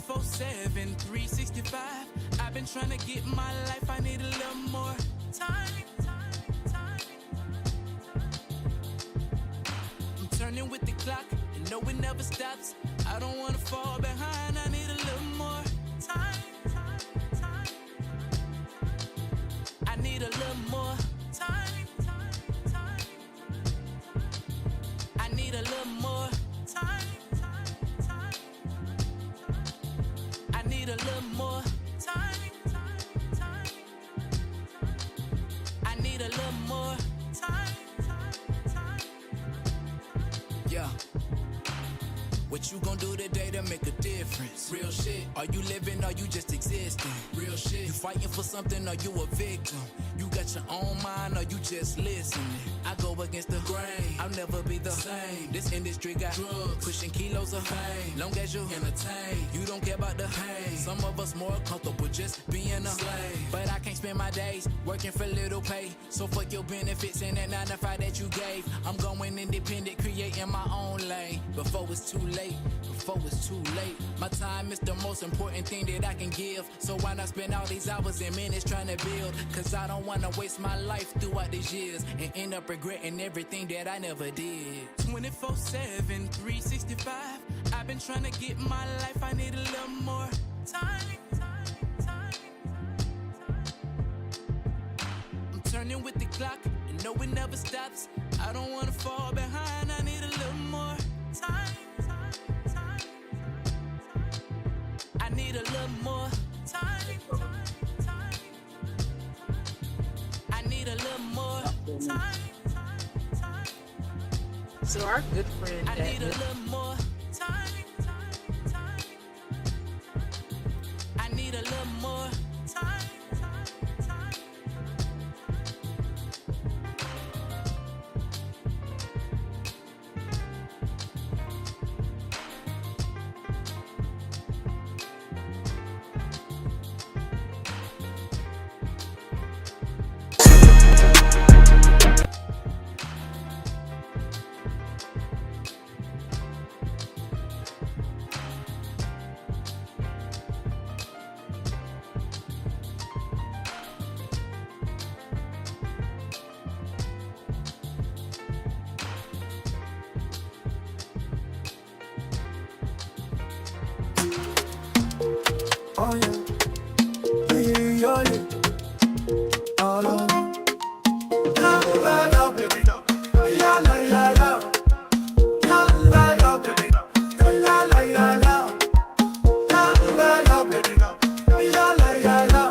24/7, 365. I've been trying to get my life, I need a little more time. I'm turning with the clock, and no, it never stops. I don't wanna fall behind, I need a little more time. I need a little more time. I need a little more time. I need a little more time. I need a little more time. Yeah. What you gon' do today to make a difference? Real shit. Are you living or you just existing? Real shit. You fighting for something or you a victim? You got your own mind or you just listening? I go against the grain, I'll never be the same. This industry got drugs, pushing kilos of fame. Long as you entertain, you don't care about the pain. Some of us more comfortable just being a slave. But I can't spend my days working for little pay. So fuck your benefits and that 9 to 5 that you gave. I'm going independent, creating my own lane. Before it's too late, before it's too late. My time is the most important thing that I can give. So why not spend all these hours and minutes trying to build? Cause I don't wanna waste my life throughout these years and end up regretting everything that I never did. 24/7, 365. I've been trying to get my life, I need a little more time. I'm turning with the clock, and no, it never stops. I don't wanna fall behind, I need a little more time. I need a little more time. I need a little more time. So our good friend I need a little more time. I need a little more time. Oh yeah, yeah, yeah, oh no. La la la, baby, la la la la, la la la, baby, la la la la, la la la, baby, la la la la,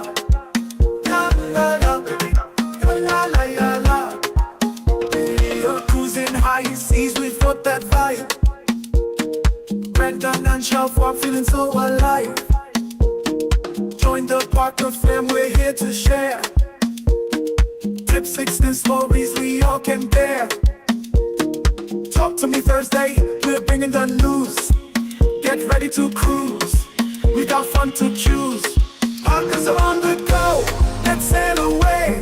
la la la, baby, la la la. You're cruising high seas with what that vibe. Brandon and Shelf are feeling so alive. Join the Parker fam, we're here to share tips, and stories we all can bear. Talk to me Thursday, we're bringing the news. Get ready to cruise, we got fun to choose. Parkers are on the go, let's sail away.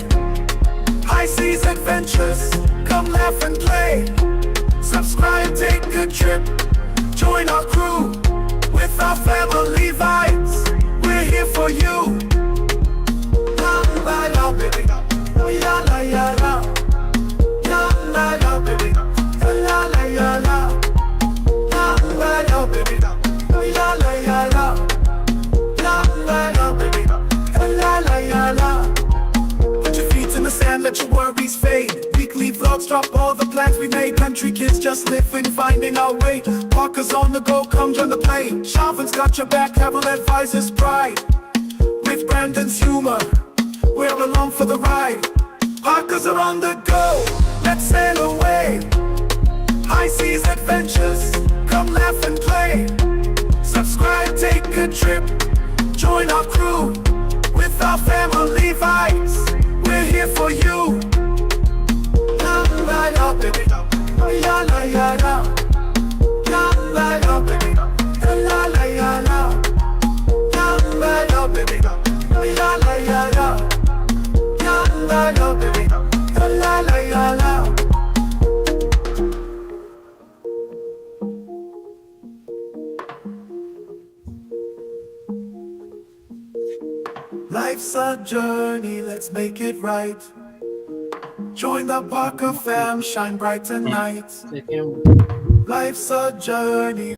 High seas adventures, come laugh and play. Subscribe, take a trip, join our crew. With our family vibes, we're here for you. La la la, baby, la la la la, la la la, baby, la la la la, la la la, baby, la la la la, la la la, baby, la la la. Put your feet in the sand, let your worries fade. Weekly vlogs drop all the plans we made. Country kids just living, finding our way. Parkers on the go, come join the play. Sharpen's got your back, Cavill advises pride. With Brandon's humor, we're along for the ride. Parkers are on the go, let's sail away. High seas adventures, come laugh and play. Subscribe, take a trip, join our crew. With our family vibes, we're here for you. La la la, baby, la la la la, la la la, baby, la la la la, la la la, baby, la la la la, la la la, baby, la la la la. Life's a journey, let's make it right. Join the Parker fam, shine bright tonight. Life's a journey.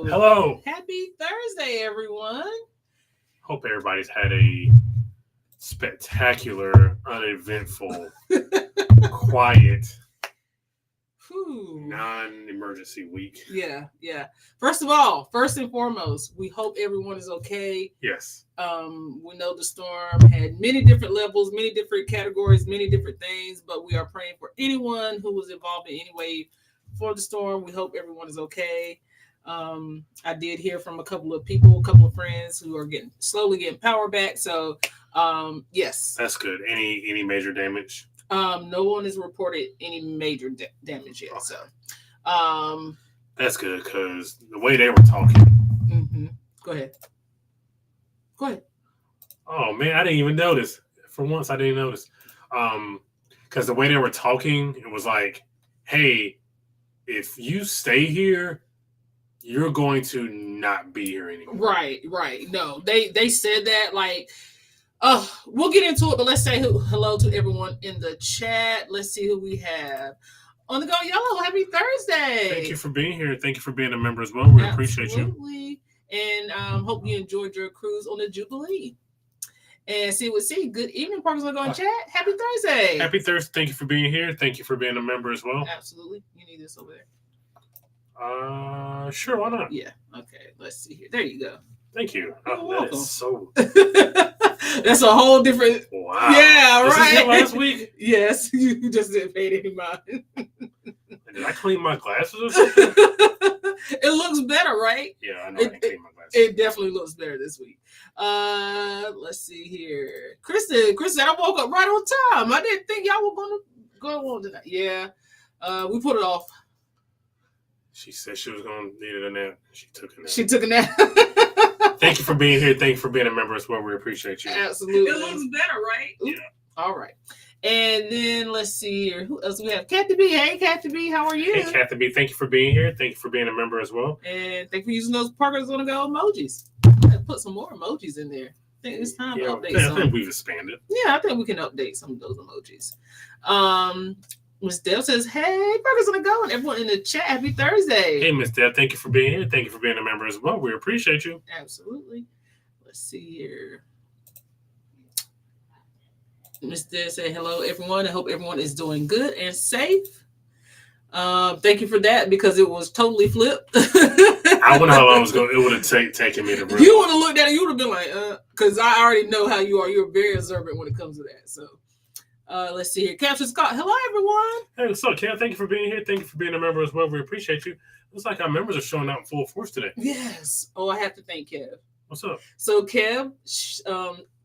Hello. Happy Thursday, everyone. Hope everybody's had a spectacular, uneventful, quiet, non-emergency week. Yeah. First and foremost, we hope everyone is okay. Yes. We know the storm had many different levels, many different categories, many different things, but we are praying for anyone who was involved in any way for the storm. We hope everyone is okay. I did hear from a couple of friends who are slowly getting power back. So, yes, that's good. Any major damage? No one has reported any major damage yet. Okay. So, that's good because the way they were talking. Mm-hmm. Go ahead. Oh man, I didn't even notice. For once, I didn't notice. Because the way they were talking, it was like, "Hey, if you stay here, you're going to not be here anymore." Right. No, they said that like, we'll get into it, but let's say hello to everyone in the chat. Let's see who we have on the Go Yellow. Happy Thursday! Thank you for being here. Thank you for being a member as well. We appreciate you. Absolutely, and hope you enjoyed your cruise on the Jubilee. And good evening, Parkers on the Go chat. Happy Thursday! Happy Thursday! Thank you for being here. Thank you for being a member as well. Absolutely, you need this over there. Sure, why not? Yeah. Okay. Let's see here. There you go. Thank you. You're welcome. That is so. That's a whole different. Wow. Yeah. This right. Is last week. Yes. You just didn't pay any mind. Did I clean my glasses or something? It looks better, right? Yeah, I know. I didn't clean my glasses. It definitely looks better this week. Let's see here. Kristen said I woke up right on time. I didn't think y'all were gonna go on tonight. Yeah. We put it off. She said she was going to need a nap. She took a nap. Thank you for being here. Thank you for being a member as well. We appreciate you. Absolutely. It looks better, right? Yeah. All right. And then let's see here. Who else we have? Kathy B. Hey, Kathy B. How are you? Hey, Kathy B. Thank you for being here. Thank you for being a member as well. And thank you for using those Parkers on the Go emojis. I put some more emojis in there. I think it's time to update some. I think we've expanded. Yeah, I think we can update some of those emojis. Miss Deb says, hey, Parkers on the Go, and everyone in the chat, happy Thursday. Hey, Miss Deb, thank you for being here. Thank you for being a member as well. We appreciate you. Absolutely. Let's see here. Miss Deb said, hello, everyone. I hope everyone is doing good and safe. Thank you for that because it was totally flipped. I wonder how long it would have taken me to realize. You would have looked at it, you would have been like, because I already know how you are. You're very observant when it comes to that. So let's see here. Captain Scott, hello, everyone. Hey, what's up, Kev? Thank you for being here. Thank you for being a member as well. We appreciate you. Looks like our members are showing out in full force today. Yes. Oh, I have to thank Kev. What's up? So Kev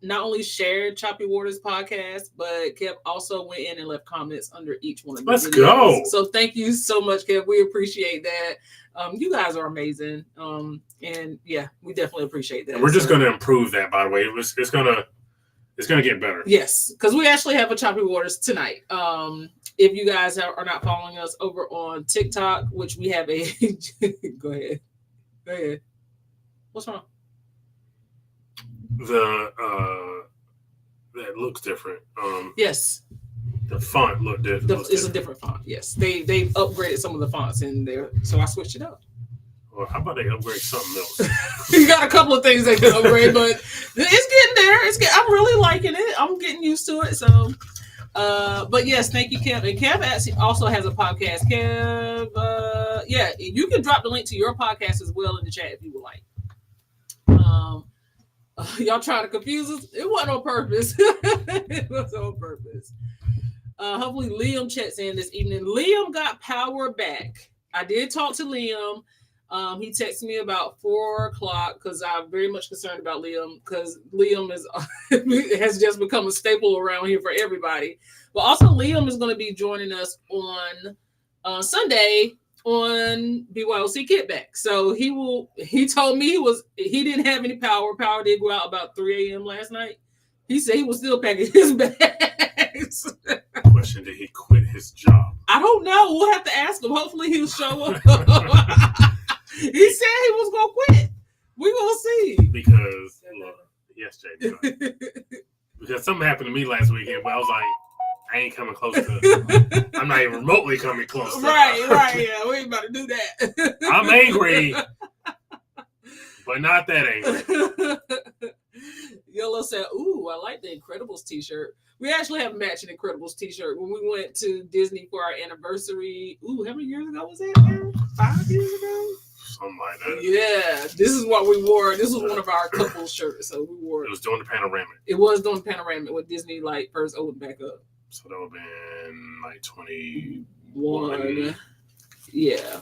not only shared Choppy Waters podcast, but Kev also went in and left comments under each one of the Let's videos. go. So thank you so much, Kev. We appreciate that. You guys are amazing. And yeah, we definitely appreciate that. And we're just going to improve that, by the way. It's gonna get better. Yes, because we actually have a Choppy Waters tonight. If you guys are not following us over on TikTok, which we have a go ahead. What's wrong? That looks different. Yes. The font looked different. It's a different font. Yes, they've upgraded some of the fonts in there, so I switched it up. Well, how about they upgrade something else? You got a couple of things they can upgrade, but it's getting there. I'm really liking it. I'm getting used to it. So, but yes, thank you, Kev. And Kev actually also has a podcast. Kev, yeah, you can drop the link to your podcast as well in the chat if you would like. Y'all trying to confuse us? It wasn't on purpose. It was on purpose. Hopefully Liam checks in this evening. Liam got power back. I did talk to Liam. He texted me about 4:00 because I'm very much concerned about Liam because Liam has just become a staple around here for everybody. But also Liam is going to be joining us on Sunday on BYOC Kickback. So he told me he didn't have any power. Power did go out about 3 a.m. last night. He said he was still packing his bags. Question, did he quit his job? I don't know. We'll have to ask him. Hopefully he'll show up. He said he was going to quit. We're going to see. Because, look, yes, Jay. Because something happened to me last weekend, but I was like, I ain't coming close to I'm not even remotely coming close to Right, yeah. We ain't about to do that. I'm angry, but not that angry. Yellow said, ooh, I like the Incredibles t-shirt. We actually have a matching Incredibles t-shirt. When we went to Disney for our anniversary, how many years ago was that? 5 years ago? Something like that. Yeah, this is what we wore. This was one of our couple shirts, so we wore it. It was doing the panoramic. It was doing the panoramic when Disney first opened back up. So that would have been like 21. Yeah.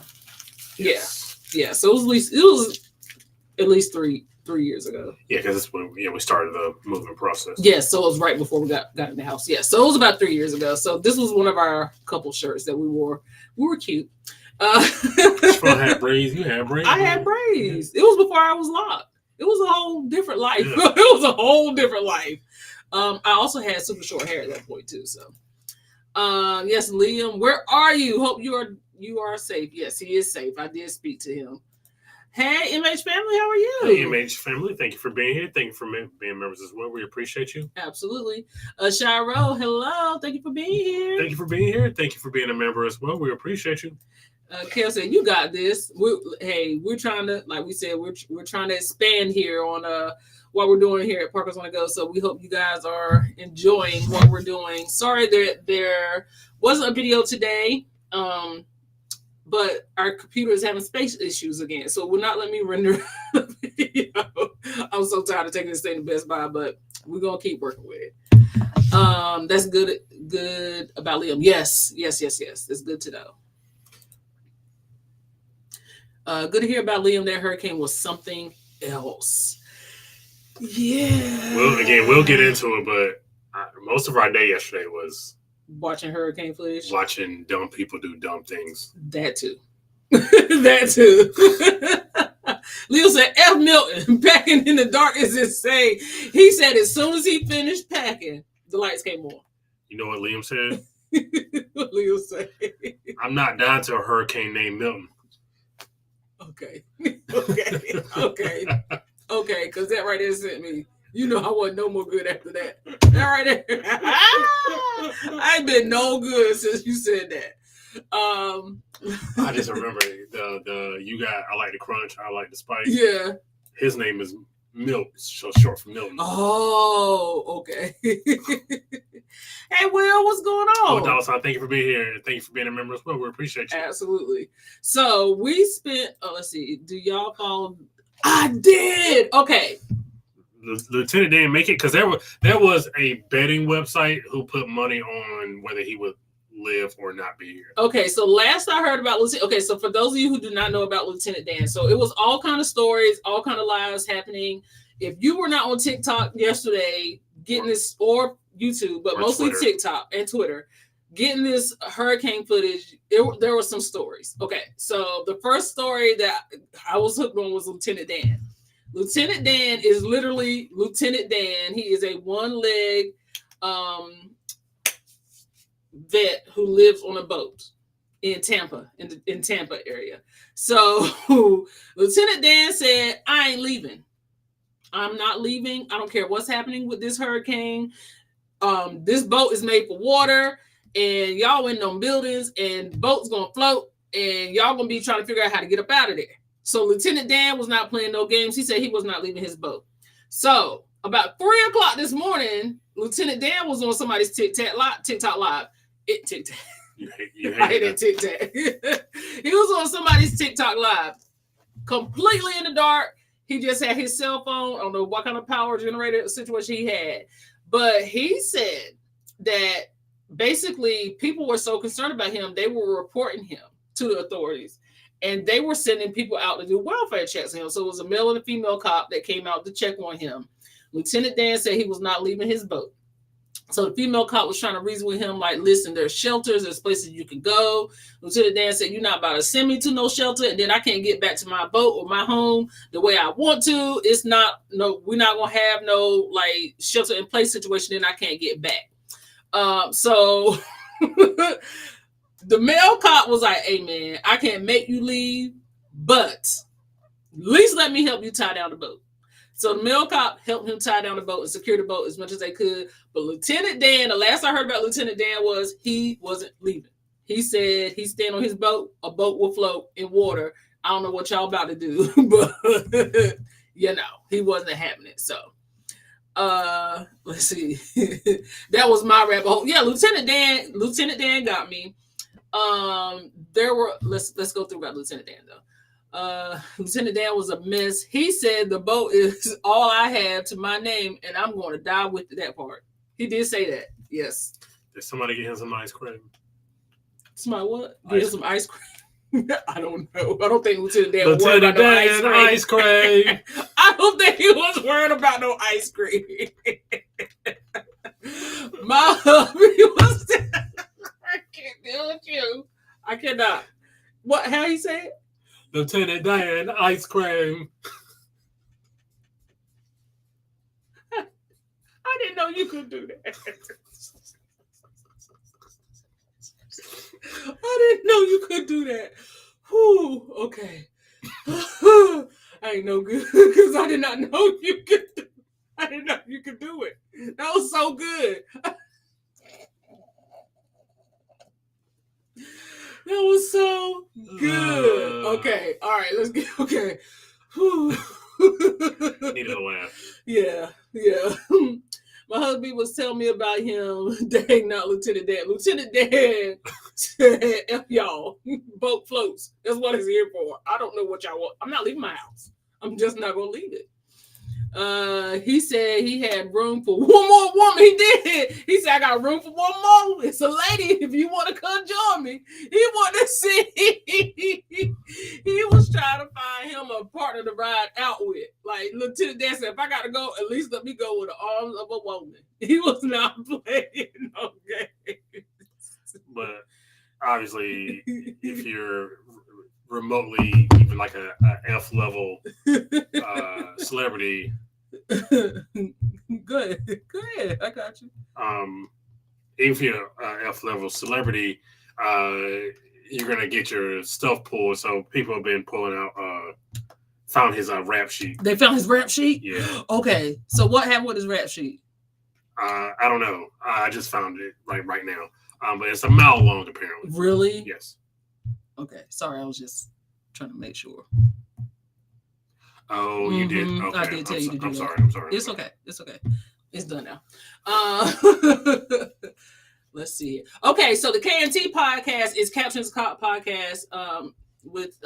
So it was at least three years ago. Yeah, because it's when we started the movement process. Yeah, so it was right before we got in the house. Yeah, so it was about 3 years ago. So this was one of our couple shirts that we wore. We were cute. Had braids. You had braids. I had braids. It was before I was locked. It was a whole different life. Yeah. It was a whole different life. I also had super short hair at that point too. So, yes, Liam, where are you? Hope you are safe. Yes, he is safe. I did speak to him. Hey, MH family, how are you? Hey, MH family, thank you for being here. Thank you for being members as well. We appreciate you. Absolutely. Shiro, hello. Thank you for being here. Thank you for being here. Thank you for being a member as well. We appreciate you. Kel said, "You got this." We're trying to, like we said, we're trying to expand here on what we're doing here at Parkers on the Go. So we hope you guys are enjoying what we're doing. Sorry there wasn't a video today, but our computer is having space issues again, so will not let me render the video. I'm so tired of taking this thing to Best Buy, but we're gonna keep working with it. That's good about Liam. Yes. It's good to know. Good to hear about Liam. That hurricane was something else. Yeah. Well, again, we'll get into it, but most of our day yesterday was watching hurricane footage, watching dumb people do dumb things. That too. That too. Leo said, F Milton, packing in the dark is insane. He said as soon as he finished packing, the lights came on. You know what Liam said? What Leo said? I'm not down to a hurricane named Milton. Okay, because that right there sent me. You know I wasn't no more good after that. That right there. I ain't been no good since you said that. I just remember the you got I like the crunch, I like the spice. Yeah. His name is Milk, so short for Milton. Oh, okay. Hey, Will, what's going on? Oh, Dawson, thank you for being here. Thank you for being a member as well. We appreciate you. Absolutely. So we spent, let's see, do y'all follow? I did. Okay. Lieutenant didn't make it because there was a betting website who put money on whether he would live or not be here. Okay, so last I heard about Lieutenant, okay, so for those of you who do not know about Lieutenant Dan, so it was all kind of stories, all kind of lives happening. If you were not on TikTok yesterday, getting this, or YouTube, but mostly Twitter. TikTok and Twitter, getting this hurricane footage, there were some stories. Okay, so the first story that I was hooked on was Lieutenant Dan. Lieutenant Dan is literally Lieutenant Dan. He is a one-leg vet who lives on a boat in Tampa, in Tampa area. So Lieutenant Dan said, I ain't leaving. I'm not leaving. I don't care what's happening with this hurricane. This boat is made for water. and y'all in them buildings, and boat's gonna float, and y'all gonna be trying to figure out how to get up out of there. So Lieutenant Dan was not playing no games. He said he was not leaving his boat. So about 3 o'clock this morning, Lieutenant Dan was on somebody's TikTok live. TikTok. You I hate hate that TikTok. He was on somebody's TikTok live, completely in the dark. He just had his cell phone. I don't know what kind of power generator situation he had, but he said that basically people were so concerned about him, they were reporting him to the authorities, and they were sending people out to do welfare checks on him. So it was a male and a female cop that came out to check on him. Lieutenant Dan said he was not leaving his boat. So the female cop was trying to reason with him, like, listen, there's shelters, there's places you can go. Lieutenant Dan said, you're not about to send me to no shelter, and then I can't get back to my boat or my home the way I want to. It's not, no, we're not going to have no, like, shelter in place situation, then I can't get back. So the male cop was like, hey, man, I can't make you leave, but at least let me help you tie down the boat. So the male cop helped him tie down the boat and secure the boat as much as they could. But Lieutenant Dan, the last I heard about Lieutenant Dan was he wasn't leaving. He said he's staying on his boat. A boat will float in water. I don't know what y'all about to do, but you know, he wasn't having it. So let's see. That was my rabbit hole. Yeah, Lieutenant Dan got me. There were let's go through about Lieutenant Dan though. Lieutenant Dan was a mess. He said the boat is all I have to my name, and I'm going to die with that part. He did say that. Yes. Did somebody get him some ice cream? Somebody what? Get him some ice cream? I don't know. I don't think Lieutenant Dan was Lieutenant worried about no Dan, ice cream. I don't think he was worried about no ice cream. My hubby was. I can't deal with you. I cannot. What? How he say it? Lieutenant Dan, ice cream. I didn't know you could do that. I didn't know you could do that. Whew, okay. I ain't no good because I did not know you could do. I didn't know you could do it. That was so good. That was so good. Okay. All right. Let's get. Okay. Needed a laugh. Yeah. My husband was telling me about him. Dang, not Lieutenant Dan. Lieutenant Dan said, F y'all. Boat floats. That's what it's here for. I don't know what y'all want. I'm not leaving my house. I'm just not going to leave it. He said he had room for one more woman. He did. He said, I got room for one more. It's a lady. If you want to come join me. He wanted to see. He was trying to find him a partner to ride out with. Like Lieutenant Dan said, if I got to go, at least let me go with the arms of a woman. He was not playing no games. But obviously, if you're remotely even like a F level celebrity, Go ahead, I got you. even if you're a F level celebrity, you're gonna get your stuff pulled. So people have been pulling out. Found his rap sheet. They found his rap sheet. Yeah. Okay. So what happened with his rap sheet? I don't know. I just found it right now. But it's a mile long apparently. Really? Yes. Okay. Sorry, I was just trying to make sure. Oh, you did? Okay. I did tell you to do that. I'm sorry. It's okay. It's done now. Let's see. Okay, so the KNT podcast is Captain's Cop podcast with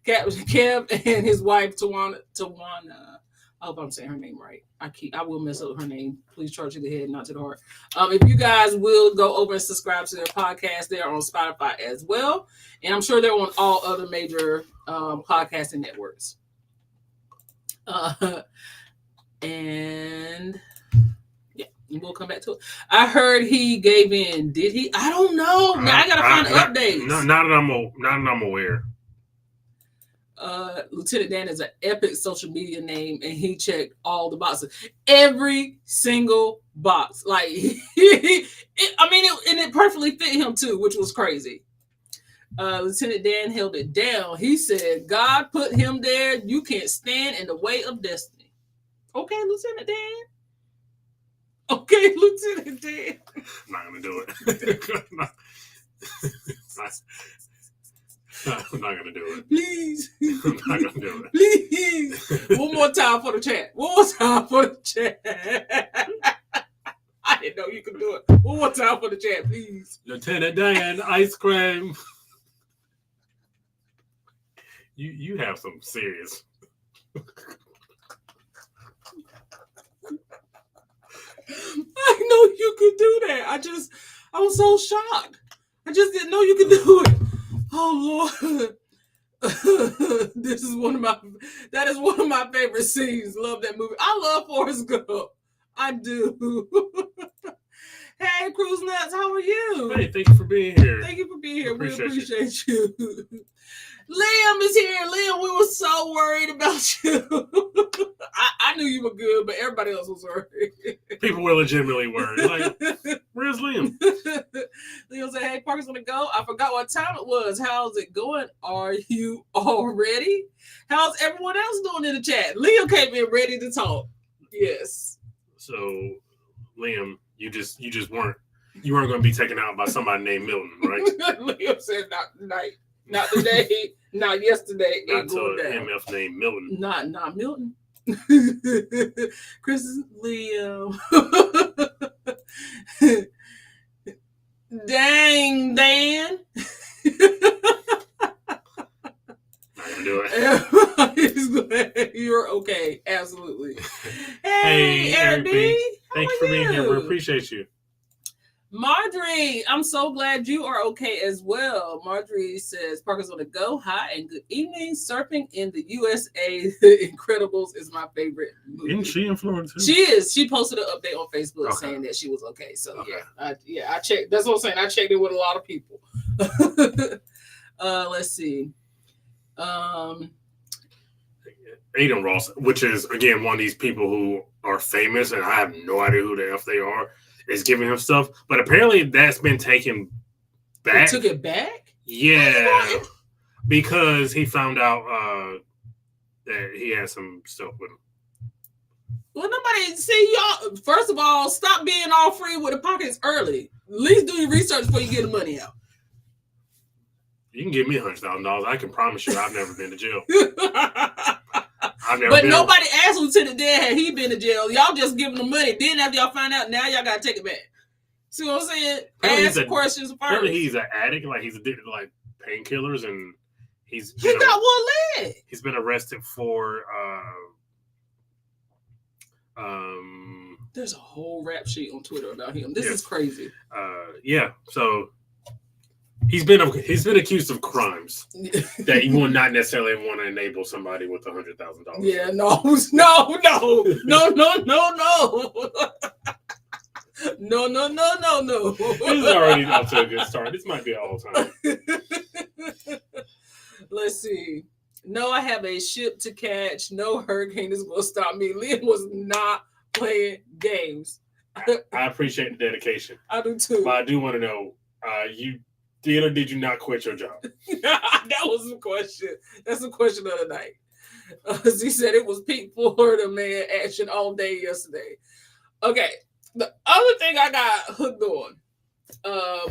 Kev and his wife Tawana. I hope I'm saying her name right. I will mess up her name. Please charge to the head, not to the heart. If you guys will go over and subscribe to their podcast, they're on Spotify as well. And I'm sure they're on all other major podcasting networks. And yeah, we'll come back to it. I heard he gave in. Did he? I don't know. Now I gotta find updates. No, not that I'm aware. Lieutenant Dan is an epic social media name, and he checked all the boxes, every single box. Like, it perfectly fit him too, which was crazy. Lieutenant Dan held it down. He said, "God put him there. You can't stand in the way of destiny." Okay, Lieutenant Dan. Okay, Lieutenant Dan. I'm not gonna do it. I'm not gonna do it. Please. I'm not gonna do it. Please. One more time for the chat. One more time for the chat. I didn't know you could do it. One more time for the chat, please. Lieutenant Dan, ice cream. You have some serious. I know you could do that. I was so shocked. I just didn't know you could do it. Oh Lord. That is one of my favorite scenes. Love that movie. I love Forrest Gump. I do. Hey, Cruise Nuts, how are you? Hey, thank you for being here. Thank you for being here. We Appreciate appreciate you. Liam is here. Liam, we were so worried about you. I knew you were good, but everybody else was worried. People were legitimately worried. Like, where's Liam? Liam said, hey, Parker's gonna go. I forgot what time it was. How's it going? Are you all ready? How's everyone else doing in the chat? Liam came in ready to talk. Yes. So, Liam, you just weren't going to be taken out by somebody named Milton, right? Liam said, not tonight, not today, not yesterday. Not to going an down. MF named Milton. Not Milton. Chris Liam. Dang, Dan. Not gonna do it. Everybody's glad you're okay. Absolutely. Hey, Eric B. Thanks for being here. We appreciate you. Marjorie, I'm so glad you are okay as well. Marjorie says, Parker's on the go. Hi and good evening. Surfing in the USA. The Incredibles is my favorite movie. Isn't she in Florida too? She is. She posted an update on Facebook Okay. saying that she was okay. So Okay. I checked. That's what I'm saying. I checked it with a lot of people. Let's see. Aiden Ross, which is again one of these people who are famous, and I have no idea who the F they are, is giving him stuff. But apparently that's been taken back. They took it back? Yeah. Because he found out that he had some stuff with him. Well, nobody see y'all. First of all, stop being all free with the pockets early. At least do your research before you get the money out. You can give me $100,000. I can promise you I've never been to jail. But nobody asked Lieutenant Dan had he been to jail. Y'all just giving him money. Then after y'all find out, now y'all gotta take it back. See what I'm saying? Ask questions first. Apparently he's an addict, like he's addicted to like painkillers, and he got one leg. He's been arrested for there's a whole rap sheet on Twitter about him. This is crazy. Yeah, so he's been accused of crimes that you would not necessarily want to enable somebody with $100,000. Yeah, no. No. This is already off to a good start. This might be all time. Let's see. No, I have a ship to catch. No hurricane is going to stop me. Liam was not playing games. I appreciate the dedication. I do too. But I do want to know, you did or did you not quit your job? That was the question. That's the question of the night. He said it was peak Florida man action all day yesterday. Okay. The other thing I got hooked on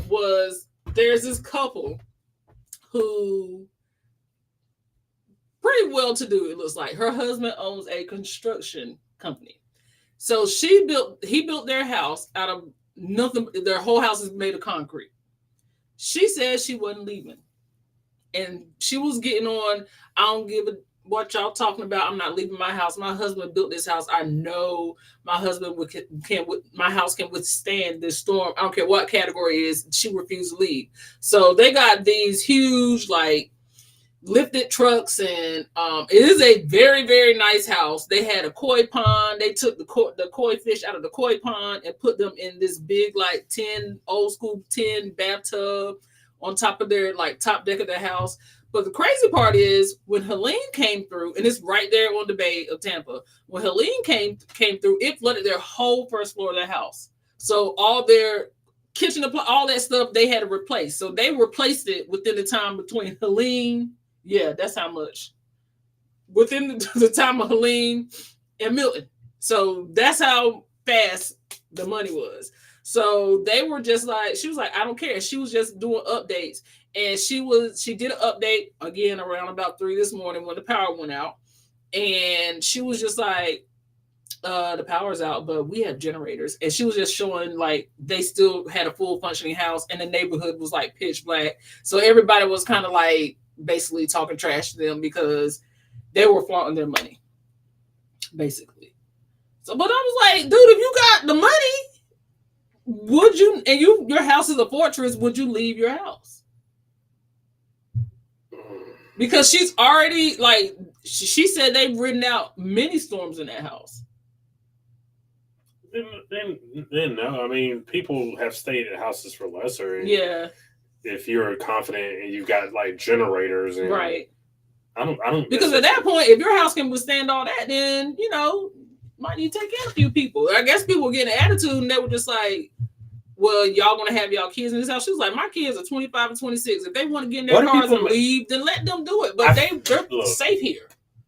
was there's this couple who pretty well to do, it looks like. Her husband owns a construction company. So he built their house out of nothing. Their whole house is made of concrete. She said she wasn't leaving. And she was getting on, I don't give a what y'all talking about. I'm not leaving my house. My husband built this house. I know my husband my house can withstand this storm. I don't care what category it is. She refused to leave. So they got these huge, like, lifted trucks, and it is a very, very nice house. They had a koi pond. They took the koi fish out of the koi pond and put them in this big, like, old school tin bathtub on top of their, like, top deck of their house. But the crazy part is when Helene came through, and it's right there on the Bay of Tampa. When Helene came through, it flooded their whole first floor of their house. So all their kitchen, all that stuff, they had to replace. So they replaced it within the time between Helene. Yeah, that's how much. Within the time of Helene and Milton. So that's how fast the money was. So they were just like, she was like, I don't care. She was just doing updates. And she did an update again around about 3 this morning when the power went out. And she was just like, the power's out, but we have generators. And she was just showing like they still had a full functioning house and the neighborhood was like pitch black. So everybody was kind of like basically talking trash to them because they were flaunting their money, basically. So, but I was like, dude, if you got the money, would you, and your house is a fortress, would you leave your house? Because she's already like, she said they've ridden out many storms in that house. Then no. I mean, people have stayed at houses for lesser. And yeah. If you're confident and you've got like generators and right. I don't because at that point, if your house can withstand all that, then might need to take care of a few people. I guess people were getting an attitude and they were just like, well, y'all gonna have y'all kids in this house. She was like, my kids are 25 and 26. If they want to get in their cars and leave, then let them do it. But they're safe here.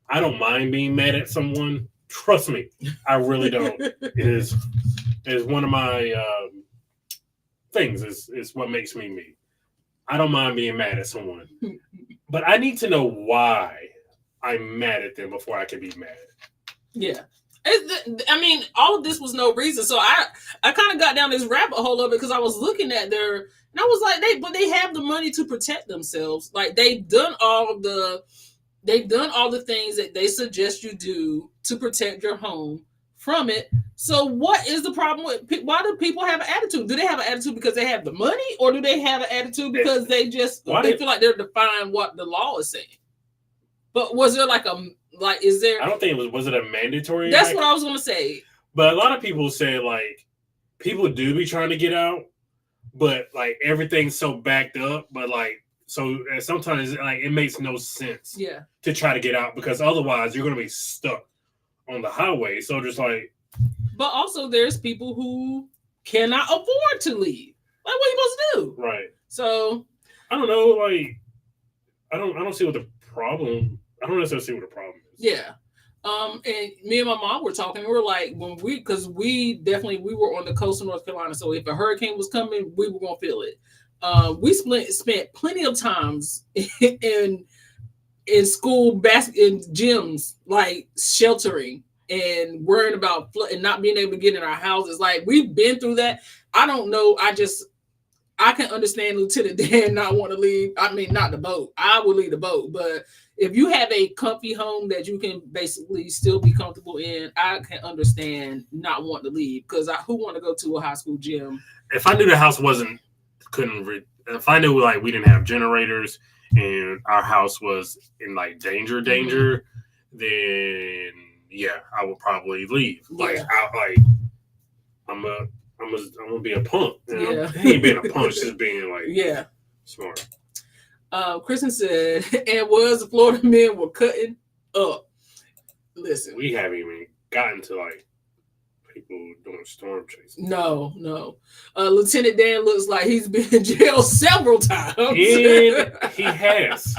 I don't mind being mad at someone. Trust me, I really don't. It is one of my things. It's what makes me me. I don't mind being mad at someone, but I need to know why I'm mad at them before I can be mad. Yeah. I mean, all of this was no reason. So I kind of got down this rabbit hole of it because I was looking at and I was like, they have the money to protect themselves. Like they've done all the things that they suggest you do to protect your home from it. So what is the problem with, why do people have an attitude? Do they have an attitude because they have the money, or do they have an attitude because they feel like they're defying what the law is saying? But was there is there? I don't think was it a mandatory? That's what I was going to say. But a lot of people say like people do be trying to get out, but like everything's so backed up. But like so sometimes like it makes no sense. Yeah. To try to get out because otherwise you're going to be stuck on the highway. So just like. But also there's people who cannot afford to leave. Like what are you supposed to do? Right. So I don't know. Like I don't see what the problem. I don't necessarily see what the problem is. Yeah. And me and my mom were talking. We were like, because we were on the coast of North Carolina. So if a hurricane was coming, we were gonna feel it. We spent plenty of times in school in gyms, like sheltering and worrying about flood and not being able to get in our houses. Like we've been through that. I don't know. I can understand Lieutenant Dan not want to leave. I mean, not the boat. I would leave the boat, but if you have a comfy home that you can basically still be comfortable in, I can understand not wanting to leave because who want to go to a high school gym? If I knew the house if I knew like we didn't have generators and our house was in like danger, then yeah, I would probably leave. Like I'm gonna be a punk. Yeah, he ain't being a punk, just being like smart. Kristen said, and was the Florida men were cutting up. Listen, we haven't even gotten to like people doing storm chasing. No. Lieutenant Dan looks like he's been in jail several times. And he has.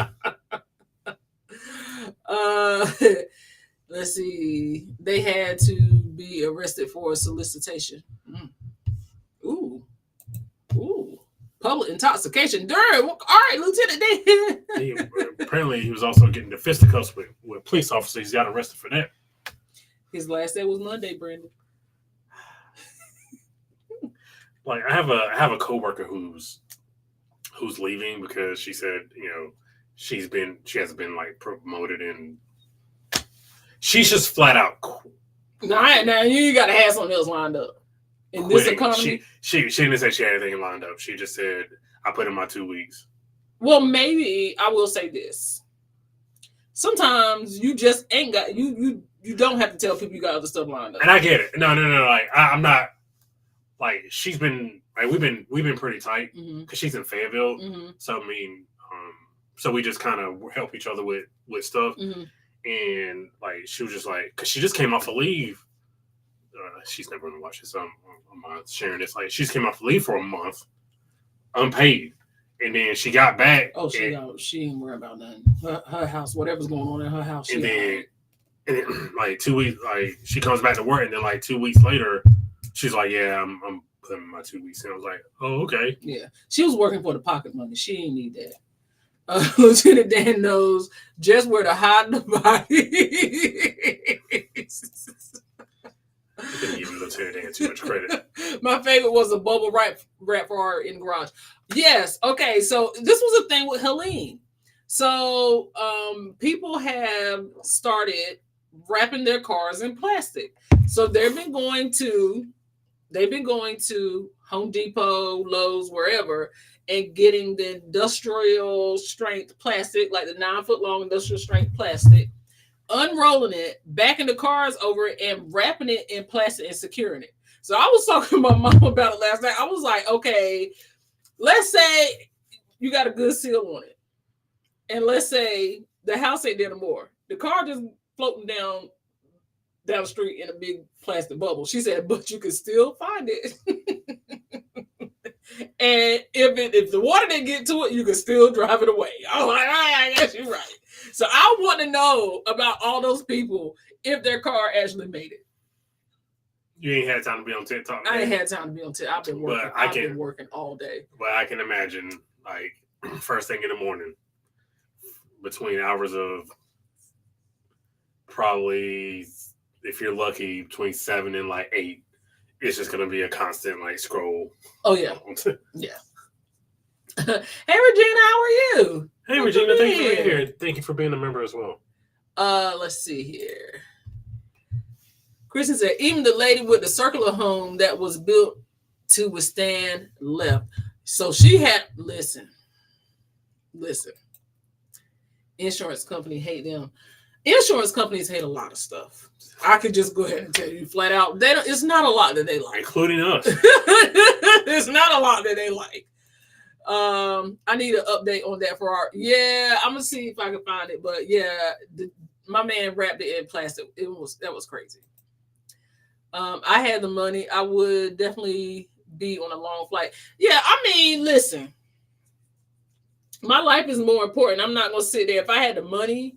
Let's see. They had to be arrested for solicitation. Ooh. Public intoxication. Darn. All right, Lieutenant Dan. Apparently, he was also getting the fisticuffs with police officers. He got arrested for that. His last day was Monday, Brandon. Like I have a coworker who's leaving because she said she hasn't been like promoted and she's just flat out. Now you got to have something else lined up. In this economy, she didn't say she had anything lined up. She just said, I put in my 2 weeks. Well, maybe I will say this. Sometimes you just ain't got you don't have to tell people you got other stuff lined up. And I get it. No. Like I'm not like she's been like we've been pretty tight because she's in Fayetteville. Mm-hmm. So I mean, so we just kind of help each other with stuff. Mm-hmm. And like she was just like, because she just came off of leave. She's never gonna watch this. I'm sharing this. Like she just came off leave for a month, unpaid, and then she got back. Oh, she ain't worried about nothing. Her house, whatever's going on in her house. And then like 2 weeks, like she comes back to work, and then like 2 weeks later, She's like, yeah, I'm putting my 2 weeks in. I was like, oh, okay. Yeah, she was working for the pocket money. She didn't need that. Lieutenant Dan knows just where to hide the bodies. I couldn't give Lieutenant Dan too much credit. My favorite was a bubble wrap for her in the garage. Yes. Okay. So this was a thing with Helene. So people have started wrapping their cars in plastic. So they've been going to Home Depot, Lowe's, wherever, and getting the industrial strength plastic, like the 9-foot long industrial strength plastic, unrolling it, backing the cars over it, and wrapping it in plastic and securing it. So I was talking to my mom about it last night. I was like, okay, let's say you got a good seal on it. And let's say the house ain't there no more. The car just floating down the street in a big plastic bubble. She said, but you can still find it. And if the water didn't get to it, you can still drive it away. I'm like, I guess you're right. So I want to know about all those people if their car actually made it. You ain't had time to be on TikTok. I ain't had time to be on TikTok. I've been working. I've been working all day. But I can imagine, like, first thing in the morning, between hours of probably, if you're lucky, between 7 and like 8, it's just gonna be a constant like scroll. Oh yeah, yeah. Hey Regina, how are you? Hey Regina, thank you for being here. Thank you for being a member as well. Let's see here. Kristen said, even the lady with the circular home that was built to withstand left. So she had listen. Insurance company hate them. Insurance companies hate a lot of stuff. I could just go ahead and tell you flat out. It's not a lot that they like. Including us. It's not a lot that they like. I need an update on that for our. Yeah, I'm gonna see if I can find it. But yeah, my man wrapped it in plastic. That was crazy. I had the money. I would definitely be on a long flight. Yeah, I mean, listen. My life is more important. I'm not gonna sit there. If I had the money,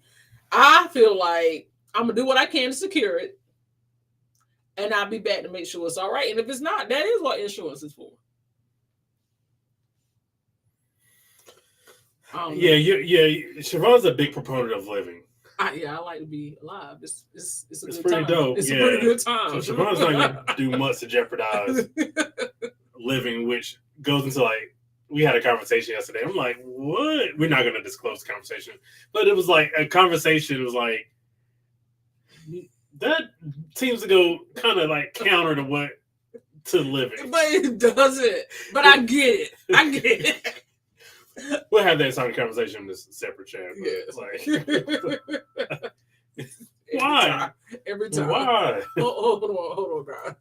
I feel like I'm gonna do what I can to secure it, and I'll be back to make sure it's all right. And if it's not, that is what insurance is for. Yeah. Siobhan's a big proponent of living. I like to be alive. It's a good pretty time. Dope. It's a pretty good time. So Siobhan's not gonna do much to jeopardize living, which goes into like. We had a conversation yesterday. I'm like, what? We're not going to disclose the conversation. But it was like a conversation. It was like, that seems to go kind of like counter to living. But it doesn't. But I get it. We'll have that same conversation in this separate chat. Yeah. Like, why? Every time. Why? Hold on, guys.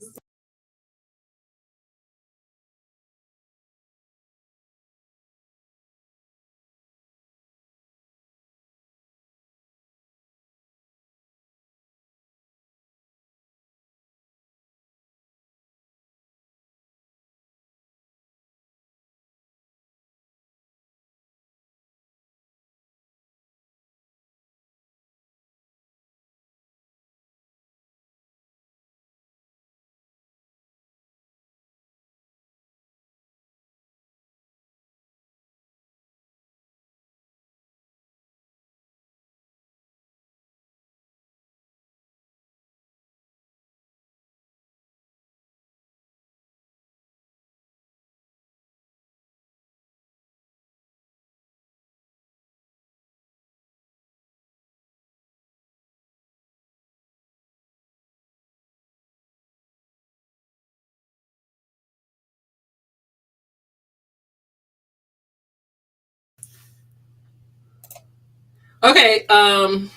Okay, I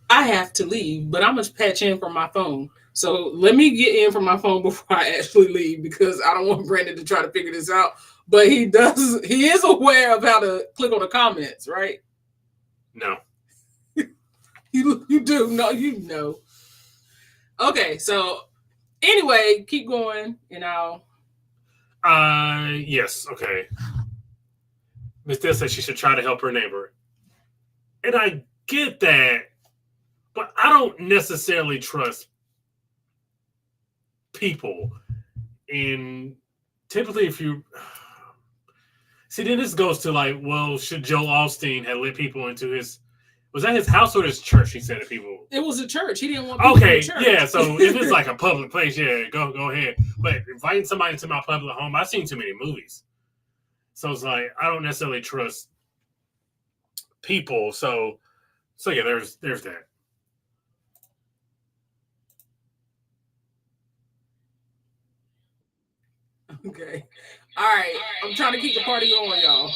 have to leave, but I'm gonna patch in from my phone. So let me get in from my phone before I actually leave because I don't want Brandon to try to figure this out. But he is aware of how to click on the comments, right? No. You do. No, you know. Okay, so anyway, keep going and I'll yes, okay. Miss Dell said she should try to help her neighbor. And I get that, but I don't necessarily trust people. And typically, if you see, then this goes to like, well, should Joel Osteen have let people into his? Was that his house or his church? He said to people. It was a church. He didn't want people in Okay, the church. yeah. So if it's like a public place, yeah, go ahead. But inviting somebody into my public home, I've seen too many movies, so it's like I don't necessarily trust people. So yeah, there's that. Okay. All right. I'm trying to keep the party going, y'all.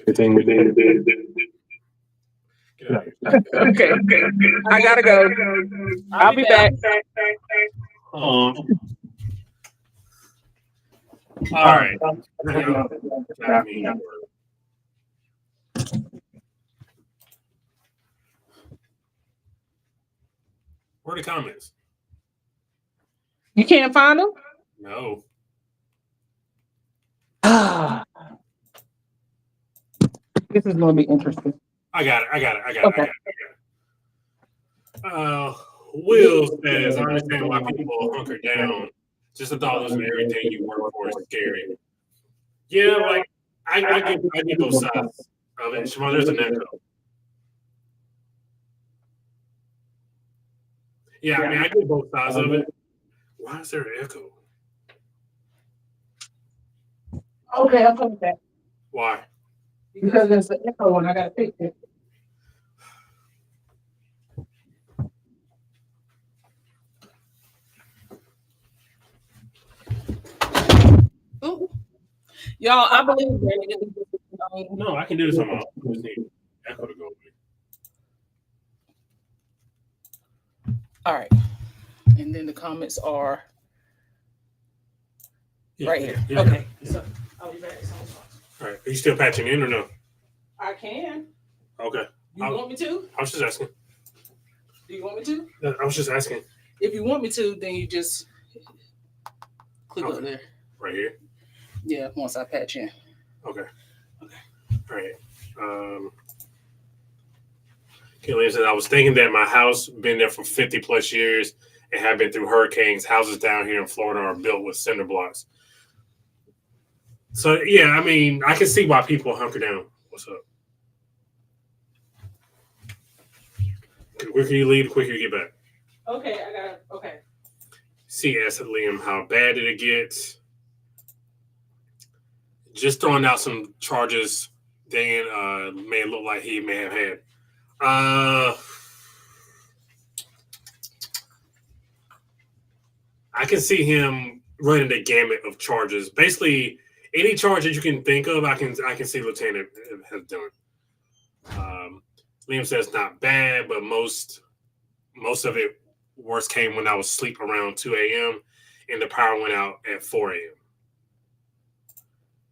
Good thing we did. Okay. I gotta go. I'll be back. All right. Where are the comments? You can't find them? No. This is going to be interesting. I got it. Okay. Will says, I understand why people hunker down. Just the thought losing everything you work for is scary. Yeah, like I get both sides of it. Shimon, there's an echo. Yeah, I mean I get both sides of it. Why is there an echo? Okay, I'll come back. Why? Because there's an echo and I got to fix it. Ooh. Y'all, I believe No, I can do this on my own. I just need echo to go away. All right. And then the comments are right here. Yeah. Okay. So I'll be back. All right. Are you still patching in or no? I can. Okay. You want me to? I was just asking. Do you want me to? I was just asking. If you want me to, then you just click up there. Right here? Yeah, once I patch in. Okay. All right. Killian said, I was thinking that my house been there for 50 plus years and have been through hurricanes. Houses down here in Florida are built with cinder blocks. So, yeah, I mean, I can see why people hunker down. What's up? The quicker you leave, the quicker you get back. Okay, I got it. Okay. See, asked Liam, how bad did it get? Just throwing out some charges Dan may look like he may have had. I can see him running the gamut of charges. Basically, any charge that you can think of, I can see Lieutenant has done. Liam says not bad, but most of it worst came when I was asleep around 2 a.m. and the power went out at 4 a.m.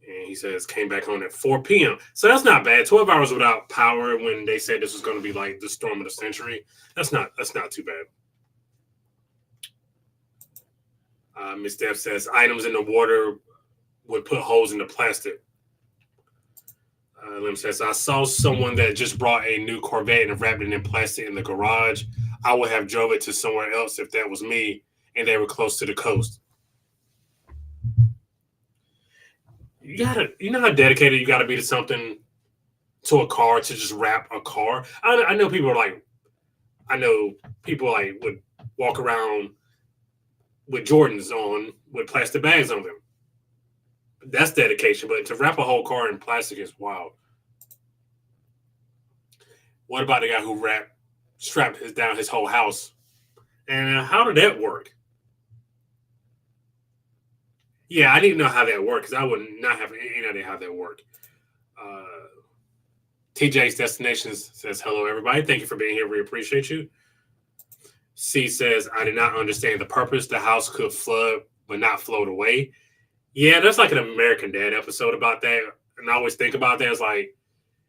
And he says came back on at 4 p.m. So that's not bad. 12 hours without power when they said this was going to be like the storm of the century. That's not too bad. Ms. Depp says items in the water would put holes in the plastic. Lim says, I saw someone that just brought a new Corvette and wrapped it in plastic in the garage. I would have drove it to somewhere else if that was me and they were close to the coast. You know how dedicated you gotta be to something, to a car, to just wrap a car. I know people would walk around with Jordans on with plastic bags on them. That's dedication, but to wrap a whole car in plastic is wild. What about the guy who strapped down his whole house? And how did that work? Yeah, I didn't know how that worked because I would not have any idea how that worked. TJ's Destinations says, hello, everybody. Thank you for being here. We appreciate you. C says, I did not understand the purpose. The house could flood but not float away. Yeah, there's like an American Dad episode about that. And I always think about that. It's like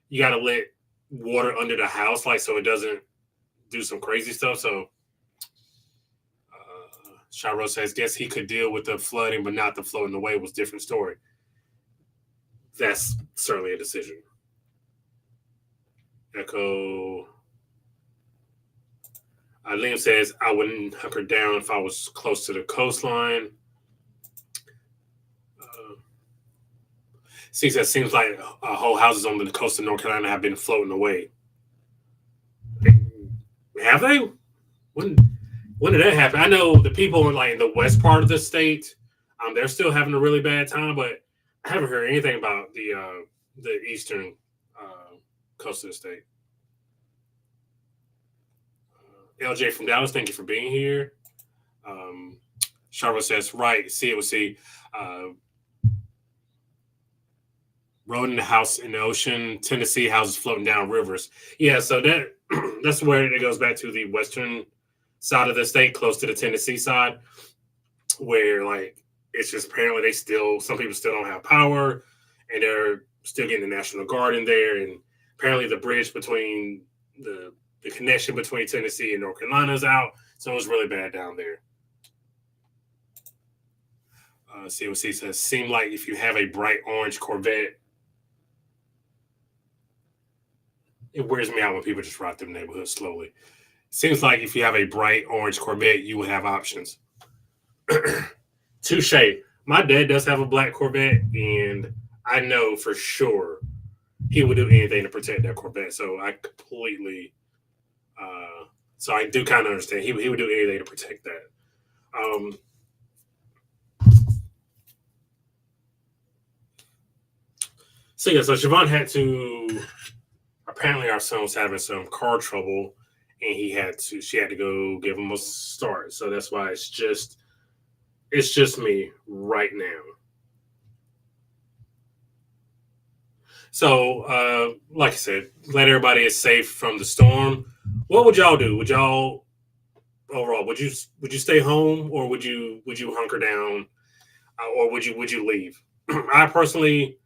you got to let water under the house, like so it doesn't do some crazy stuff. So Shiro says, guess he could deal with the flooding, but not the floating away was a different story. That's certainly a decision. Echo. Liam says, I wouldn't hunker down if I was close to the coastline. Seems like whole houses on the coast of North Carolina have been floating away. Have they? When did that happen? I know the people in the west part of the state, they're still having a really bad time, but I haven't heard anything about the eastern coast of the state. LJ from Dallas, thank you for being here. Charlotte says, right, see it with C. Road in the house in the ocean, Tennessee houses floating down rivers. Yeah, so that's where it goes back to the western side of the state, close to the Tennessee side, where it's just apparently some people still don't have power, and they're still getting the National Guard in there, and apparently the bridge between the connection between Tennessee and North Carolina is out, so it's really bad down there. COC says, seem like if you have a bright orange Corvette, it wears me out when people just ride through the neighborhood slowly. Seems like if you have a bright orange Corvette, you would have options. Touche. My dad does have a black Corvette, and I know for sure he would do anything to protect that Corvette. So I completely, so I do kind of understand. He would do anything to protect that. So Siobhan had to. Apparently, our son was having some car trouble, and she had to go give him a start. So that's why it's just me right now. So, like I said, glad everybody is safe from the storm. What would y'all do? Would y'all overall? Would you stay home, or would you hunker down, or would you leave? I personally.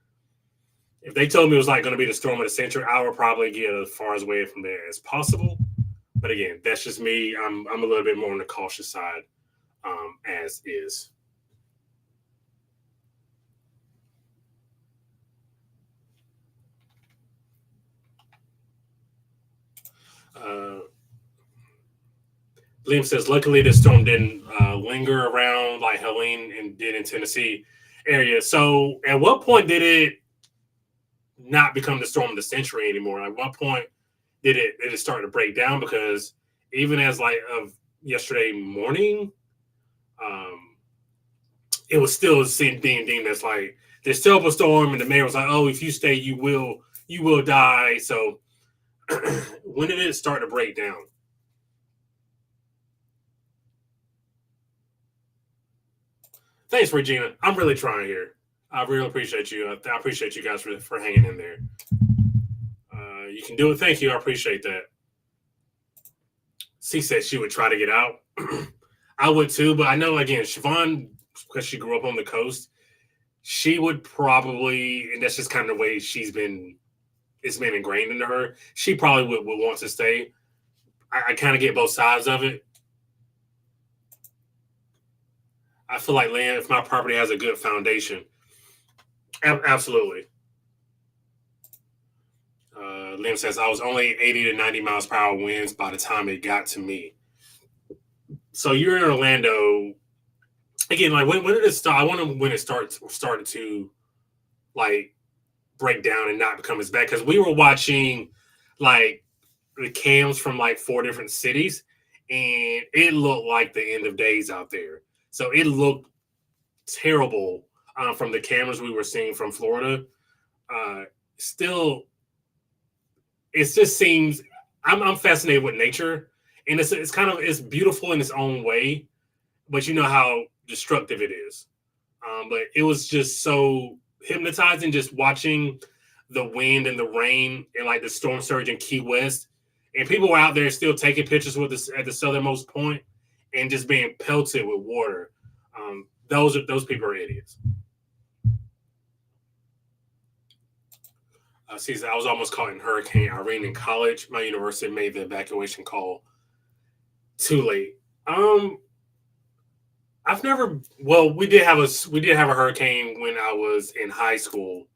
If they told me it was going to be the storm of the century, I would probably get as far away from there as possible. But again, that's just me. I'm a little bit more on the cautious side, as is. Liam says, luckily the storm didn't linger around like Helene and did in Tennessee area. So at what point did it not become the storm of the century anymore? At what point did it start to break down? Because even as of yesterday morning, it was still being deemed as there's still a storm, and the mayor was like, "Oh, if you stay, you will die." So when did it start to break down? Thanks, Regina. I'm really trying here. I really appreciate you. I appreciate you guys for hanging in there. You can do it. Thank you. I appreciate that. C said she would try to get out. I would too, but I know, again, Siobhan, because she grew up on the coast, she would probably, and that's just kind of the way it's been ingrained into her, she probably would want to stay. I kind of get both sides of it. I feel like land, if my property has a good foundation, absolutely. Liam says, I was only 80 to 90 miles per hour winds by the time it got to me. So you're in Orlando. Again, when did it start? I wonder when it started to break down and not become as bad. Because we were watching the cams from 4 different cities, and it looked like the end of days out there. So it looked terrible from the cameras we were seeing from Florida. Still, it just seems I'm fascinated with nature, and it's beautiful in its own way, but you know how destructive it is. But it was just so hypnotizing just watching the wind and the rain and the storm surge in Key West, and people were out there still taking pictures with us at the southernmost point and just being pelted with water. Those people are idiots. I was almost caught in Hurricane Irene in college. My university made the evacuation call too late. I've never. Well, we did have a hurricane when I was in high school,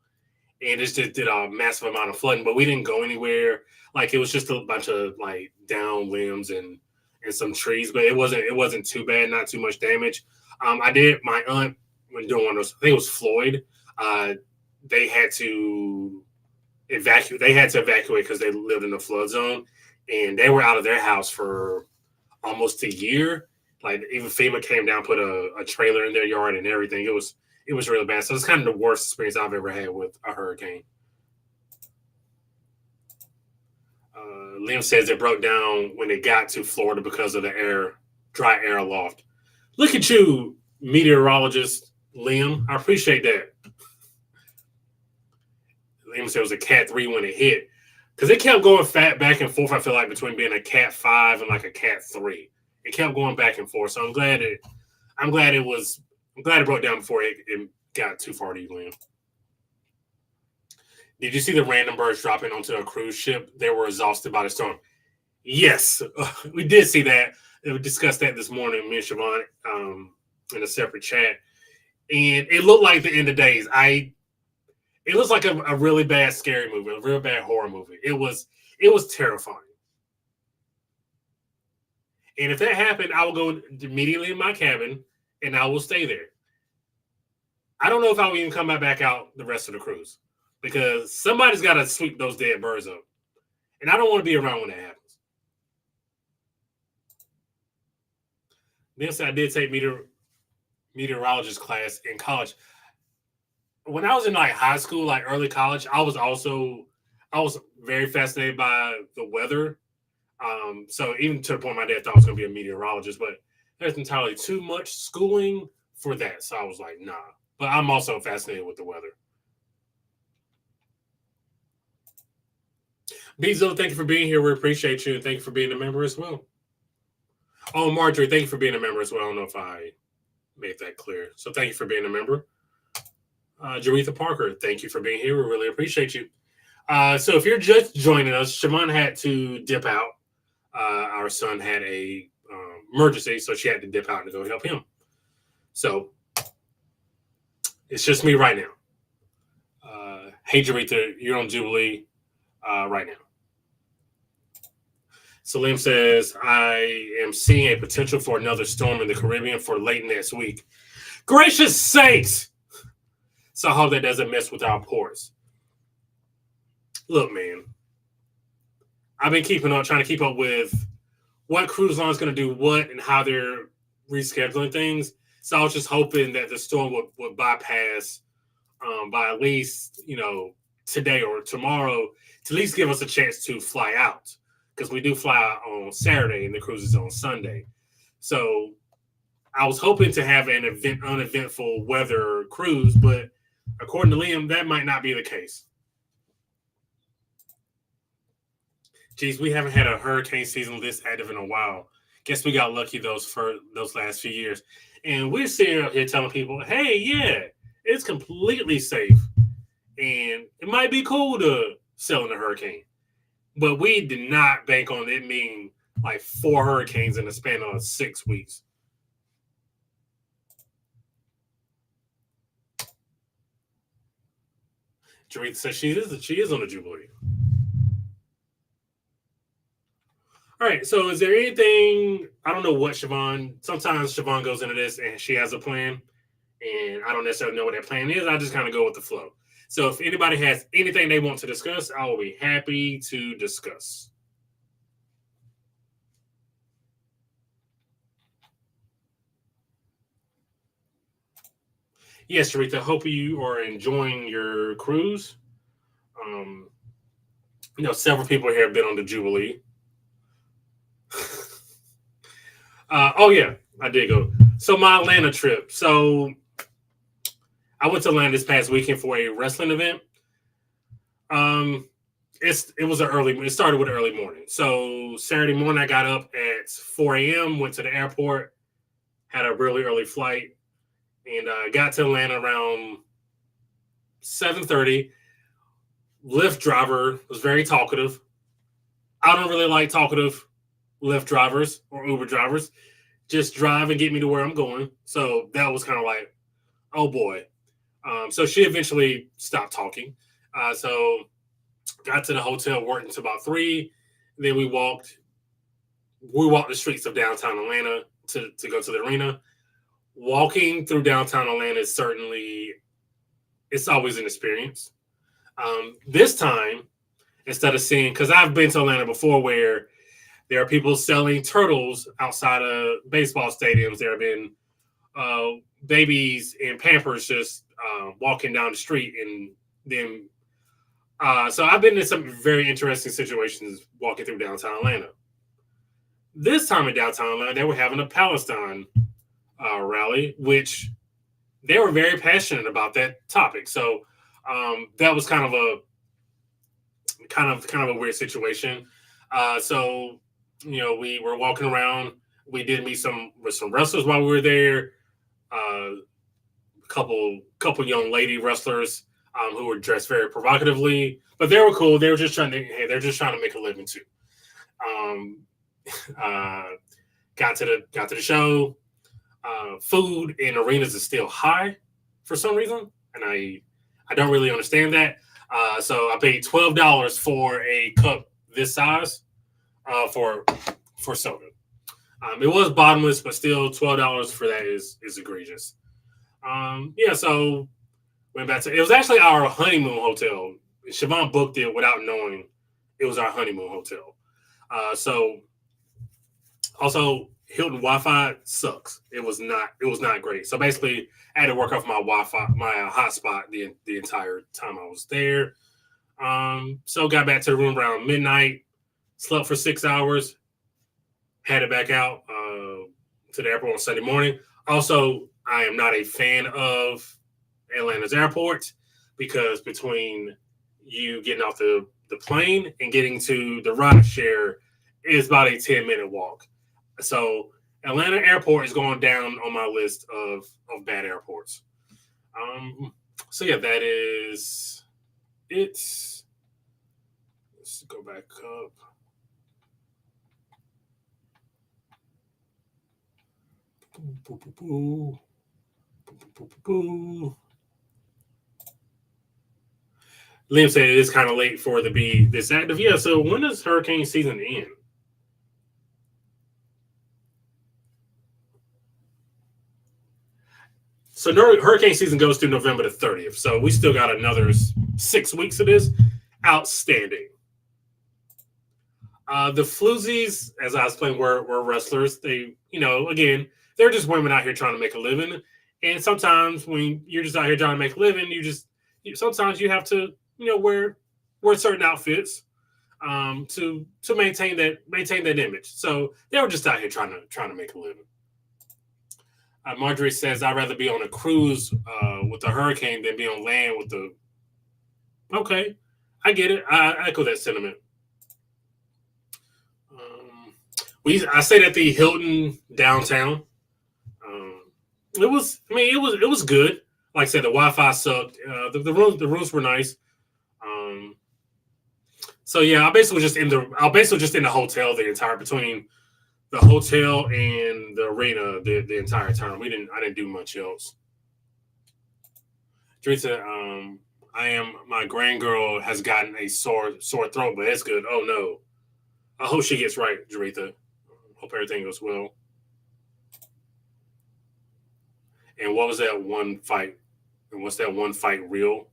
and it just did a massive amount of flooding. But we didn't go anywhere. It was just a bunch of down limbs and and some trees, but it wasn't too bad, not too much damage. My aunt when doing one of those, I think it was Floyd. They had to evacuate. They had to evacuate because they lived in a flood zone, and they were out of their house for almost a year. Like even FEMA came down, put a trailer in their yard and everything. It was really bad. So it's kind of the worst experience I've ever had with a hurricane. Liam says it broke down when it got to Florida because of the dry air aloft. Look at you, meteorologist Liam. I appreciate that. Liam said it was a Cat 3 when it hit. Because it kept going back and forth, I feel like, between being a Cat 5 and like a Cat 3. It kept going back and forth. So I'm glad it broke down before it got too far to you, Liam. Did you see the random birds dropping onto a cruise ship? They were exhausted by the storm. Yes, we did see that. We discussed that this morning, me and Siobhan, in a separate chat. And it looked like the end of days. It looks like a really bad scary movie, a real bad horror movie. It was terrifying. And if that happened, I will go immediately in my cabin and I will stay there. I don't know if I will even come back out the rest of the cruise because somebody's got to sweep those dead birds up. And I don't want to be around when that happens. Then I did take meteorologist class in college. When I was in like high school, like early college, I was very fascinated by the weather. So even to the point my dad thought I was going to be a meteorologist, but there's entirely too much schooling for that. So I was like, nah. But I'm also fascinated with the weather. Bezo, thank you for being here. We appreciate you. And thank you for being a member as well. Oh, Marjorie, thank you for being a member as well. I don't know if I made that clear. So thank you for being a member. Jaretha Parker, thank you for being here. We really appreciate you. So if you're just joining us, Siobhan had to dip out. Our son had a emergency, so she had to dip out to go help him. So it's just me right now. Hey, Jaretha, you're on Jubilee right now. So Liam says, I am seeing a potential for another storm in the Caribbean for late next week. Gracious sakes! So I hope that doesn't mess with our ports. Look, man, I've been trying to keep up with what cruise line is going to do what and how they're rescheduling things. So I was just hoping that the storm would bypass by at least, today or tomorrow to at least give us a chance to fly out. Because we do fly out on Saturday and the cruise is on Sunday. So I was hoping to have an uneventful weather cruise, but according to Liam, that might not be the case. Geez, we haven't had a hurricane season this active in a while. Guess we got lucky those last few years. And we're sitting out here telling people, hey, yeah, it's completely safe. And it might be cool to sail in a hurricane. But we did not bank on it being like 4 hurricanes in the span of 6 weeks. Jaretha says she is on the Jubilee. All right, so is there anything, I don't know what sometimes Siobhan goes into this and she has a plan, and I don't necessarily know what that plan is. I just kind of go with the flow. So if anybody has anything they want to discuss, I will be happy to discuss. Yes, Sarita, hope you are enjoying your cruise. Several people here have been on the Jubilee. Oh, yeah, I did go. So my Atlanta trip. So I went to Atlanta this past weekend for a wrestling event. It started with an early morning. So Saturday morning, I got up at 4 a.m., went to the airport, had a really early flight, and got to Atlanta around 7:30. Lyft driver was very talkative. I don't really like talkative Lyft drivers or Uber drivers. Just drive and get me to where I'm going. So that was kind of like, oh boy. So she eventually stopped talking. So got to the hotel, worked until about 3. Then we walked we walked the streets of downtown Atlanta to go to the arena. Walking through downtown Atlanta is certainly, it's always an experience. This time, instead of seeing, because I've been to Atlanta before where there are people selling turtles outside of baseball stadiums. There have been babies in Pampers just walking down the street, and then so I've been in some very interesting situations walking through downtown Atlanta. This time in downtown Atlanta, they were having a Palestine rally, which they were very passionate about that topic. So that was kind of a weird situation. So we were walking around. We did meet with some wrestlers while we were there. A couple young lady wrestlers who were dressed very provocatively, but they were cool. They were just trying to make a living too. Got to the show. Food in arenas is still high for some reason, and I don't really understand that. So I paid $12 for a cup this size for soda. It was bottomless, but still $12 for that is egregious. So went back to, it was actually our honeymoon hotel. Siobhan booked it without knowing it was our honeymoon hotel. So also Hilton Wi-Fi sucks. It was not great. So basically I had to work off my Wi-Fi, my hotspot the entire time I was there. So got back to the room around midnight, slept for 6 hours, had it back out to the airport on Sunday morning. Also, I am not a fan of Atlanta's airport because between you getting off the plane and getting to the ride share is about a 10-minute walk. So Atlanta airport is going down on my list of bad airports. So yeah, that is it. Let's go back up. Liam said it is kind of late for it to be this active. Yeah, so when does hurricane season end? So hurricane season goes through November the 30th. So we still got another 6 weeks of this. Outstanding. The floozies, as I was playing, were wrestlers. They, again, they're just women out here trying to make a living. And sometimes when you're just out here trying to make a living, sometimes you have to, wear certain outfits to maintain that image. So they were just out here trying to make a living. Marjorie says, I'd rather be on a cruise with a hurricane than be on land with the. Okay, I get it. I echo that sentiment. I stayed at the Hilton downtown. It was good. Like I said, the Wi-Fi sucked. The rooms were nice. So yeah, I basically just in the hotel between the hotel and the arena the entire time. I didn't do much else. Teresa, my grandgirl has gotten a sore throat, but it's good. Oh no. I hope she gets right, Jaretha. Hope everything goes well. And what was that one fight? And what's that one fight real?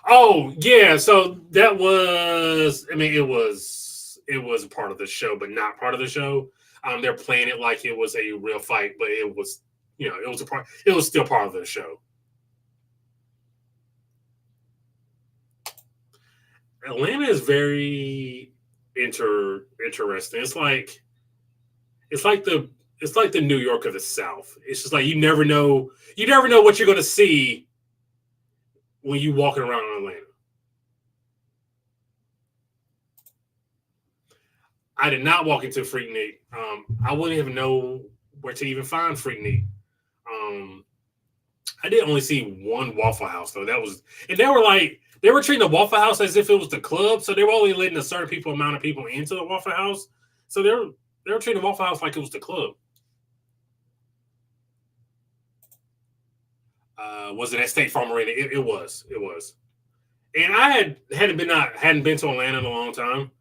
Oh, yeah. So that was, it was a part of the show, but not part of the show. They're playing it like it was a real fight, but it was, it was still part of the show. Atlanta is very interesting. It's like the New York of the South. It's just like you never know what you're going to see when you walking around in Atlanta. I did not walk into Freaknik. I wouldn't even know where to even find Freaknik. I did only see one Waffle House though. They were treating the Waffle House as if it was the club, so they were only letting a certain amount of people into the Waffle House. So they were treating the Waffle House like it was the club. Was it at State Farm Arena? It was. And I hadn't been to Atlanta in a long time.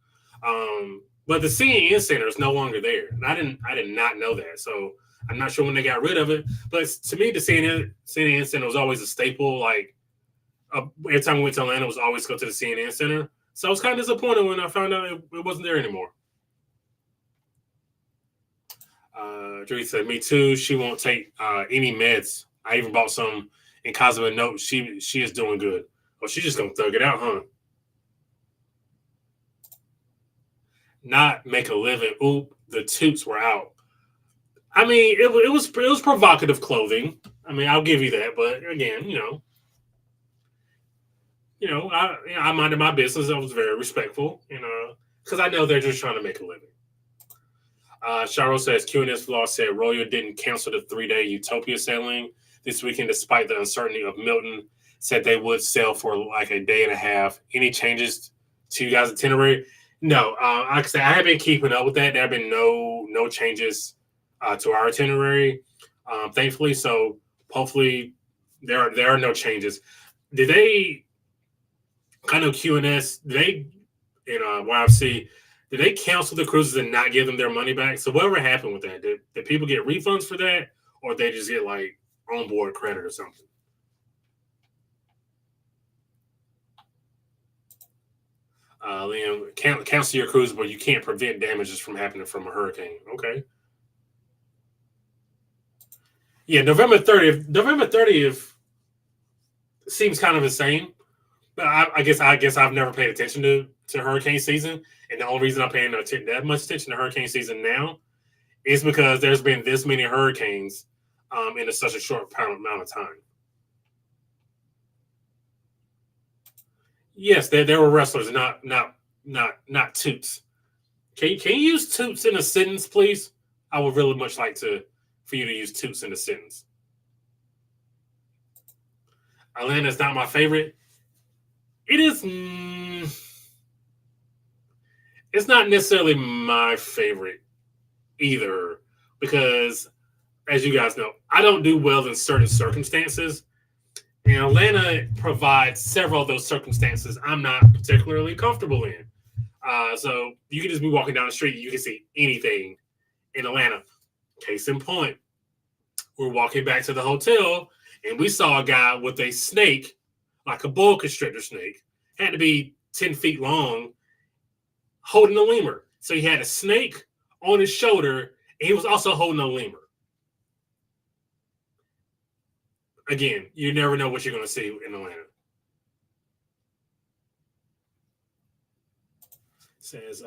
But the CNN Center is no longer there, and I did not know that. So I'm not sure when they got rid of it. But to me, the CNN Center was always a staple. Like every time we went to Atlanta, it was always go to the CNN Center. So I was kind of disappointed when I found out it wasn't there anymore. Drew said, "Me too. She won't take any meds. I even bought some in Cosmo Note. She is doing good. Oh, she's just gonna thug it out, huh? Not make a living. Oop, the toots were out. I mean, it was provocative clothing. I mean, I'll give you that. But again, I minded my business. I was very respectful, because I know they're just trying to make a living. Sharo says QNS Vlog said Royal didn't cancel the 3-day Utopia sailing this weekend despite the uncertainty of Milton. Said they would sail for like a day and a half. Any changes to you guys' itinerary? No, like I said, I have been keeping up with that. There have been no changes to our itinerary, thankfully. So hopefully there are no changes. Did they? I know QNS. They YFC. Did they cancel the cruises and not give them their money back? So whatever happened with that? Did people get refunds for that, or they just get like onboard credit or something? Liam, cancel your cruise, but you can't prevent damages from happening from a hurricane. Okay. Yeah, November 30th. November 30th seems kind of insane, but I guess I've never paid attention to hurricane season, and the only reason I'm paying that much attention to hurricane season now is because there's been this many hurricanes in such a short amount of time. Yes, there were wrestlers, not toots. Can you use toots in a sentence, please? I would really much like for you to use toots in a sentence. Atlanta is not my favorite. It is. It's not necessarily my favorite either, because, as you guys know, I don't do well in certain circumstances. And Atlanta provides several of those circumstances I'm not particularly comfortable in. So you can just be walking down the street, you can see anything in Atlanta. Case in point, we're walking back to the hotel, and we saw a guy with a snake, like a boa constrictor snake, had to be 10 feet long, holding a lemur. So he had a snake on his shoulder, and he was also holding a lemur. Again, you never know what you're going to see in Atlanta. Says,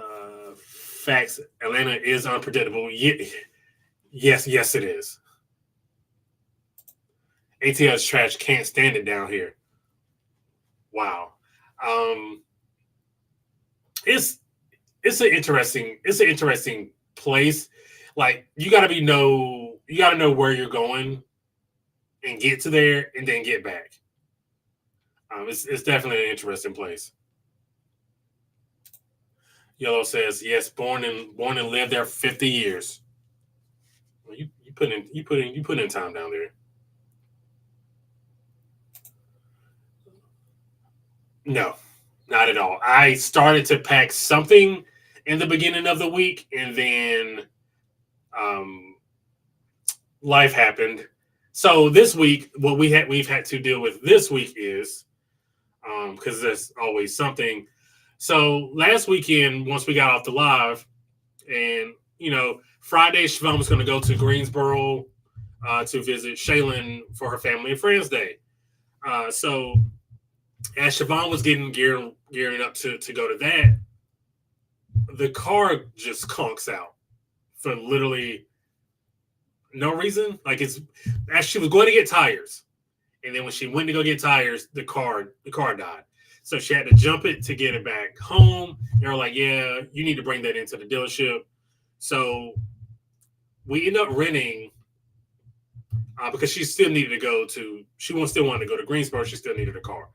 facts, Atlanta is unpredictable. Yes, it is. ATL's trash, can't stand it down here. Wow. It's an interesting place. Like, you got to know where you're going and get to there and then get back. It's definitely an interesting place. Yellow says, yes, born and lived there for 50 years. Well, you put in time down there. No, not at all. I started to pack something in the beginning of the week, and then life happened. So this week, what we've had to deal with this week is, because there's always something. So last weekend, once we got off the live, and Friday, Siobhan was going to go to Greensboro to visit Shaylin for her family and friends day. So as Siobhan was getting gearing up to go to that, the car just conks out for literally no reason. Like, it's as she was going to get tires, and then when she went to go get tires, the car died. So she had to jump it to get it back home. They were like, "Yeah, you need to bring that into the dealership." So we ended up renting because she still needed to go to. She still wanted to go to Greensboro. She still needed a car.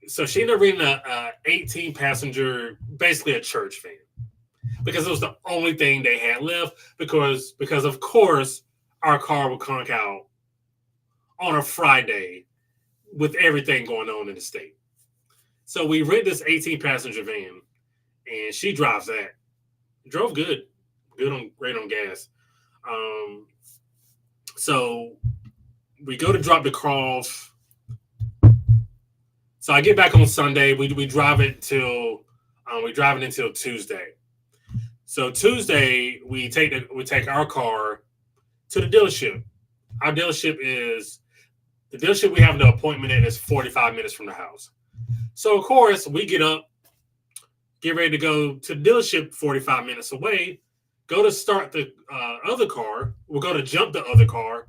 So she ended up renting a 18-passenger, basically a church van, because it was the only thing they had left. Because of course our car would conk out on a Friday with everything going on in the state. So we rent this 18-passenger van, and she drives that. Drove good, great on gas. Um, so we go to drop the car off. So I get back on Sunday. We drive it till we drive it until Tuesday. So Tuesday we take our car to the dealership. Our dealership is the dealership we have the appointment in is 45 minutes from the house. So of course we get up, get ready to go to the dealership 45 minutes away, go to start the other car. We'll go to jump the other car.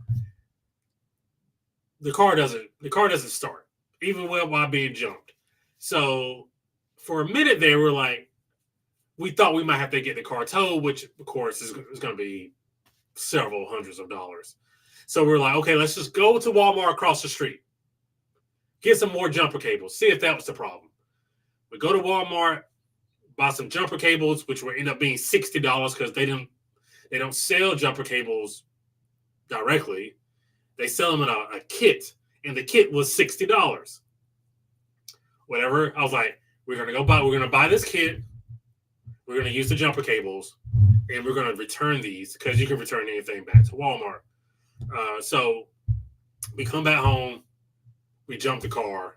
The car doesn't start, even while being jumped. So for a minute there, we thought we might have to get the car towed, which of course is going to be several hundreds of dollars. So we're like, okay, let's just go to Walmart across the street, get some more jumper cables, see if that was the problem. We go to Walmart, buy some jumper cables, which will end up being $60 because they don't sell jumper cables directly. They sell them in a kit, and the kit was $60. Whatever. I was like, we're gonna buy this kit. We're gonna use the jumper cables, and we're gonna return these because you can return anything back to Walmart. So we come back home, we jump the car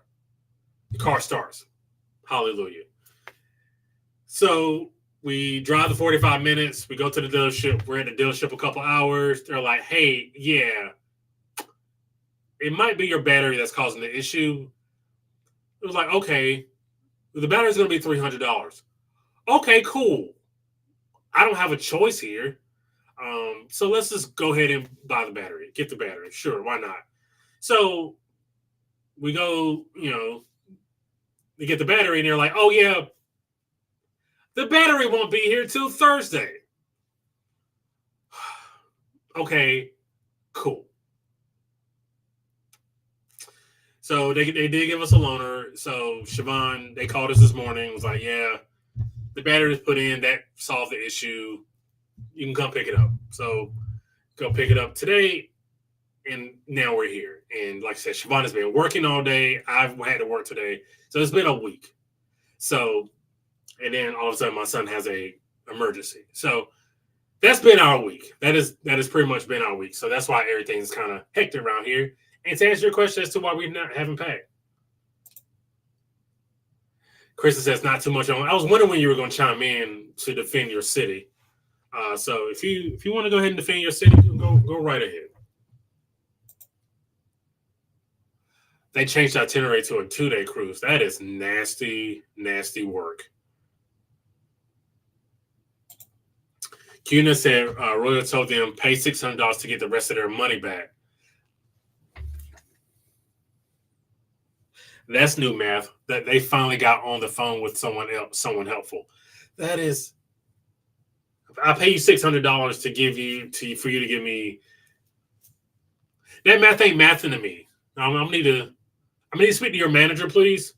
starts. Hallelujah. So we drive the 45 minutes, we go to the dealership, we're at the dealership a couple hours. They're like, hey, yeah, it might be your battery that's causing the issue. It was like, okay, the battery's going to be $300. Okay, cool. I don't have a choice here. So let's just go ahead and buy the battery, get the battery. Sure, why not? So we go, to get the battery, and they're like, oh, yeah, the battery won't be here till Thursday. Okay, cool. So they did give us a loaner. So Siobhan, they called us this morning, was like, yeah, the battery was put in, that solved the issue. You can come pick it up. So go pick it up today, and now we're here. And like I said, Siobhan has been working all day. I've had to work today. So it's been a week. So, and then all of a sudden my son has a emergency. So that's been our week. That is pretty much been our week. So that's why everything's kind of hectic around here. And to answer your question as to why we haven't paid. Kristen says not too much on. I was wondering when you were going to chime in to defend your city. So if you want to go ahead and defend your city, go right ahead. They changed the itinerary to a 2-day cruise. That is nasty, nasty work. Kuna said Royal told them pay $600 to get the rest of their money back. That's new math. That they finally got on the phone with someone helpful. That is, I pay you $600 for you to give me. That math ain't mathing to me. I'm gonna need to speak to your manager, please.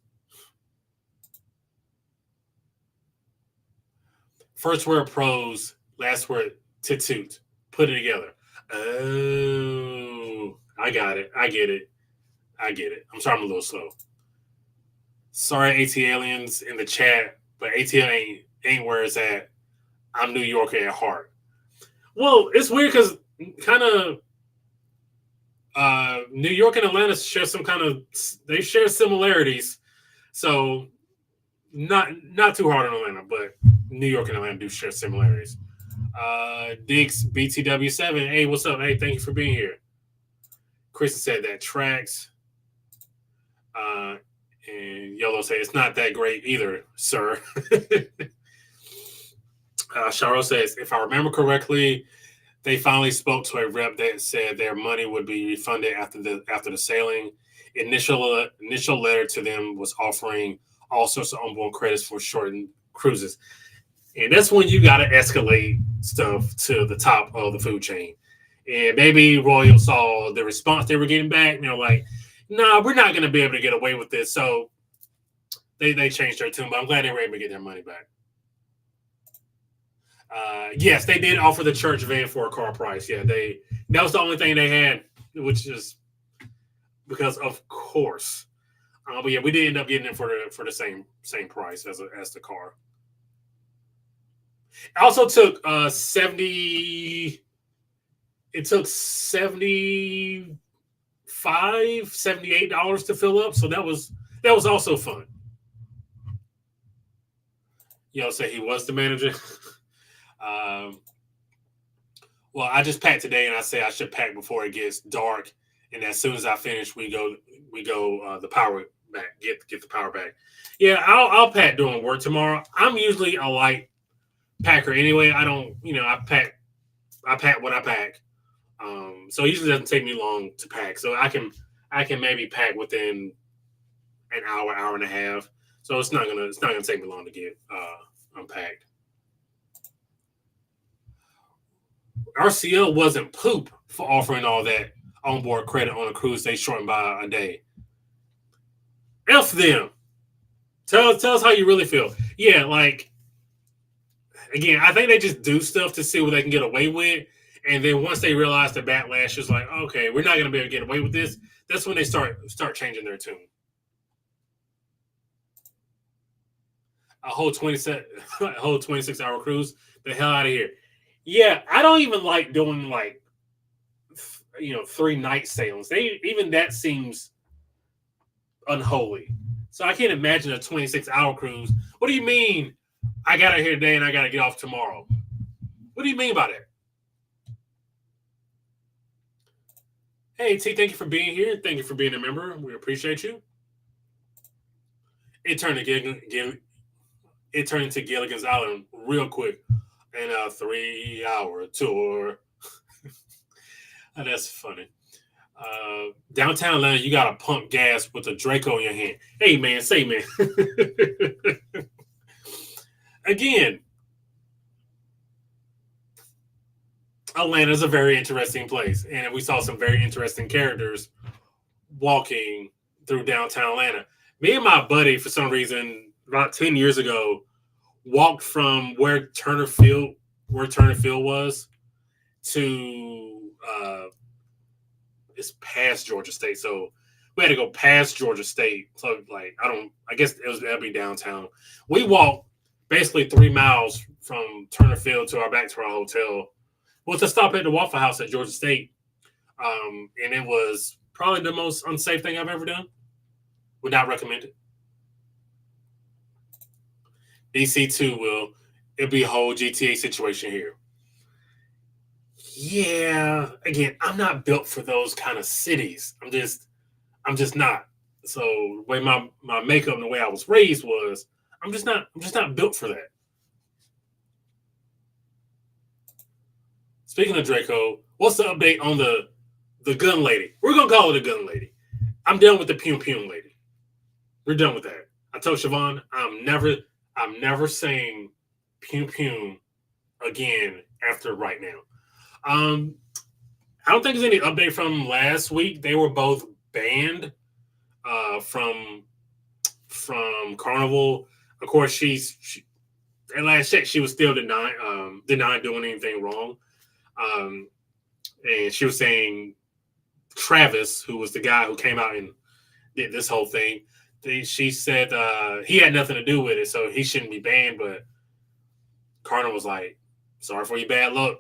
First word pros, last word toot. Put it together. Oh, I got it. I get it. I'm sorry, I'm a little slow. Sorry, AT aliens in the chat, but ATL ain't where it's at. I'm New Yorker at heart. Well, it's weird because kind of New York and Atlanta share they share similarities. So not too hard on Atlanta, but New York and Atlanta do share similarities. Diggs BTW7. Hey, what's up? Hey, thank you for being here. Kristen said that tracks. And Yolo said it's not that great either, sir. Sharo says, if I remember correctly, they finally spoke to a rep that said their money would be refunded after the sailing. Initial letter to them was offering all sorts of onboard credits for shortened cruises. And that's when you got to escalate stuff to the top of the food chain. And maybe Royal saw the response they were getting back, and they're like, no, we're not going to be able to get away with this. So they changed their tune, but I'm glad they were able to get their money back. Yes, they did offer the church van for a car price. Yeah, that was the only thing they had, which is because of course. But yeah, we did end up getting it for the same price as the car. It also took 70. It took 78 dollars to fill up. So that was also fun. Say he was the manager. um, well, I just packed today, and I say I should pack before it gets dark. And as soon as I finish, we go the power back. Get the power back. Yeah, I'll pack during work tomorrow. I'm usually a light packer anyway. I don't, I pack what I pack. So it usually doesn't take me long to pack. So I can maybe pack within an hour and a half. So it's not gonna take me long to get unpacked. RCL wasn't poop for offering all that onboard credit on a cruise they shortened by a day. F them. Tell us how you really feel. Yeah, like again, I think they just do stuff to see what they can get away with. And then once they realize the backlash is like, okay, we're not going to be able to get away with this. That's when they start changing their tune. A whole 26-hour cruise. The hell out of here. Yeah, I don't even like doing 3-night sailings. Even that seems unholy. So I can't imagine a 26-hour cruise. What do you mean? I got out here today and I got to get off tomorrow. What do you mean by that? Hey, T, thank you for being here. Thank you for being a member. We appreciate you. It turned into Gilligan's Island real quick in a 3-hour tour. That's funny. Downtown Atlanta, you got to pump gas with a Draco in your hand. Hey, man, say, man. Again, Atlanta is a very interesting place, and we saw some very interesting characters walking through downtown Atlanta. Me and my buddy, for some reason, about 10 years ago, walked from where Turner Field was to it's past Georgia State. So we had to go past Georgia State. So I guess that'd be downtown. We walked basically 3 miles from Turner Field back to our hotel. Well, to stop at the Waffle House at Georgia State. And it was probably the most unsafe thing I've ever done. Would not recommend it. DC2 it'll be a whole GTA situation here. Yeah, again, I'm not built for those kind of cities. I'm just not. So the way my makeup and the way I was raised was, I'm just not built for that. Speaking of Draco, what's the update on the gun lady? We're gonna call it a gun lady. I'm done with the Pum Pum lady. We're done with that. I told Siobhan I'm never saying Pum Pum again after right now. I don't think there's any update from last week. They were both banned from Carnival. Of course, she at last check she was still denying doing anything wrong. And she was saying Travis, who was the guy who came out and did this whole thing, she said he had nothing to do with it, so he shouldn't be banned. But Carnival was like, sorry for your bad luck.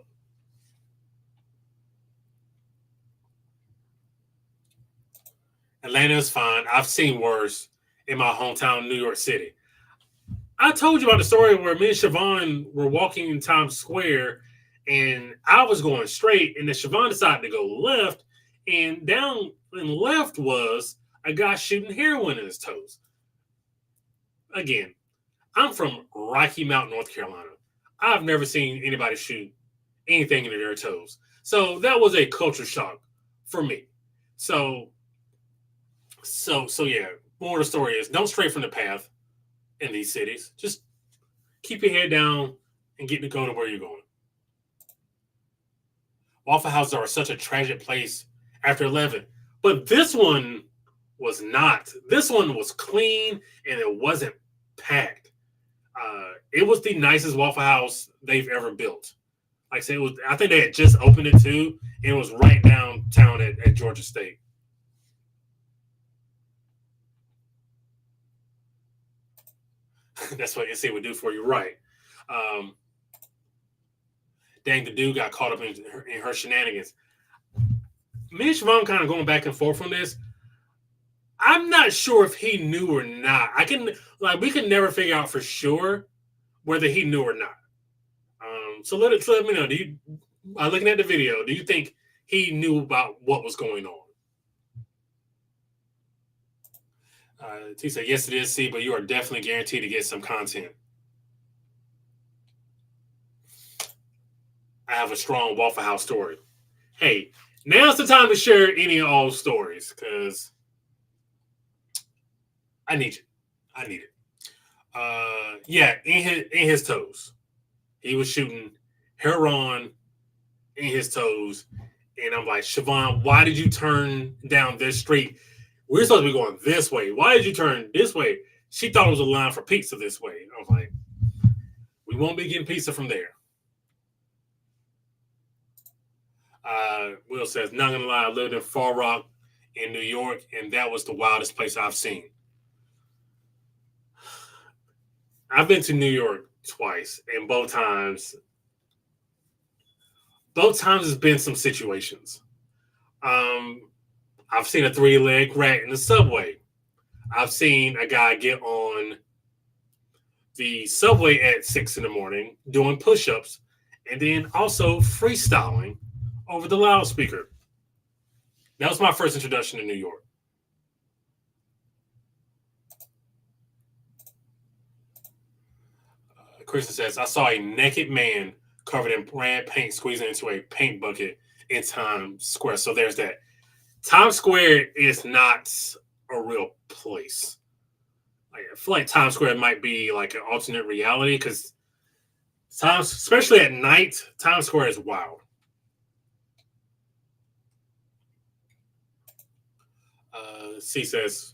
Atlanta is fine. I've seen worse in my hometown, New York City. I told you about the story where me and Siobhan were walking in Times Square, and I was going straight, and then Siobhan decided to go left, and down and left was a guy shooting heroin in his toes. Again, I'm from Rocky Mount, North Carolina. I've never seen anybody shoot anything into their toes. So that was a culture shock for me. So yeah, more of the story is don't stray from the path in these cities. Just keep your head down and get to go to where you're going. Waffle Houses are such a tragic place after 11. But this one was not. This one was clean and it wasn't packed. It was the nicest Waffle House they've ever built. Like I said, I think they had just opened it too, and it was right downtown at Georgia State. That's what NC would do for you, right? dang, the dude got caught up in her shenanigans. Me and Siobhan kind of going back and forth on this. I'm not sure if he knew or not. We can never figure out for sure whether he knew or not. So let me know. Looking at the video, do you think he knew about what was going on? T said, yes, it is, C, but you are definitely guaranteed to get some content. I have a strong Waffle House story. Hey, now's the time to share any of all stories, because I need it. Yeah, in his toes. He was shooting heroin in his toes. And I'm like, Siobhan, why did you turn down this street? We're supposed to be going this way. Why did you turn this way? She thought it was a line for pizza this way. I was like, we won't be getting pizza from there. Will says, not gonna lie, I lived in Far Rock in New York, and that was the wildest place I've seen. I've been to New York twice, and both times has been some situations. I've seen a 3-leg rat in the subway. I've seen a guy get on the subway at 6 a.m. doing push-ups, and then also freestyling over the loudspeaker. That was my first introduction to New York. Kristen says, I saw a naked man covered in red paint squeezing into a paint bucket in Times Square. So there's that. Times Square is not a real place. Like, I feel like Times Square might be like an alternate reality, because especially at night, Times Square is wild. C says,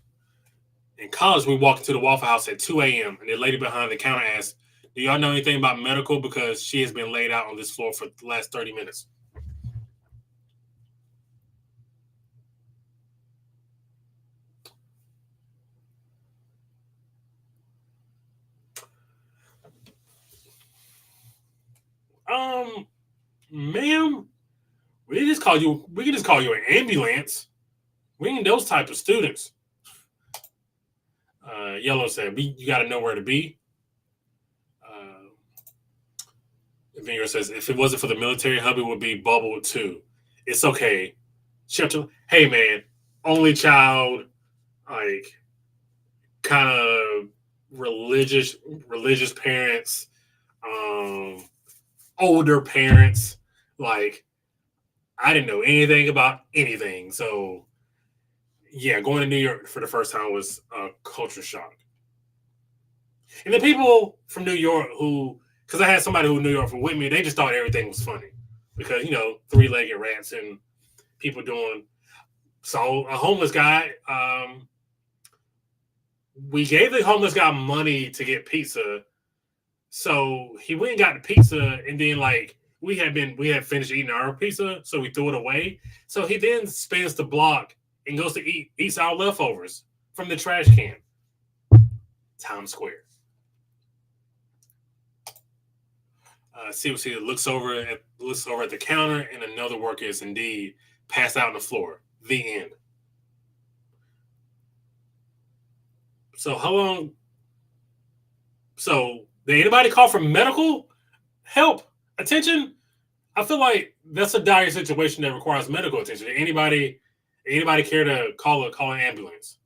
in college, we walked into the Waffle House at 2 a.m. and the lady behind the counter asked, do y'all know anything about medical? Because she has been laid out on this floor for the last 30 minutes. Ma'am, we can just call you an ambulance. We ain't those type of students. Yellow said, you got to know where to be. Vinger says, if it wasn't for the military, hubby would be bubbled too. It's okay. Hey, man, only child, like, kind of religious parents, older parents. Like, I didn't know anything about anything. So, yeah, going to New York for the first time was a culture shock. And the people from New York because I had somebody who New York from with me, they just thought everything was funny. Because, 3-legged rats and people doing. So, a homeless guy, we gave the homeless guy money to get pizza. So, he went and got the pizza, and then, we had finished eating our pizza, so we threw it away. So, he then spins the block and goes to eats our leftovers from the trash can. Times Square. COC looks over at the counter, and another worker is indeed passed out on the floor. The end. So how long? So did anybody call for medical help, attention? I feel like that's a dire situation that requires medical attention. Anybody care to call an ambulance?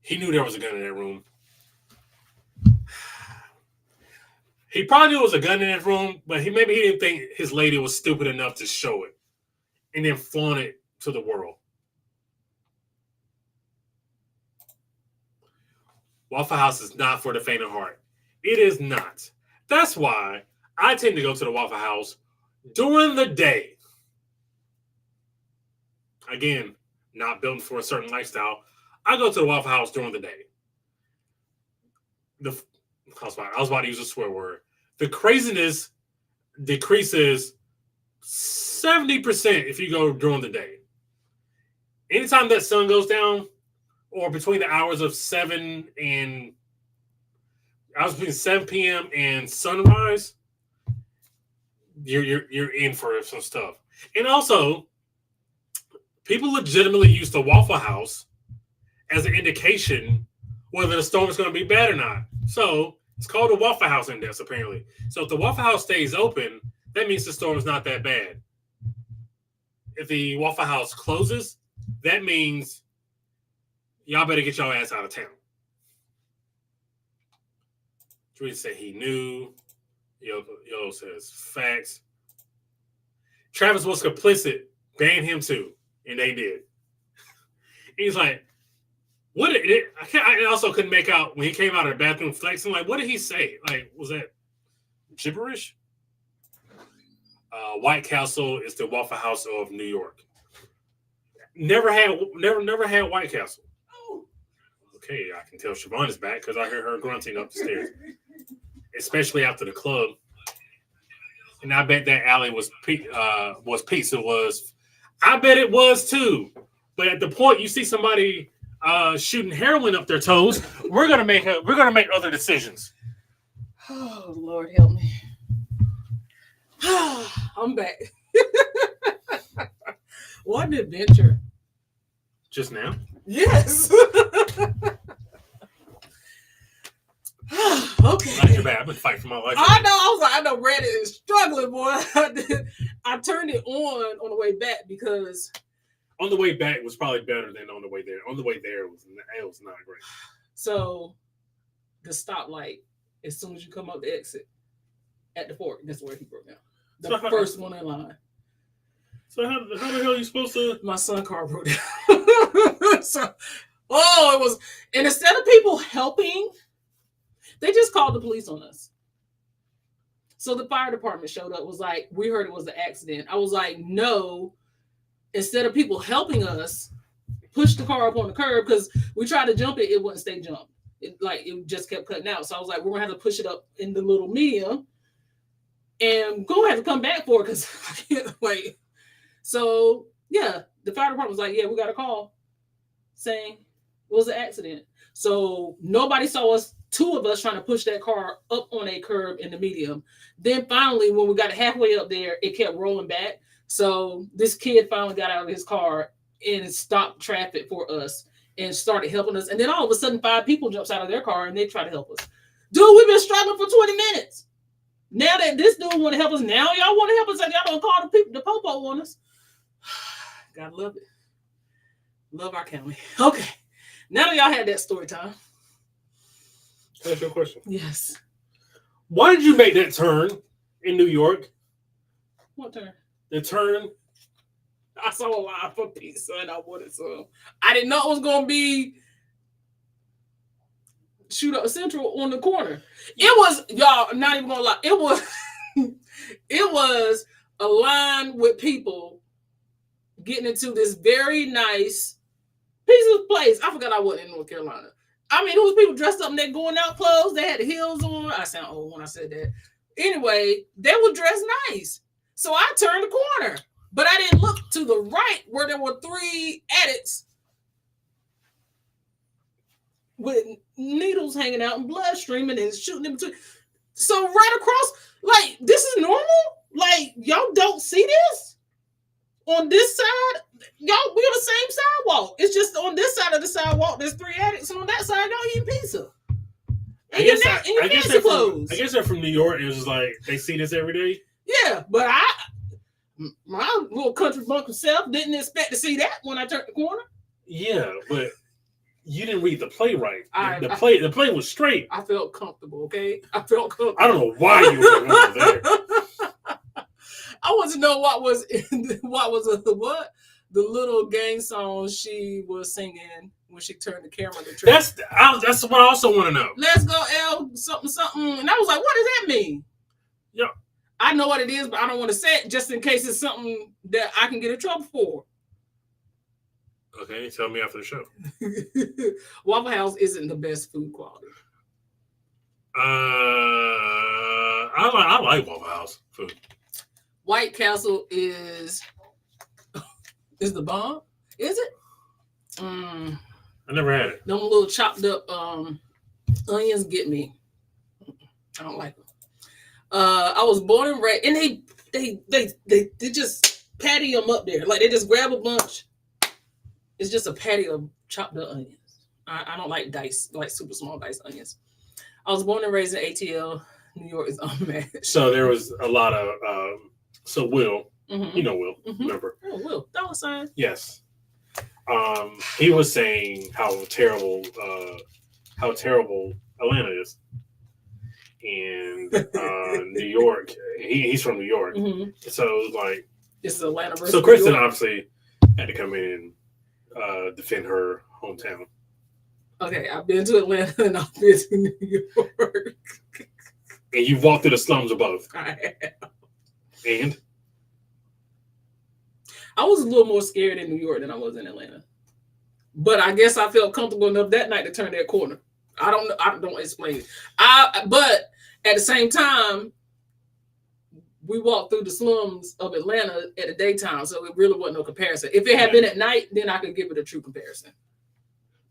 He knew there was a gun in that room. He probably knew it was a gun in that room, but maybe he didn't think his lady was stupid enough to show it and then flaunt it to the world. Waffle House is not for the faint of heart. It is not. That's why I tend to go to the Waffle House during the day. Again, not built for a certain lifestyle. I go to the Waffle House during the day. I was about to use a swear word. The craziness decreases 70% if you go during the day. Anytime that sun goes down, or between the hours of 7 and I was between 7 p.m. and sunrise, you're in for some stuff. And also, people legitimately use the Waffle House as an indication whether the storm is going to be bad or not. So it's called the Waffle House Index, apparently. So if the Waffle House stays open, that means the storm is not that bad. If the Waffle House closes, that means y'all better get your ass out of town. Drew said he knew. Yo says facts. Travis was complicit. Ban him too. And they did. He's like, what? I also couldn't make out when he came out of the bathroom flexing. Like, what did he say? Like, was that gibberish? White Castle is the Waffle House of New York. Never had White Castle. Okay, I can tell Siobhan is back because I heard her grunting up the stairs, especially after the club. And I bet that alley was pizza was. I bet it was too. But at the point you see somebody shooting heroin up their toes, we're gonna make other decisions. Oh Lord, help me! I'm back. What an adventure! Just now? Yes. Okay. Not too bad. I've been fighting for my life. I know. I was like, I know Reddit is struggling, boy. I turned it on the way back because on the way back was probably better than on the way there. On the way there it was not great. So the stoplight, as soon as you come up the exit at the fork, that's where he broke down. The first one in line. So how the hell are you supposed to? My son's car broke down. It was, and instead of people helping, they just called the police on us. So the fire department showed up, was like, we heard it was an accident. I was like, no, instead of people helping us, push the car up on the curb because we tried to jump it, it wouldn't stay jumped. It just kept cutting out. So I was like, we're gonna have to push it up in the little medium and go have to come back for it because I can't wait. So yeah, the fire department was like, yeah, we got a call saying it was an accident. So nobody saw us, two of us trying to push that car up on a curb in the medium. Then finally, when we got halfway up there, it kept rolling back. So this kid finally got out of his car and stopped traffic for us and started helping us. And then all of a sudden, 5 people jumps out of their car and they try to help us. Dude, we've been struggling for 20 minutes. Now that this dude want to help us, now y'all want to help us and y'all don't call the popo on us. Gotta love it. Love our county. Okay. Now that y'all had that story time. Can I ask you a question? Yes. Why did you make that turn in New York? What turn? The turn. I saw a line for pizza and I wanted some. I didn't know it was going to be Shoot Up Central on the corner. It was, y'all, I'm not even going to lie. It was a line with people getting into this very nice pizza place. I forgot I wasn't in North Carolina. I mean, it was people dressed up in their going out clothes. They had the heels on. I sound old when I said that. Anyway, they were dressed nice. So I turned the corner. But I didn't look to the right where there were 3 addicts with needles hanging out and blood streaming and shooting in between. So right across, like, this is normal? Like, y'all don't see this? On this side, y'all, we on the same sidewalk. It's just on this side of the sidewalk, there's 3 addicts, and on that side, y'all eating pizza. And I guess they're from New York, and it's just like, they see this every day? Yeah, but my little country bumpkin self didn't expect to see that when I turned the corner. Yeah, but you didn't read the play right. The play was straight. I felt comfortable, okay? I felt comfortable. I don't know why you were over there. I want to know what was the little gang song she was singing when she turned the camera to track. That's what I also want to know. Let's go L something something, and I was like, what does that mean? Yeah, I know what it is, but I don't want to say it just in case it's something that I can get in trouble for. Okay, tell me after the show. Waffle House isn't the best food quality. I like Waffle House food. White Castle is the bomb. Is it? I never had it. Them little chopped up onions get me. I don't like them. I was born and raised, and they just patty them up there. Like they just grab a bunch. It's just a patty of chopped up onions. I don't like dice, like super small diced onions. I was born and raised in ATL. New York is unmatched. So there was a lot of so Will, you know Will, remember? Oh, Will, $. Yes. He was saying how terrible Atlanta is. And New York, he's from New York. So it was like it's Atlanta versus so Kristen obviously had to come in and defend her hometown. Okay, I've been to Atlanta and I've been to New York. And you've walked through the slums of both. I have. And I was a little more scared in New York than I was in Atlanta. But I guess I felt comfortable enough that night to turn that corner. I don't know. I don't explain it. But at the same time, we walked through the slums of Atlanta at the daytime, so it really wasn't no comparison. If it had been at night, then I could give it a true comparison.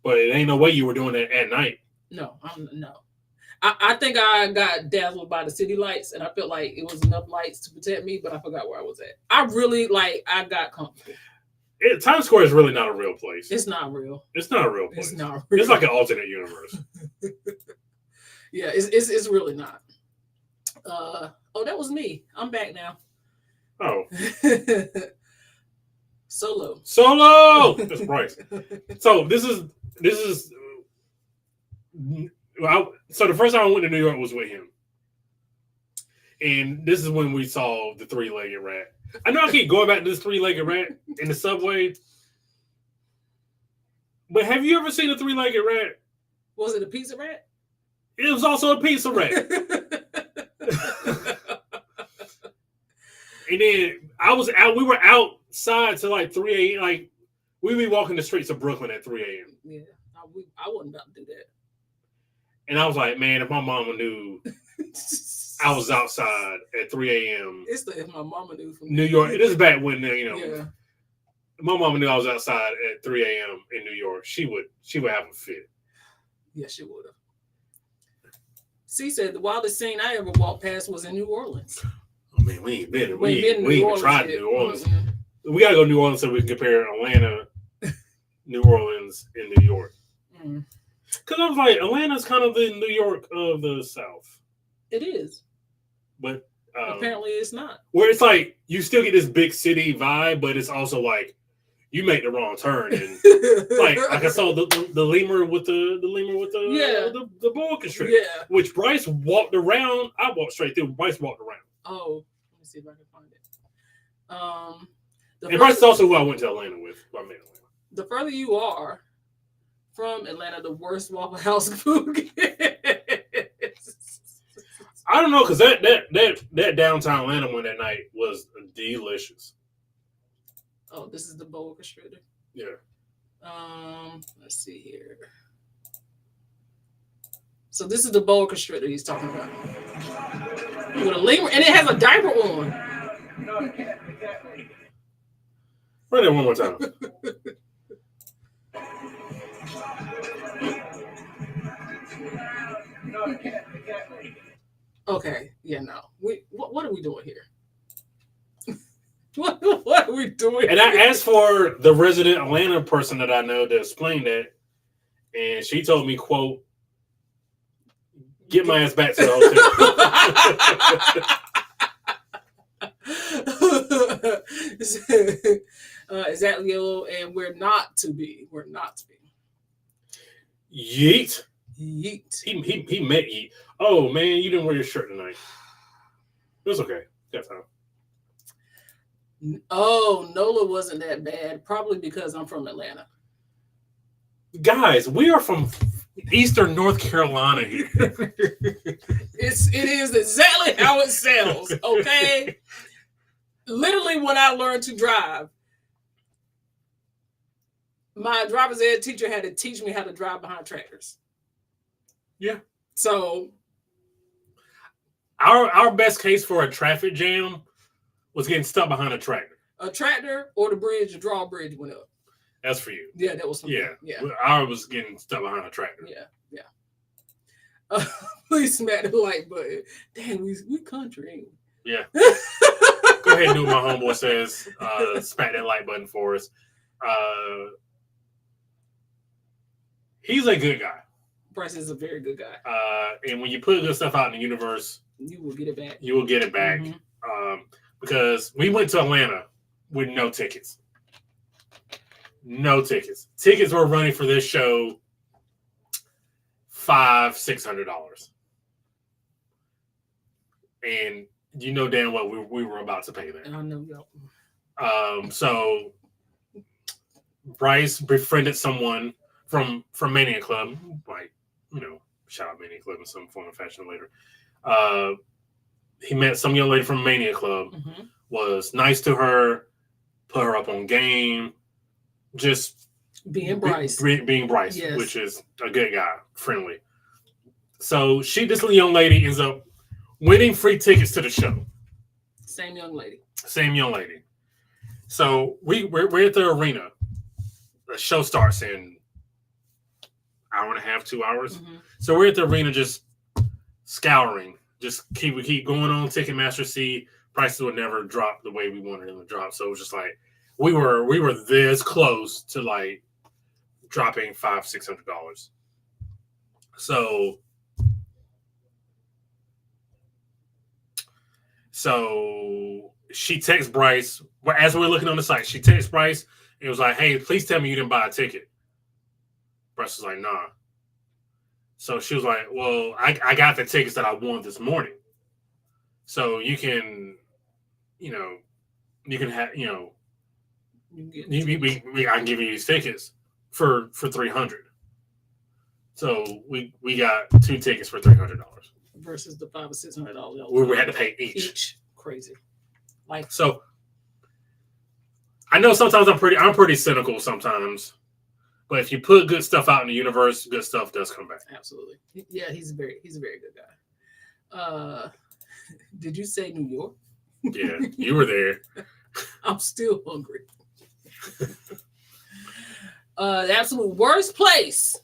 But it ain't no way you were doing it at night. No. I think I got dazzled by the city lights, and I felt like it was enough lights to protect me, but I forgot where I was at. I got comfortable. Times Square is really not a real place. It's not real. It's not a real place. It's not real. It's like an alternate universe. Yeah, it's really not. That was me. I'm back now. Oh. Solo. That's Bryce. So this is so the first time I went to New York was with him. And this is when we saw the three-legged rat. I know I keep going back to this three-legged rat in the subway. But have you ever seen a three-legged rat? Was it a pizza rat? It was also a pizza rat. And then we were outside till like 3 a.m. Like we'd be walking the streets of Brooklyn at 3 a.m. Yeah, I wasn't about to do that. And I was like, man, if my mama knew I was outside at 3 a.m. If my mama knew from New York. This is back when, Yeah. My mama knew I was outside at 3 a.m. in New York. She would have a fit. Yeah, she would have. C said the wildest scene I ever walked past was in New Orleans. Oh man, we ain't been. We ain't New even Orleans tried yet. New Orleans. We gotta go to New Orleans so we can compare Atlanta, New Orleans, and New York. Because I was like, Atlanta's kind of the New York of the South. It is. But apparently it's not. Where it's like you still get this big city vibe, but it's also like you make the wrong turn and like I saw the lemur with the boa constrictor. Yeah. Which Bryce walked around. I walked straight through. Bryce walked around. Oh, let me see if I can find it. And Bryce is also who I went to Atlanta with. I met Atlanta. The further you are from Atlanta, the worse Waffle House food is. I don't know, because that downtown Atlanta one that night was delicious. Oh, this is the boa constrictor. Yeah. Let's see here. So this is the boa constrictor he's talking about. With a lemur, and it has a diaper on. Run that one more time. Okay. Yeah. No. What are we doing here? What are we doing? And I asked for the resident Atlanta person that I know to explain that, and she told me, "quote Get my ass back to the hotel." Exactly, and we're not to be. We're not to be. Yeet. Yeet. He met Yeet. Oh man, you didn't wear your shirt tonight. It was okay. Got time. Oh, NOLA wasn't that bad. Probably because I'm from Atlanta. Guys, we are from Eastern North Carolina here. It is exactly how it sounds. Okay. Literally, when I learned to drive, my driver's ed teacher had to teach me how to drive behind tractors. Yeah. So our best case for a traffic jam was getting stuck behind a tractor. A tractor or the bridge, the drawbridge went up. That's for you. Yeah, that was for me. Yeah. I was getting stuck behind a tractor. Yeah. Please smack the like button. Damn, we country, ain't we? Yeah. Go ahead and do what my homeboy says. Smack that like button for us. He's a good guy. Bryce is a very good guy. And when you put good stuff out in the universe, you will get it back. You will get it back. Mm-hmm. Because we went to Atlanta with no tickets. No tickets. Tickets were running for this show $500-$600. And you know damn well we were about to pay that. I know y'all. So Bryce befriended someone from Mania Club, like, you know, shout out Mania Club in some form or fashion later. He met some young lady from Mania Club, was nice to her, put her up on game, just being Bryce. Being Bryce, yes. Which is a good guy, friendly. So this little young lady ends up winning free tickets to the show. Same young lady. So we're at the arena. The show starts in hour and a half, 2 hours. So we're at the arena just scouring. Just keep going on Ticketmaster. See, prices would never drop the way we wanted them to drop. So it was just like we were this close to like dropping $500-$600. So she texts Bryce as we're looking on the site. She texts Bryce and was like, "Hey, please tell me you didn't buy a ticket." Bryce was like, "Nah." So she was like, "Well, I got the tickets that I won this morning. So you can, you can have, I can give you these tickets for $300. So we got 2 tickets for $300 versus the $500 or $600 we had to pay each. Crazy. Like, so I know sometimes I'm pretty cynical sometimes, but if you put good stuff out in the universe, good stuff does come back. Absolutely. Yeah, he's a very good guy. Did you say New York? Yeah, you were there. I'm still hungry. The absolute worst place,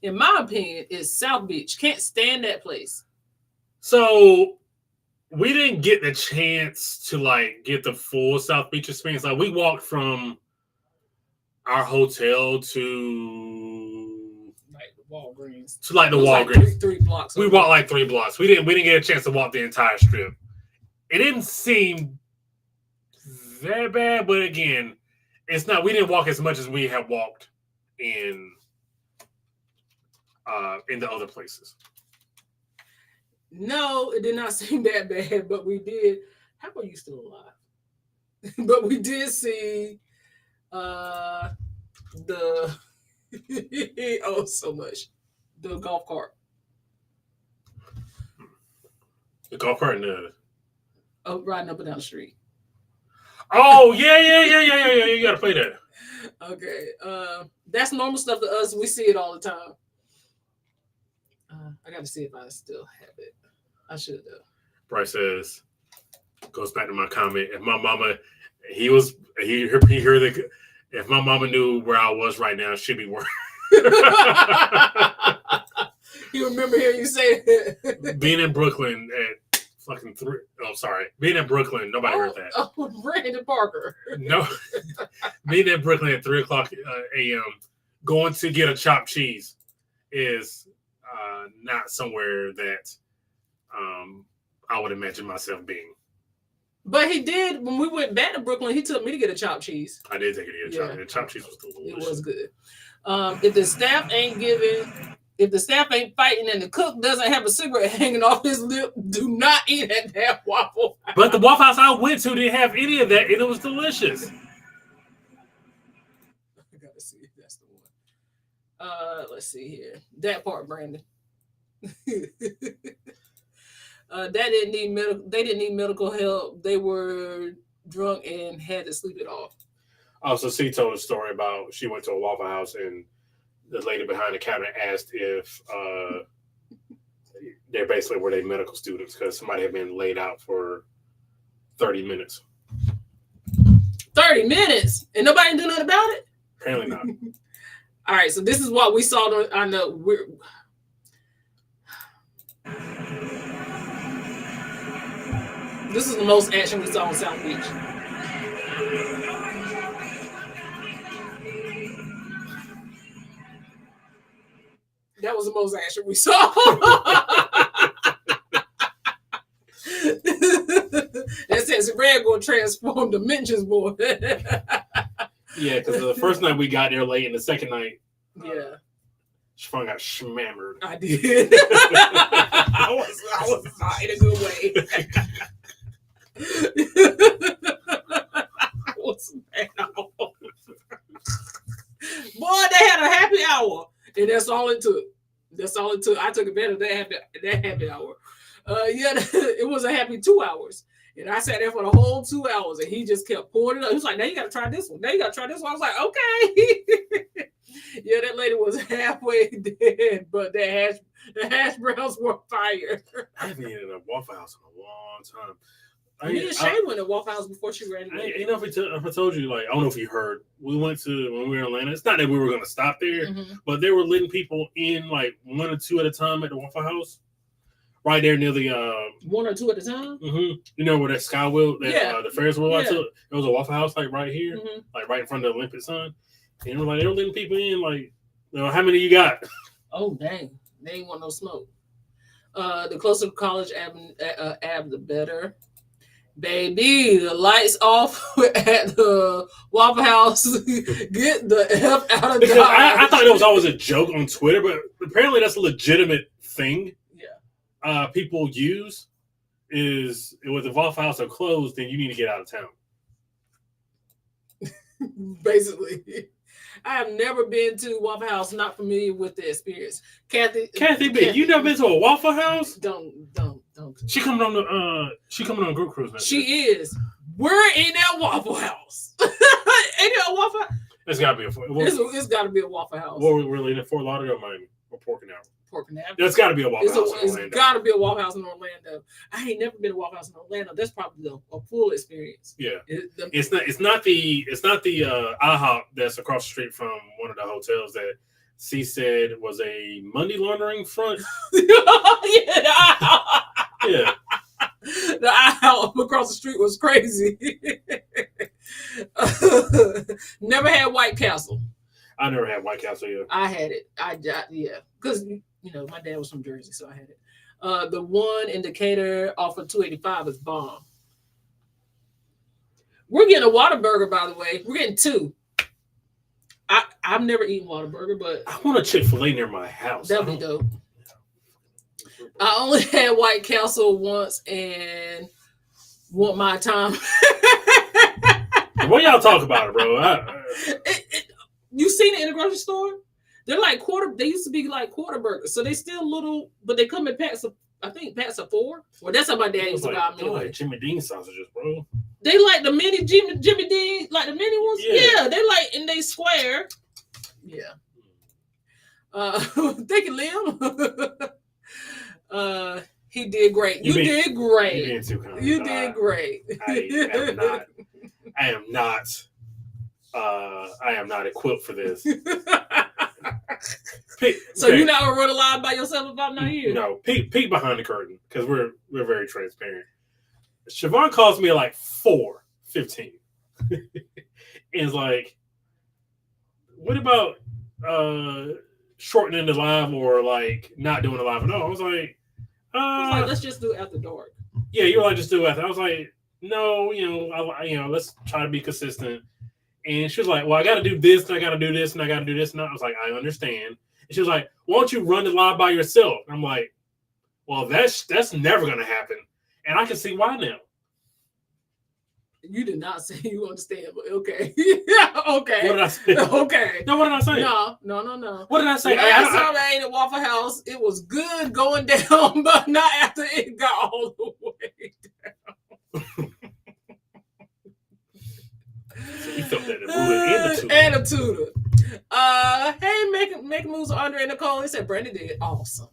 in my opinion, is South Beach. Can't stand that place. So we didn't get the chance to like get the full South Beach experience. Like we walked from our hotel to like the Walgreens. To like the Walgreens. Like three blocks. We walked like 3 blocks. We didn't get a chance to walk the entire strip. It didn't seem that bad, but again, it's not. We didn't walk as much as we have walked in the other places. No, it did not seem that bad, but we did. How are you still alive? But we did see the so much, the golf cart. The golf cart, no. Oh, riding up and down the street. Oh yeah. You gotta play that. Okay, that's normal stuff to us. We see it all the time. I got to see if I still have it. I should have. Bryce says, goes back to my comment. If my mama, he heard the. If my mama knew where I was right now, she'd be worried. You remember hearing you say it? Being in Brooklyn at fucking 3. Oh, sorry. Being in Brooklyn, nobody heard that. Oh, Brandon Parker. No. Being in Brooklyn at 3:00 a.m. going to get a chopped cheese is not somewhere that I would imagine myself being. But he did, when we went back to Brooklyn, he took me to get a chopped cheese. I did take it to get a chopped. The chopped cheese was delicious. It was good. If the staff ain't fighting and the cook doesn't have a cigarette hanging off his lip, do not eat at that Waffle House. But the Waffle House I went to didn't have any of that, and it was delicious. I gotta see if that's the one. Let's see here. That part, Brandon. They didn't need medical help. They were drunk and had to sleep it off. Oh, so C told a story about she went to a Waffle House and the lady behind the counter asked if they're basically were they medical students because somebody had been laid out for 30 minutes. 30 minutes? And nobody do nothing about it? Apparently not. All right, so this is what we saw. I know This is the most action we saw on South Beach. That was the most action we saw. That says Red going to transform dimensions, boy. Yeah, because the first night we got there late, and the second night, yeah, Siobhan got schmammered. I did. I was not in a good way. I was bad. Boy, they had a happy hour, and that's all it took. That's all it took. I took advantage of that happy hour. Yeah, it was a happy 2 hours. And I sat there for the whole 2 hours, and he just kept pouring it up. He was like, now you got to try this one. Now you got to try this one. I was like, okay. Yeah, that lady was halfway dead, but the hash browns were fire. I haven't eaten at a Waffle House in a long time. Me and Shay went to Waffle House before she graduated. You know, if I told you, like, I don't know if you heard, we went to, when we were in Atlanta, it's not that we were going to stop there, but they were letting people in, like, 1 or 2 at a time at the Waffle House. Right there near the 1 or 2 at a time. You know where that sky wheel, the Ferris wheel I took. There was a Waffle House like right here, like right in front of the Olympic sign. And we're like, they were letting people in. Like, you know, how many you got? Oh dang, they ain't want no smoke. The closer to College Ave, the better. Baby, the lights off at the Waffle House. Get the F out of Dodge. I thought it was always a joke on Twitter, but apparently that's a legitimate thing. People use is with the Waffle House are closed, then you need to get out of town. Basically, I have never been to Waffle House, not familiar with the experience. Kathy B, you never been to a Waffle House? Don't. She coming on a group cruise. Man. She is. We're in that Waffle House. Ain't it a Waffle House? It's got to be it's got to be a Waffle House. Well, we're really in Fort Lauderdale, Miami, or Porking Out. There's got to be a Waffle House in Orlando. It's got to be a Waffle House in Orlando. I ain't never been to a Waffle House in Orlando. That's probably a full experience. Yeah, it's not the IHOP that's across the street from one of the hotels that C said was a money laundering front. Yeah. The IHOP across the street was crazy. Never had White Castle. I never had White Castle either. I had it. Yeah, because my dad was from Jersey, so I had it. The one in Decatur off of 285 is bomb. We're getting a Whataburger, by the way. We're getting 2. I've never eaten Whataburger, but I want a Chick-fil-A near my house. That'd be dope. I only had White Castle once and want my time. What y'all talk about it, bro? You seen it in the grocery store? They're like they used to be like quarter burgers. So they still little, but they come in packs of, I think packs of 4. Well, that's how my dad used to buy me. Like Jimmy Dean sausages, bro. They like the mini Jimmy Dean, like the mini ones? Yeah, they like, and they square. Yeah. Thank you, Liam. He did great. You did great. You did too, kind of. You did great. I am not equipped for this. So you're not gonna run a line by yourself about not here? No, peek behind the curtain because we're very transparent. Siobhan calls me at like 4:15. And it's like, what about shortening the live or like not doing the live at all? I was like, let's just do it after dark. Yeah, you were like, just do it after. I was like, no, let's try to be consistent. And she was like, well, I got to do this, and I got to do this, and I got to do this. And I was like, I understand. And she was like, why don't you run the live by yourself? And I'm like, well, that's never going to happen. And I can see why now. You did not say you understand, but okay. Okay. What did I say? Okay. No, what did I say? No. What did I say? I ain't at Waffle House. It was good going down, but not after it got all the way down. So you felt that the and the tutor. Hey, make moves on Andre and Nicole. They said Brandon did awesome.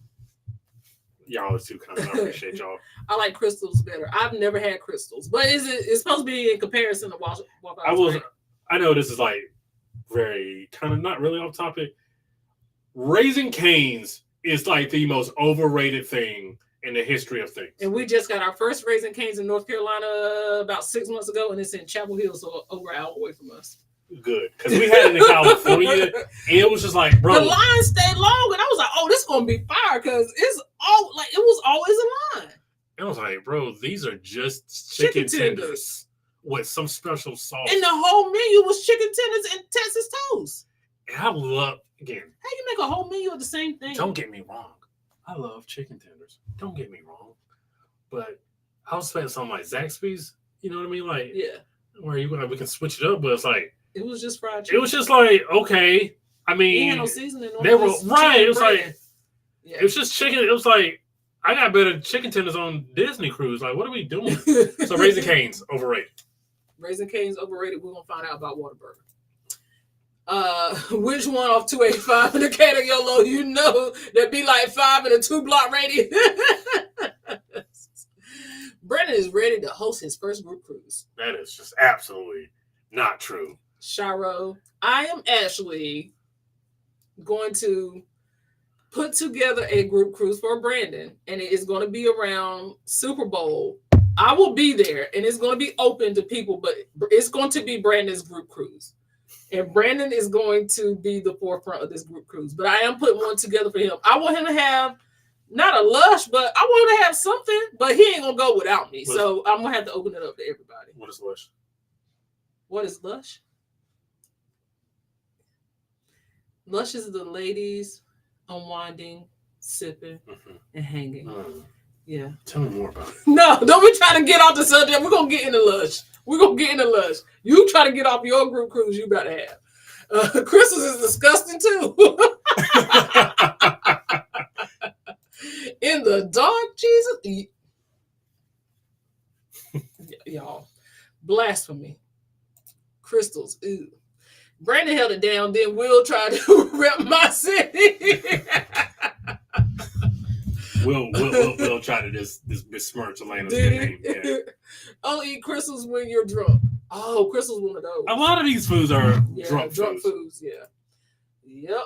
Y'all are too kind. I appreciate y'all. I like crystals better. I've never had crystals, but it's supposed to be in comparison to Waffle House? I know this is like very kind of not really off topic. Raising Cane's is like the most overrated thing in the history of things. And we just got our first Raising Cane's in North Carolina about 6 months ago, and it's in Chapel Hill, so over an hour away from us. Good, because we had it in California, and it was just like, bro. The line stayed long, and I was like, "Oh, this is gonna be fire," because it's all like it was always a line. And I was like, bro, these are just chicken tenders with some special sauce. And the whole menu was chicken tenders and Texas toast. And I love, again, How you make a whole menu of the same thing? don't get me wrong. I love chicken tenders. Don't get me wrong. But I was expecting something like Zaxby's, you know what I mean? Like, Yeah, where we can switch it up, but it's like, it was just fried chicken. it was just like, okay. I It mean, had no seasoning. they were right. It was bread. like, Yeah. it was just chicken. It was like, I got better chicken tenders on Disney Cruise. Like, what are we doing? So Raising Cane's overrated. Raising Cane's overrated. We're gonna find out about Whataburger. Which one off 285 in Decatur, YOLO? You know there'd be like 5 in a 2-block radius. Brennan is ready to host his first group cruise. That is just absolutely not true. Shiro, I am actually going to put together a group cruise for Brandon, and it is going to be around Super Bowl. I will be there, and it's going to be open to people, but it's going to be Brandon's group cruise. And Brandon is going to be the forefront of this group cruise. But I am putting one together for him. I want him to have not a lush, but I want him to have something, but he ain't going to go without me. So I'm going to have to open it up to everybody. What is lush? What is lush? Lush is the ladies unwinding, sipping, and hanging. Yeah. Tell me more about it. No, don't be trying to get off the subject. We're going to get into lush. We're going to get into lush. You try to get off your group cruise, you better have. Crystals is disgusting too. In the dark, Jesus. Y'all. Blasphemy. Crystals. Ew. Brandon held it down, then Will tried to rep my city. We'll try to just besmirch Atlanta's good name. Yeah. Only eat crystals when you're drunk. Oh, crystals one of those. A lot of these foods are drunk foods. Yeah. Yep.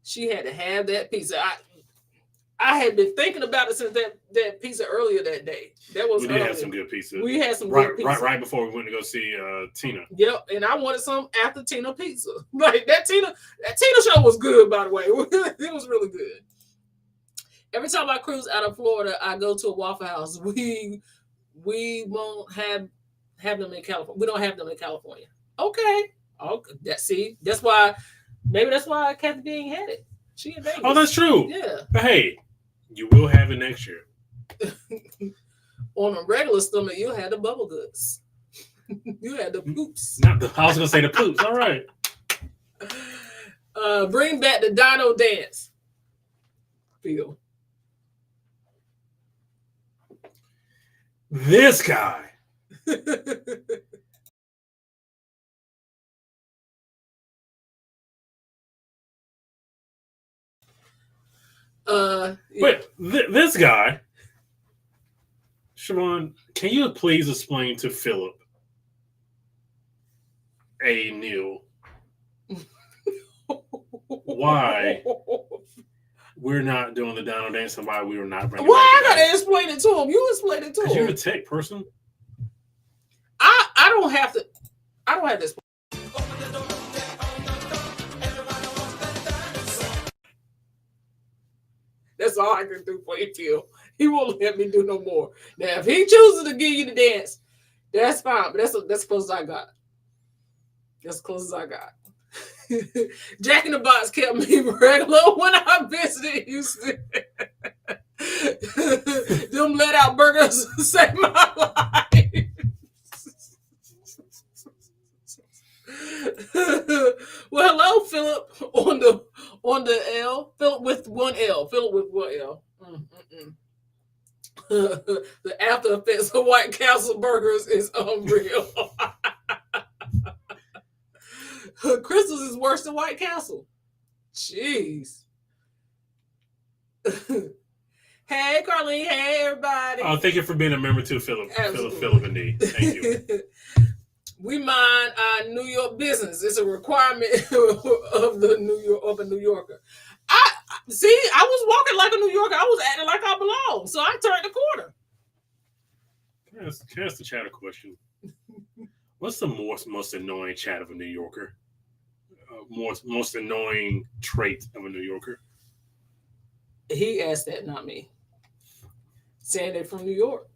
She had to have that pizza. I had been thinking about it since that pizza earlier that day. That was we did have some good pizza. We had some good pizza. Right before we went to go see Tina. Yep, and I wanted some after Tina pizza. Like that Tina show was good, by the way. It was really good. Every time I cruise out of Florida, I go to a Waffle House. We won't have them in California. We don't have them in California. Okay. That's why Kathy B ain't had it. She in Vegas. Oh, that's true. Yeah. But hey, you will have it next year. On a regular stomach, you'll have the bubble guts. You had the poops. I was gonna say the poops. All right. Bring back the Dino dance. Phil. This guy. Yeah. Wait, this guy. Siobhan, can you please explain to Philip A. Neal why we're not doing the Dino dance and why we were not bringing Why I gotta explain it to him? You explain it to him. You're a tech person. I don't have to explain. That's all I can do for you, Phil. He won't let me do no more. Now, if he chooses to give you the dance, that's fine. But that's as close as I got. That's as close as I got. Jack in the Box kept me regular when I visited Houston. Them let out burgers saved my life. Well, hello, Philip on the L. Philip with one L. Philip with one L. The after effects of White Castle burgers is unreal. Crystals is worse than White Castle. Jeez. Hey, Carlene. Hey, everybody. Oh, thank you for being a member too, Philip. Philip, indeed. Thank you. We mind our New York business. It's a requirement of a New Yorker. I was walking like a New Yorker. I was acting like I belong. wrong. So I turned the corner. That's the chat a question. What's the most annoying chat of a New Yorker? Most annoying trait of a New Yorker? He asked that, not me. Saying they're from New York.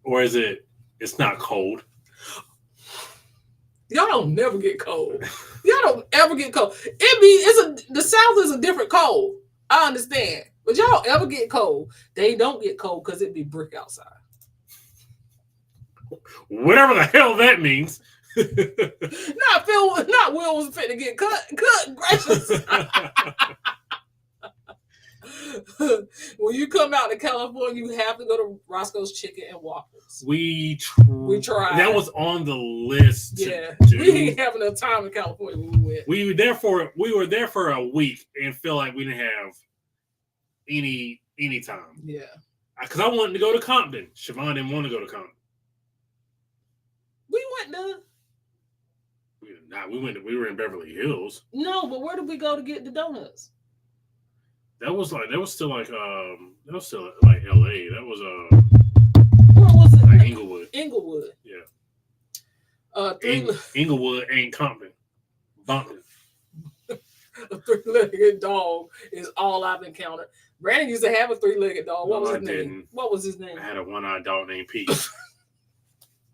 Or is it's not cold? Y'all don't never get cold. Y'all don't ever get cold. The South is a different cold. I understand. But y'all don't ever get cold. They don't get cold because it be brick outside. Whatever the hell that means. Not Will was fit to get cut. Good gracious. When you come out to California, you have to go to Roscoe's Chicken and Waffles. We tried. That was on the list. Yeah, we didn't have enough time in California when we went. We were there for a week and feel like we didn't have any time. Yeah, because I wanted to go to Compton. Siobhan didn't want to go to Compton. We went to. We were in Beverly Hills. No, but where did we go to get the donuts? That was still like LA. That was where was it? Like Inglewood. Inglewood. Yeah. Inglewood ain't Compton. Bumping. A three-legged dog is all I've encountered. Brandon used to have a three-legged dog. What was his name? What was his name? I had a one-eyed dog named Pete.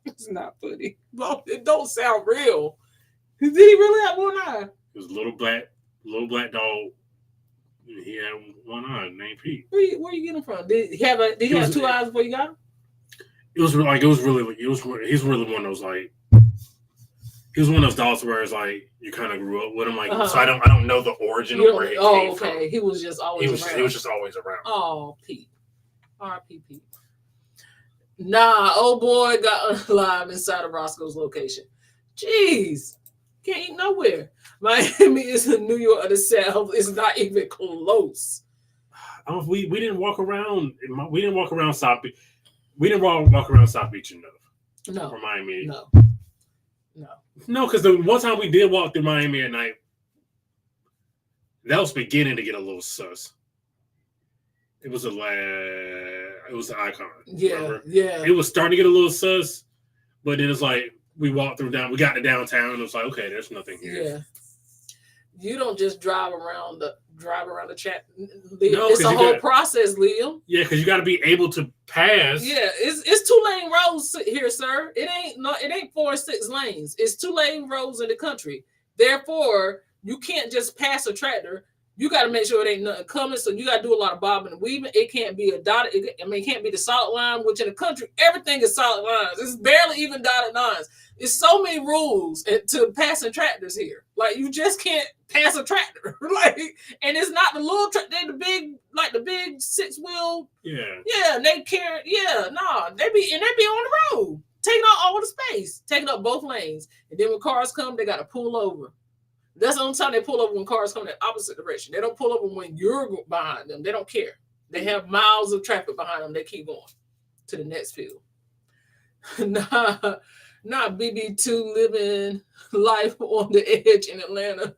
It's not funny. Well, it don't sound real. Did he really have one eye? It was a little black dog. He had one eye named Pete. Where you get him from? Did he have two eyes before you got him? He's really one of those like. He was one of those dogs where it's like you kind of grew up with him, like so. I don't know the origin of where he came from. He was just always around. He was just always around. Oh, Pete. R.I.P. Pete. Nah, old boy got unalive inside of Roscoe's location. Jeez, can't eat nowhere. Miami is in New York of the South. It's not even close. We didn't walk around. We didn't walk around South Beach. We didn't walk around South Beach enough. No, for Miami. No, because the one time we did walk through Miami at night, that was beginning to get a little sus. It was the icon. Yeah, remember? Yeah. It was starting to get a little sus, but then it's like we walked through we got to downtown, and it was like, okay, there's nothing here. Yeah. You don't just drive around the chat. Liam. No, it's a whole process, Liam. Yeah, because you got to be able to pass. Yeah, it's 2-lane roads here, sir. It ain't 4 or 6 lanes. It's 2-lane roads in the country. Therefore, you can't just pass a tractor. You got to make sure it ain't nothing coming. So you got to do a lot of bobbing and weaving. It can't be a dotted. It can't be the solid line. Which in the country, everything is solid lines. It's barely even dotted lines. It's so many rules to passing tractors here. Like you just can't pass a tractor. And it's not the little tractor. They the big 6-wheel. Yeah. Yeah, they carry. Yeah, no, they be on the road, taking up all the space, taking up both lanes. And then when cars come, they got to pull over. That's the only time they pull over when cars come in the opposite direction. They don't pull over when you're behind them. They don't care. They have miles of traffic behind them. They keep going to the next field. Nah, BB2 living life on the edge in Atlanta.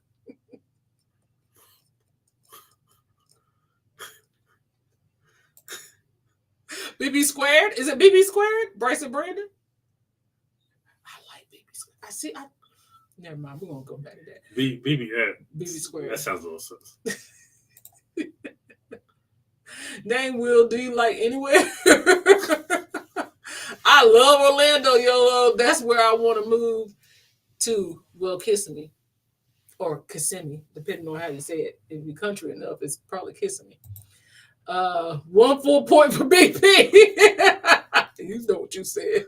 BB squared? Is it BB squared? Bryce and Brandon? I like BB squared. Never mind. We're gonna go back to that. BB squared. That sounds a little sus. Dang, Will, do you like anywhere? I love Orlando, YOLO. That's where I want to move to. Well, Kissimmee or Kissimmee, depending on how you say it. If you're country enough, it's probably Kissimmee. 1 full point for BP. You know what you said.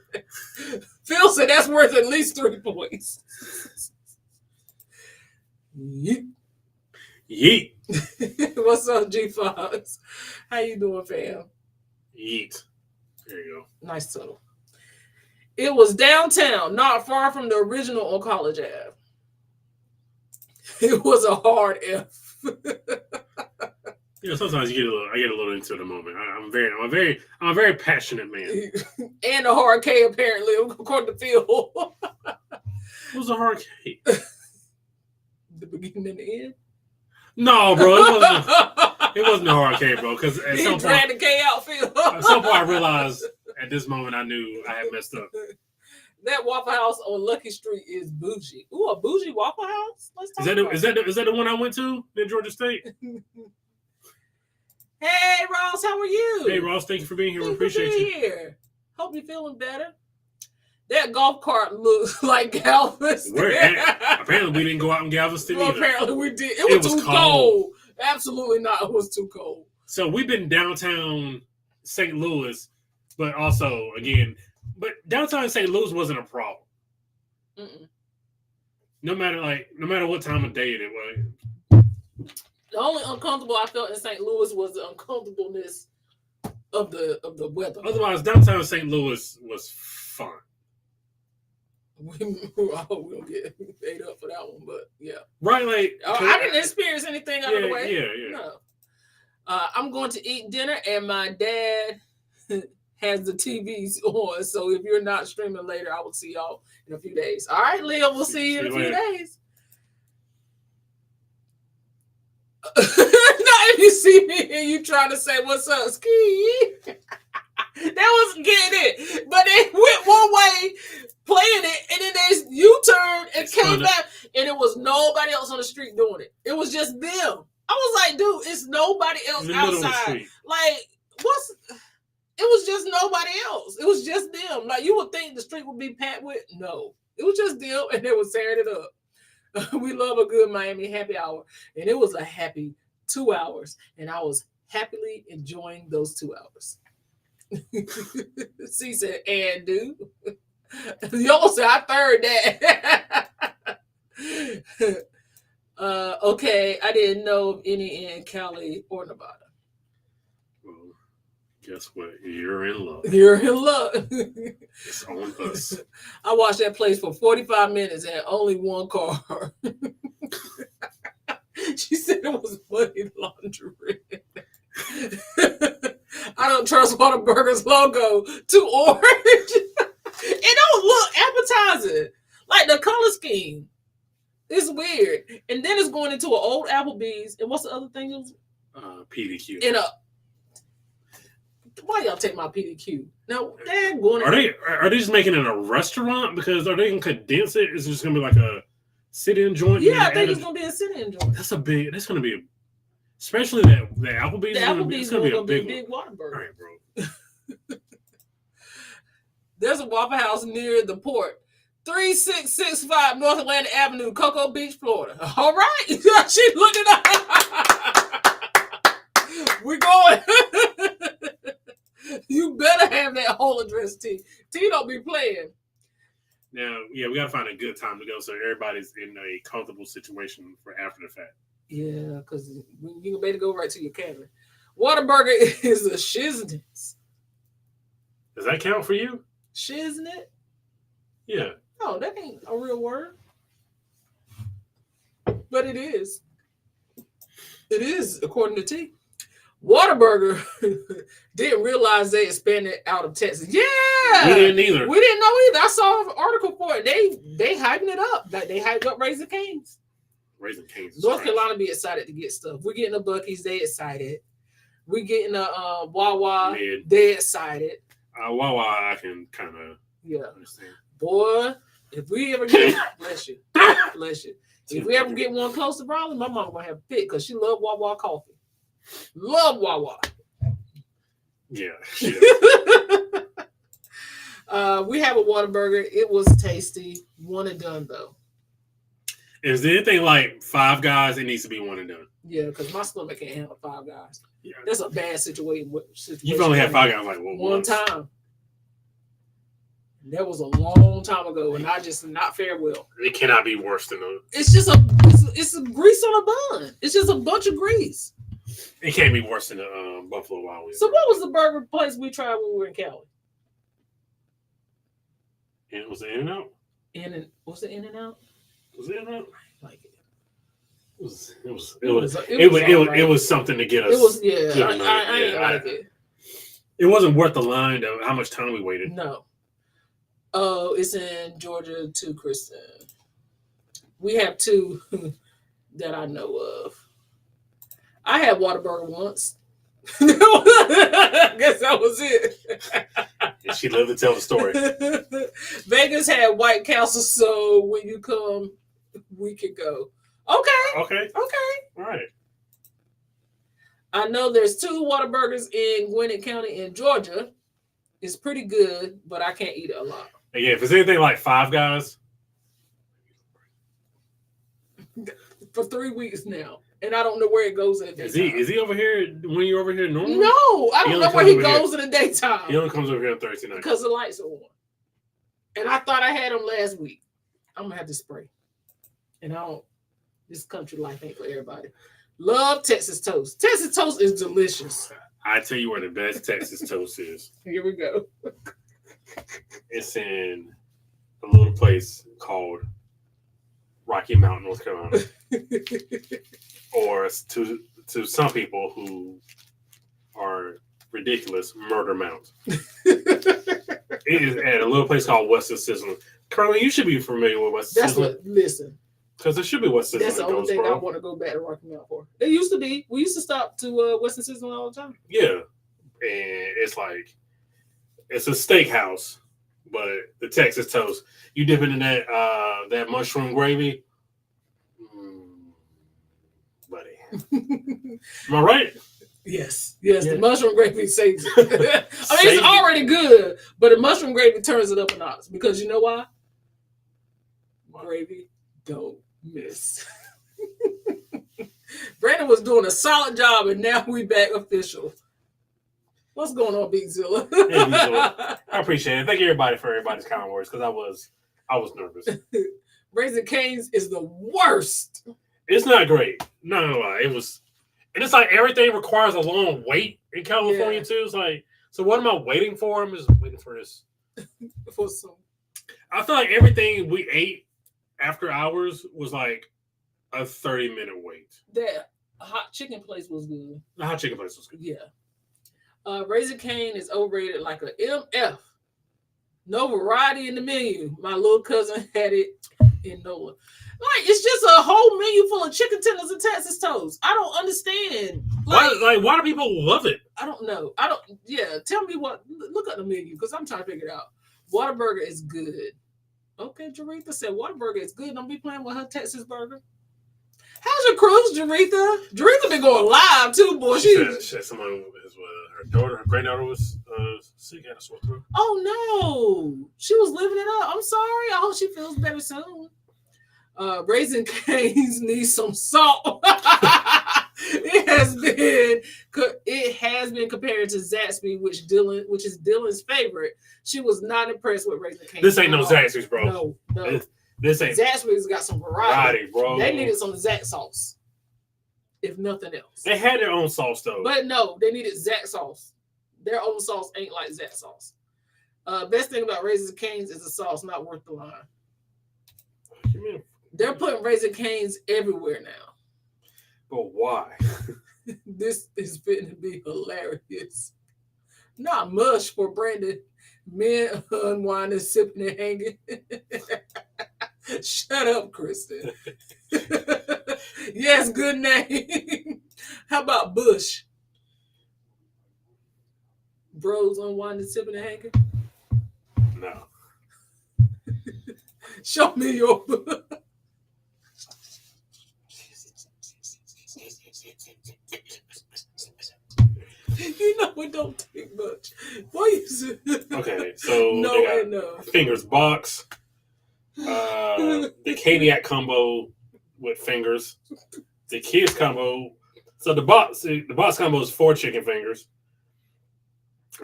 Phil said that's worth at least 3 points. Yeet. What's up, G5s? How you doing, fam? Yeet. There you go. Nice tunnel. It was downtown, not far from the original on College Ave. It was a hard F. Yeah, sometimes I get a little into the moment. I'm a very passionate man. And a hard K, apparently, according to Phil. What was a hard K? The beginning and the end? No, bro. It wasn't. It wasn't a hard K, bro. Because He dragged the K outfield. at some point, I realized at this moment I knew I had messed up. That Waffle House on Lucky Street is bougie. Ooh, a bougie Waffle House? Let's talk Is about that the one I went to in Georgia State? Hey, Ross, how are you? Hey, Ross, thank you for being here. We Thank you for appreciate being you. here. Hope you're feeling better. That golf cart looks like Galveston. We're at, apparently, we didn't go out in Galveston Well, either. apparently we did. It was too cold. Absolutely not. It was too cold. So we've been downtown St. Louis, but also, again, but downtown St. Louis wasn't a problem. Mm-mm. No matter what time of day it was. The only uncomfortable I felt in St. Louis was the uncomfortableness of the weather. Otherwise, downtown St. Louis was fun. I hope we don't get ate up for that one, but yeah. Right, like I didn't experience anything out of the way. Yeah. No. I'm going to eat dinner, and my dad has the TVs on. So if you're not streaming later, I will see y'all in a few days. All right, Leo, we'll see you in a few days. Now, if you see me and you trying to say what's up, ski, that was getting it, but they went one way playing it, and then they U-turned and came back, and it was nobody else on the street doing it. It was just them. I was like, dude, it's nobody else outside. Like, it was just nobody else. It was just them. Like, you would think the street would be packed with. No. It was just them, and they were tearing it up. We love a good Miami happy hour. And it was a happy 2 hours. And I was happily enjoying those 2 hours. C said, and dude. Y'all said I third that. Okay, I didn't know of any in Cali or Nevada. Well, guess what? You're in luck. You're in luck. It's on us. I watched that place for 45 minutes and only one car. She said it was money laundering. I don't trust Whataburger's logo. Too orange. It don't look appetizing. Like the color scheme. It's weird. And then it's going into an old Applebee's. And what's the other thing? PDQ. In a why y'all take my PDQ? Now they're going. Are they just making it a restaurant? Because are they gonna condense it? Is it just gonna be like a sit-in joint? Yeah, I think it's gonna be a sit-in joint. That's gonna be especially the Applebee's. The Applebee's is gonna be a big Whataburger. All right, bro. There's a Waffle House near the port. 3665 North Atlantic Avenue, Cocoa Beach, Florida. All right. She looked it up. We're going. You better have that whole address, T. T don't be playing. Now, yeah, we got to find a good time to go so everybody's in a comfortable situation for after the fact. Yeah, because you better go right to your cabin. Whataburger is a shiznit. Does that count for you? Shiznit? Yeah. Oh, that ain't a real word. But it is. It is, according to T. Whataburger didn't realize they expanded out of Texas. Yeah. We didn't either. We didn't know either. I saw an article for it. They hyping it up. They hyped up Raising Cane's. Raising Cane's. North Carolina be excited to get stuff. We're getting a Buc-ee's. They excited. We're getting a Wawa. Mid. They excited. Wawa, I can kind of understand. Boy, if we ever get bless you. If we ever get one close to Raleigh, my mama gonna have a fit because she love Wawa coffee. Love Wawa. Yeah. We have a Whataburger. It was tasty. One and done though. Is there anything like Five Guys? It needs to be one and done. Yeah, because my stomach can't handle Five Guys. Yeah. That's a bad situation. You've only had Five Guys like one time. That was a long time ago, and I just not fare well. It cannot be worse than those. It's just it's a grease on a bun. It's just a bunch of grease. It can't be worse than the Buffalo Wild Wings. So what was the burger place we tried when we were in Cali? And was it In-N-Out? Was it In-N-Out? Was it In-N-Out? I like it. It was something to get us. It was I ain't like it. It wasn't worth the line of how much time we waited. No. Oh, it's in Georgia too, Kristen. We have two that I know of. I had Whataburger once. I guess that was it. And she lived to tell the story. Vegas had White Castle, so when you come, we could go. Okay. All right. I know there's 2 Whataburgers in Gwinnett County in Georgia. It's pretty good, but I can't eat it a lot. Yeah, if it's anything like Five Guys. For 3 weeks now. And I don't know where it goes in the daytime. Is he over here when you're over here normally? No, I don't know where he goes in the daytime. He only comes over here on Thursday night. Because the lights are on. And I thought I had him last week. I'm going to have to spray. And this country life ain't for everybody. Love Texas toast. Texas toast is delicious. I tell you where the best Texas toast is. Here we go. It's in a little place called Rocky Mountain, North Carolina. Or to some people who are ridiculous, Murder Mount. It is at a little place called Western Sizzling. Currently, you should be familiar with Western Sizzling. Listen. Because there should be Western Sizzling. That's the only thing I want to go back to Rocky Mount for. It used to be. We used to stop to Western Sizzling all the time. Yeah. And it's like, it's a steakhouse, but the Texas toast, you dip it in that mushroom gravy. Buddy. Am I right? Yes. Yeah. The mushroom gravy saves it. I mean, it's already good, but the mushroom gravy turns it up a notch. Because you know why? Gravy don't miss. Brandon was doing a solid job, and now we back official. What's going on, Big Zilla? Hey, Big Zilla. I appreciate it. Thank you, everybody, for everybody's kind words, because I was nervous. Raising Cane's is the worst. It's not great. Not gonna lie. And it's like everything requires a long wait in California too. It's like, so what am I waiting for? I'm just waiting for this. For some. I feel like everything we ate after hours was like a 30-minute wait. That hot chicken place was good. The hot chicken place was good. Yeah. Raising Cane is overrated like a MF. No variety in the menu. My little cousin had it in NOLA. Like, it's just a whole menu full of chicken tenders and Texas toast. I don't understand. Why do people love it? I don't know. Tell me what. Look at the menu because I'm trying to figure it out. Whataburger is good. Okay, Jaretha said Whataburger is good. Don't be playing with her Texas burger. How's your cruise, Jaretha? Jaretha been going live too, boy. She said someone was her granddaughter was sick, had a sore throat. Oh no, she was living it up. I'm sorry. I hope she feels better soon. Raising Cane's needs some salt. It has been compared to Zaxby, which is Dylan's favorite. She was not impressed with Raising Cane's. This ain't no Zaxby's, bro. No. This ain't. Zaxby's got some variety, bro. They needed some Zax sauce, if nothing else. They had their own sauce though. But no, they needed Zax sauce. Their own sauce ain't like Zax sauce. Best thing about Raising Cane's is the sauce, not worth the line. They're putting Raising Cane's everywhere now. But why? This is fitting to be hilarious. Not much for Brandon. Men unwinding, sipping, and hanging. Shut up, Kristen. Yes, good name. How about Bush? Bros unwinding, sipping, and hanging? No. Show me your book. You know it don't take much. Okay, so no. Fingers box, the Cadillac combo with fingers, the kids combo. So the box combo is 4 chicken fingers.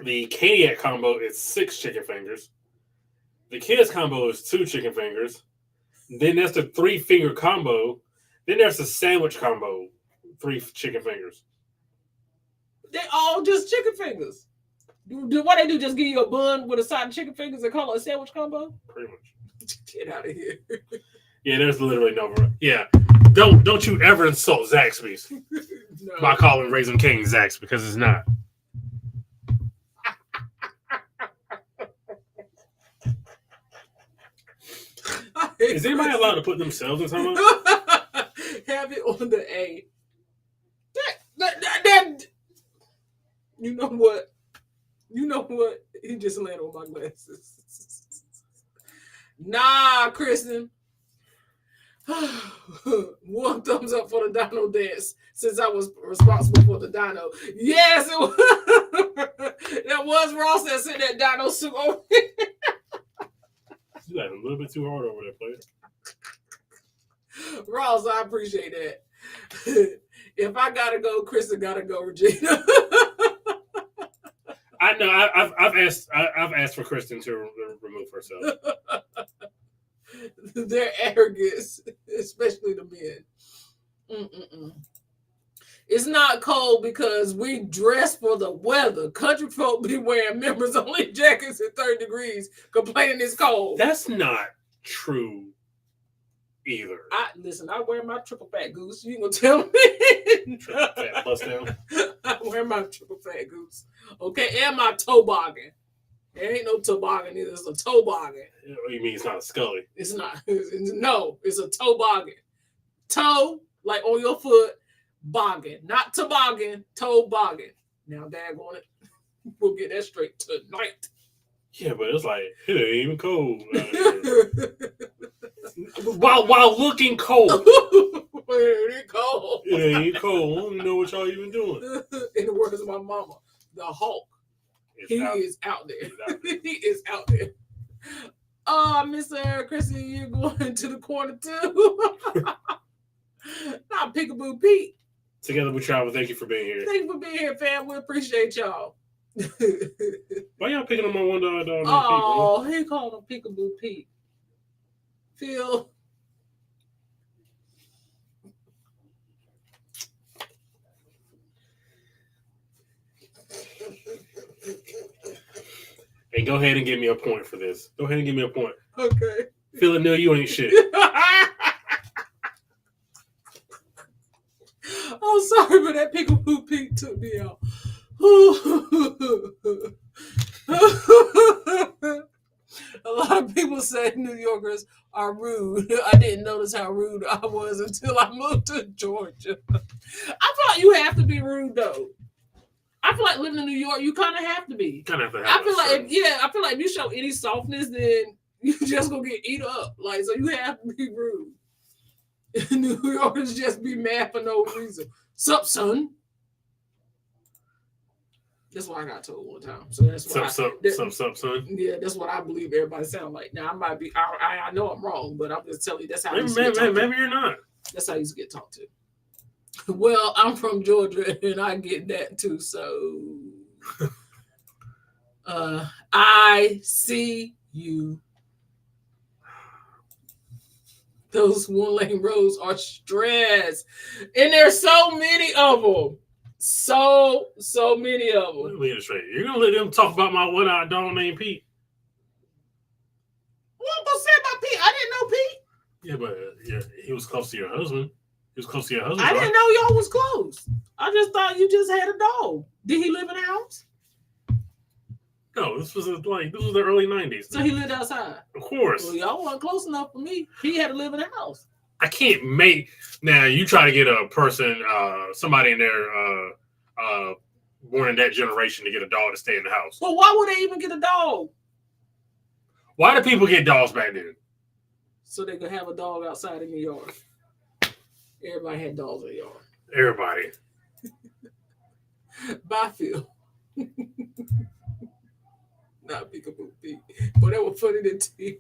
The Cadillac combo is 6 chicken fingers. The kids combo is 2 chicken fingers. Then there's the 3-finger combo. Then there's the sandwich combo, 3 chicken fingers. They all just chicken fingers. What they do? Just give you a bun with a side of chicken fingers and call it a sandwich combo? Pretty much. Get out of here. Yeah, there's literally no. Yeah, don't you ever insult Zaxby's by calling Raising Cane's Zax, because it's not. Is anybody allowed to put themselves in something? Have it on the A. You know what? You know what? He just landed on my glasses. Nah, Kristen. One thumbs up for the dino dance since I was responsible for the dino. Yes, it was. That was Ross that sent that dino suit over. You got a little bit too hard over there, player. Ross, I appreciate that. If I gotta go, Kristen gotta go, Regina. I know. I've asked for Kristen to remove herself. Their arrogance, especially the men. Mm-mm-mm. It's not cold because we dress for the weather. Country folk be wearing members only jackets at 30 degrees, complaining it's cold. That's not true either. I wear my triple fat goose. You gonna tell me? Triple fat bust down. I wear my triple fat goose. Okay, and my toboggan. There ain't no toboggan either. It's a toboggan. You mean it's not a Scully? It's not. No, it's a toboggan. Toe, like on your foot, boggin. Not toboggan, toboggan. Now, dad on it. We'll get that straight tonight. Yeah, but it's like, it ain't even cold. while looking cold. It ain't cold. It ain't cold. I don't know what y'all even doing. In the words of my mama, the Hulk. He is out there. He is out there. Oh, Mr. Chrissy, you're going to the corner too. Not Peekaboo Pete. Together we travel. Thank you for being here. Thank you for being here, fam. We appreciate y'all. Why y'all picking on my one dog? Oh, he called him Peekaboo Pete. Phil. Hey, go ahead and give me a point for this. Go ahead and give me a point. Okay. Phil Neal, you ain't shit. I'm sorry, but that Peekaboo Pete took me out. A lot of people say New Yorkers are rude. I didn't notice how rude I was until I moved to Georgia. I feel like you have to be rude, though. I feel like living in New York, you kind of have to be. Kind of have to have I feel like if you show any softness, then you just gonna get eat up. Like, so you have to be rude. New Yorkers just be mad for no reason. Sup, son? That's what I got told one time. So that's what sup, son. Yeah, that's what I believe everybody sound like. Now I might be. I know I'm wrong, but I'm just telling you that's how. Maybe you're not. That's how you get talked to. Well, I'm from Georgia and I get that too. So, I see you. Those one-lane roads are stress, and there's so many of them. So many of them. Let me get it straight. You're gonna let them talk about my one-eyed dog named Pete? What am I gonna say about Pete? I didn't know Pete. Yeah, but he was close to your husband. He was close to your husband. I didn't know y'all was close. I just thought you just had a dog. Did he live in a house? No, this was the early 90s. So he lived outside? Of course. Well, y'all weren't close enough for me. He had to live in a house. I can't make... Now, you try to get a person, somebody in there born in that generation to get a dog to stay in the house. Well, why would they even get a dog? Why did people get dogs back then? So they could have a dog outside in the yard. Everybody had dogs in the yard. Everybody. Bye, Phil. Not Peekaboo Pete. But that was funny to TV.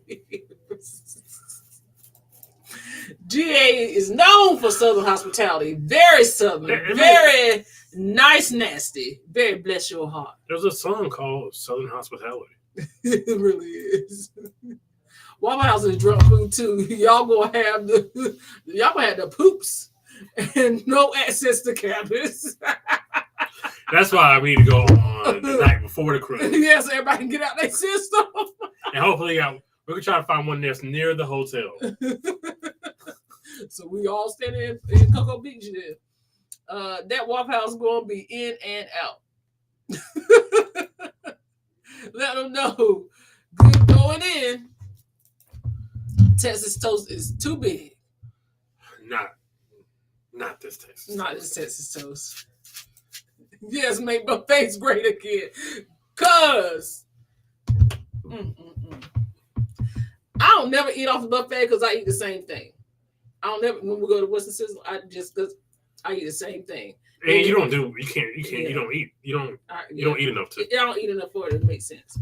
GA is known for Southern hospitality. Very Southern. Very nice, nasty. Very bless your heart. There's a song called Southern Hospitality. It really is. Waffle House is drunk food too. Y'all gonna have the poops and no access to campus. That's why we need to go on the night before the cruise. Yes, everybody can get out their system. And hopefully we can try to find one that's near the hotel. So we all standing in Cocoa Beach then. That Waffle House is gonna be in and out. Let them know. Good going in. Texas toast is too big. Not this Texas. Not this Texas toast. Yes, make buffets great again. Cause I don't never eat off the buffet because I eat the same thing. I don't never when we go to Western Sizzle, I just because I eat the same thing. And you don't eat enough to. I don't eat enough for it to make sense.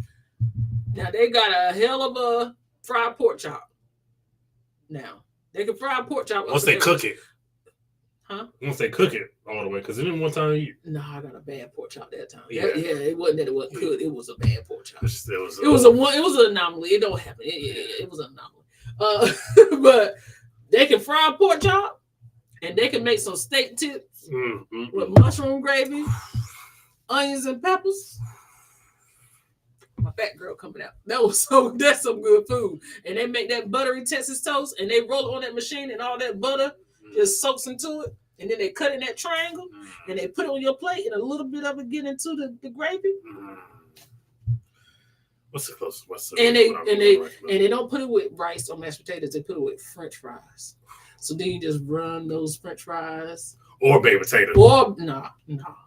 Now they got a hell of a fried pork chop. Now they can fry a pork chop Once they cook it. Huh? Once they cook it all the way, because it didn't one time eat. No, I got a bad pork chop that time. Yeah, it wasn't that it wasn't good. It was a bad pork chop. It was an anomaly. It don't happen. It was an anomaly. But they can fry a pork chop, and they can make some steak tips with mushroom gravy, onions and peppers. My fat girl coming out. That's some good food. And they make that buttery Texas toast, and they roll it on that machine, and all that butter just soaks into it. And then they cut in that triangle, and they put it on your plate, and a little bit of it get into the gravy. What's the closest? And they don't put it with rice or mashed potatoes. They put it with French fries. So then you just run those French fries or baked potatoes. Or no,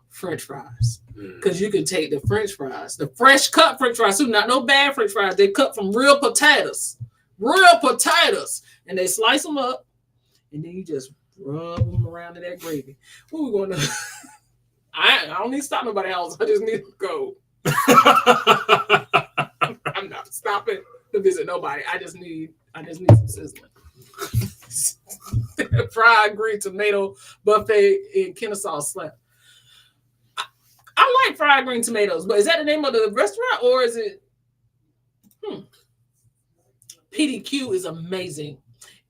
French fries. Because you can take the French fries, the fresh cut French fries, too, not no bad French fries. They cut from real potatoes, and they slice them up, and then you just rub them around in that gravy. What we going to? I don't need to stop nobody else. I just need to go. I'm not stopping to visit nobody. I just need some sizzling. Fried green tomato buffet in Kennesaw slap. I like fried green tomatoes, but is that the name of the restaurant or is it? PDQ is amazing,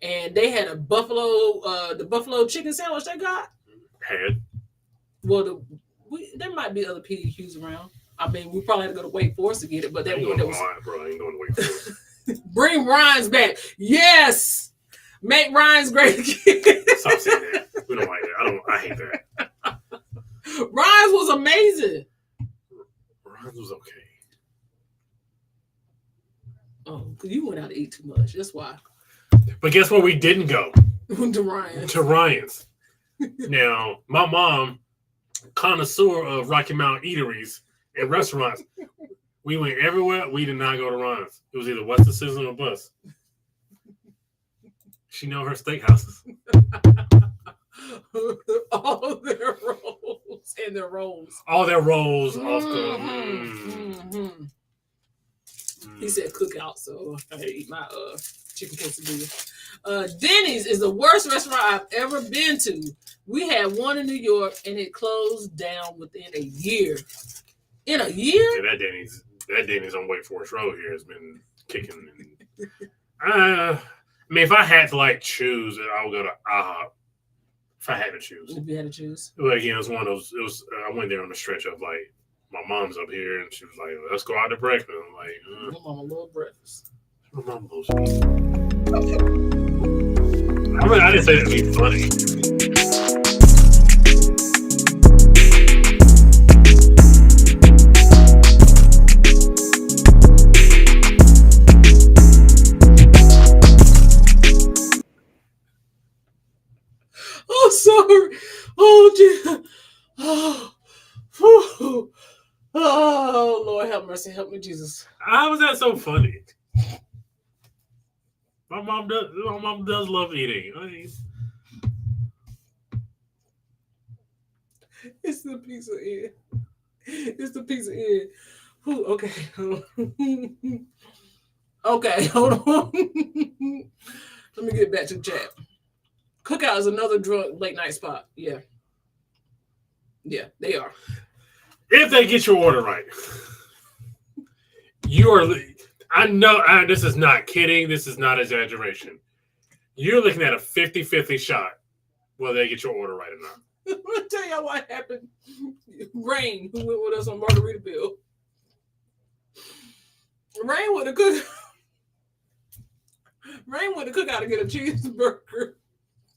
and they had a the buffalo chicken sandwich they got. Well, there might be other PDQs around. I mean, we probably had to go to Wake Forest to get it, but that was. Bro, I ain't going to Wake Forest. Bring Ryan's back, yes. Make Ryan's great again. Stop saying that. We don't like that. I hate that. Ryan's was amazing. Ryan's was okay. Oh, because you went out to eat too much. That's why. But guess where we didn't go? To Ryan's. To Ryan's. Now, my mom, connoisseur of Rocky Mountain eateries and restaurants, we went everywhere. We did not go to Ryan's. It was either Western Sizzle or Bus. She know her steakhouses. All their rolls and their rolls. All their rolls off the. He said cookout, so I eat my chicken quesadilla. Denny's is the worst restaurant I've ever been to. We had one in New York, and it closed down within a year. In a year? Yeah, that Denny's on Wake Forest Road here has been kicking. I mean, if I had to choose, I would go to IHOP. If I had to choose. If you had to choose. Well, again, it was one of those. I went there on the stretch of my mom's up here, and she was like, "Let's go out to breakfast." I'm like, "My mama love breakfast." My mama loves breakfast. I mean, I didn't say that to be funny. Oh, sorry. Oh, dear. Oh, Lord, have mercy. Help me, Jesus. How was that so funny? My mom does love eating. It's the pizza Inn. It's the pizza Inn. Okay. Okay, hold on. Let me get back to the chat. Cookout is another drunk late night spot. Yeah. Yeah, they are. If they get your order right. You are, I know, this is not kidding. This is not exaggeration. You're looking at a 50-50 shot whether they get your order right or not. I'm going to tell y'all what happened. Rain, who went with us on Margaritaville. Rain went to cook out to get a cheeseburger.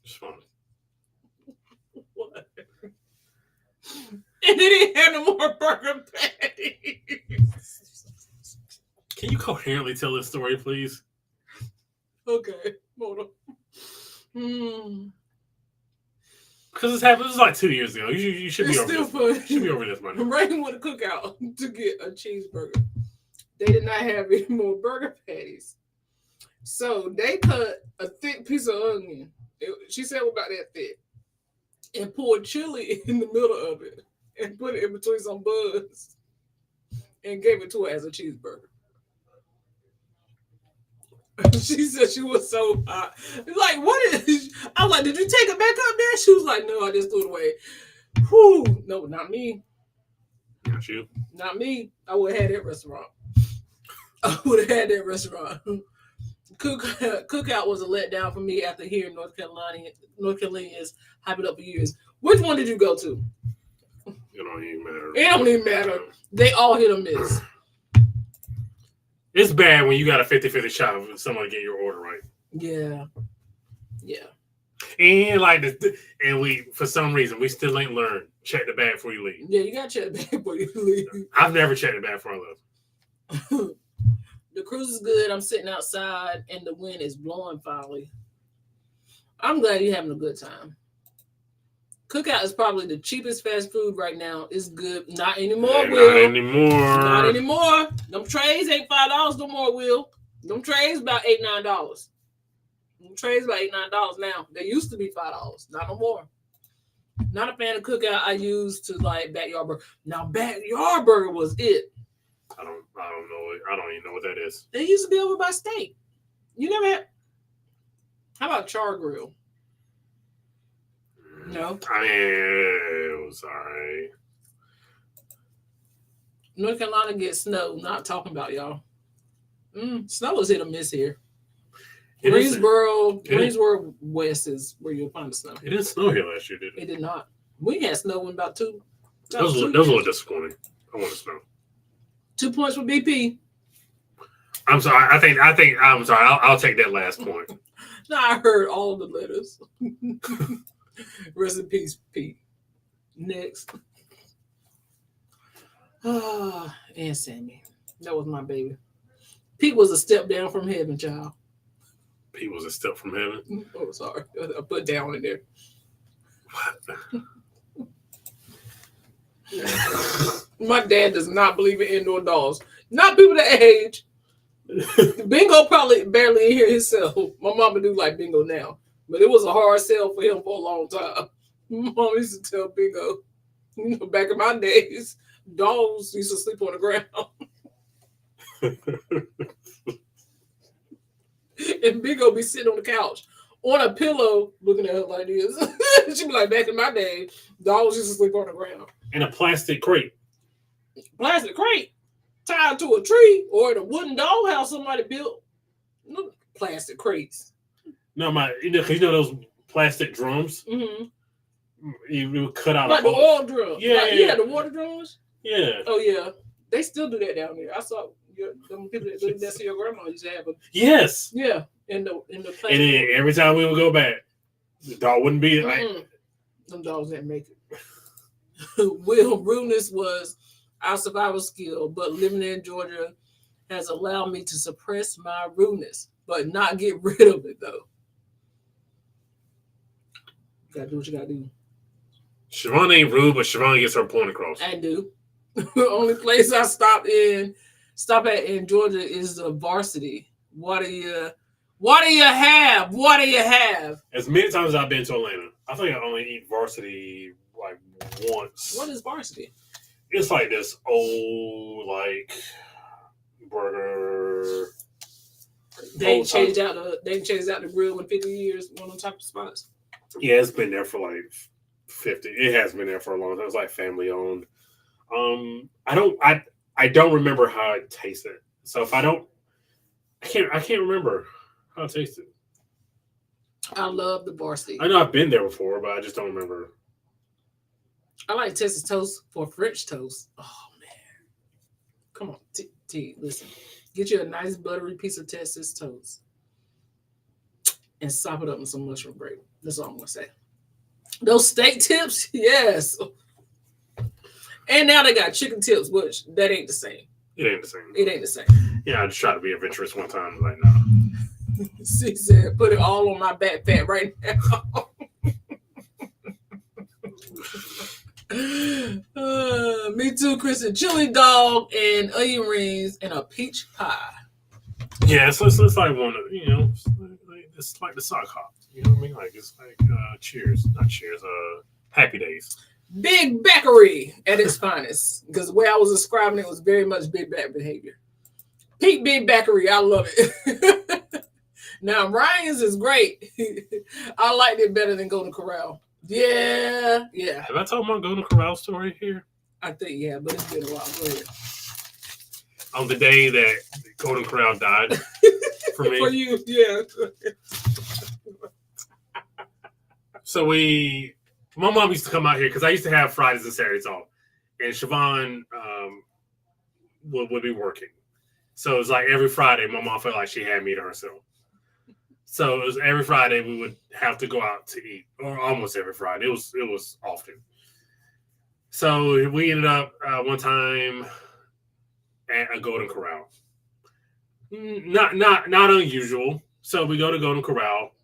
It's funny. What? And then he had no more burger patties. Can you coherently tell this story, please? Okay, hold on. Because it's happened. This is like 2 years ago. You should be It's over still this. fun. You should be over this money. Rain went to Cookout to get a cheeseburger. They did not have any more burger patties. So they cut a thick piece of onion. She said about that thick. And poured chili in the middle of it. And put it in between some buns. And gave it to her as a cheeseburger. She said she was so hot. Like, what is... I was like, did you take it back up there? She was like, no, I just threw it away. Whew. No, not me. Not you. Not me. I would have had that restaurant. I would have had that restaurant. Cookout was a letdown for me after hearing North Carolina is hyping up for years. Which one did you go to? It don't even matter. It don't even matter. They all hit or miss. It's bad when you got a 50-50 shot of someone getting your order right. Yeah. Yeah. And like and we for some reason we still ain't learned check the bag before you leave. Yeah, you gotta check the bag before you leave. I've never checked the bag before I left. The cruise is good. I'm sitting outside and the wind is blowing finally. I'm glad you're having a good time. Cookout is probably the cheapest fast food right now. It's good. Not anymore, Will. Not anymore. Not anymore. Them trays ain't $5 no more, Will. Them trays about $8, $9. Them trays about $8, $9 now. They used to be $5. Not no more. Not a fan of Cookout. I used to like Backyard Burger. Now Backyard Burger was it. I don't know it. I don't even know what that is. They used to be over by Steak. You never had. How about Char Grill? No. I mean, it was all right. North Carolina gets snow. Not talking about y'all. Snow is hit or miss here. Greensboro West is where you'll find the snow. It didn't snow here last year, did it? It did not. We had snow in about two. That was a little disappointing. I want to snow. 2 points for BP. I'm sorry. I'm sorry. I'll take that last point. No, I heard all the letters. Rest in peace, Pete. Next. And Sammy. That was my baby. Pete was a step down from heaven, child. Pete was a step from heaven. Oh, sorry. I put down in there. My dad does not believe in indoor dolls. Not people that age. Bingo probably barely in here himself. My mama do like Bingo now. But it was a hard sell for him for a long time. My mom used to tell Bingo, back in my days, dolls used to sleep on the ground. And Bingo be sitting on the couch on a pillow looking at her like this. She'd be like, back in my day, dolls used to sleep on the ground. In a plastic crate. Plastic crate tied to a tree or in a wooden dollhouse somebody built. No, plastic crates. No, you know those plastic drums? Mm-hmm. You would cut out like the oil drum. Yeah, like, yeah. The water drums? Yeah. Oh, yeah. They still do that down there. I saw them people that lived next to your grandma used to have them. Yes. Yeah. In the plastic. And then every time we would go back, the dog wouldn't be like. Them dogs didn't make it. Rudeness was our survival skill, but living in Georgia has allowed me to suppress my rudeness, but not get rid of it, though. You gotta do what you gotta do. Siobhan ain't rude, but Siobhan gets her point across. I do. The only place I stop at in Georgia is the Varsity. What do you have? What do you have? As many times as I've been to Atlanta, I think I only eat Varsity like once. What is Varsity? It's like this old like burger. They ain't changed out the grill in 50 years. One of them type of spots. Yeah, it's been there for like 50. It has been there for a long time. It's like family owned. I don't remember how it tasted. So if I can't remember how it tasted. I love the Varsity. I know I've been there before, but I just don't remember. I like Texas toast for French toast. Oh man, come on, T. Listen, get you a nice buttery piece of Texas toast and sop it up with some mushroom gravy. That's all I'm gonna say. Those steak tips, yes. And now they got chicken tips, which that ain't the same. It ain't the same. It ain't the same. Yeah, I just tried to be adventurous one time. Like, no. She said, put it all on my back fat right now. Me too, Kristen. Chili dog and onion rings and a peach pie. Yeah, so it's like one of, it's like the sock hop. You know what I mean? Like, it's like Cheers. Not Cheers, Happy Days. Big Bakery at its finest. Because the way I was describing it was very much big back behavior. Peak Big Bakery, I love it. Now, Ryan's is great. I liked it better than Golden Corral. Yeah. Have I told my Golden Corral story here? I think, yeah, but it's been a while. Go ahead. On the day that Golden Corral died for me. For you, yeah. So my mom used to come out here because I used to have Fridays and Saturdays off. And Siobhan would be working. So it was like every Friday, my mom felt like she had me to herself. So it was every Friday we would have to go out to eat, or almost every Friday. It was often. So we ended up one time at a Golden Corral. Not unusual. So we go to Golden Corral,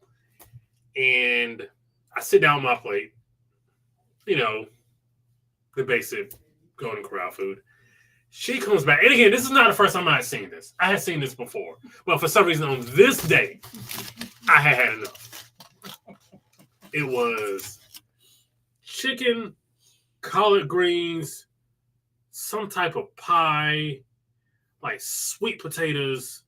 and I sit down on my plate. The basic Golden Corral food. She comes back. And again, this is not the first time I had seen this. I had seen this before. But for some reason, on this day, I had enough. It was chicken, collard greens, some type of pie, like sweet potatoes,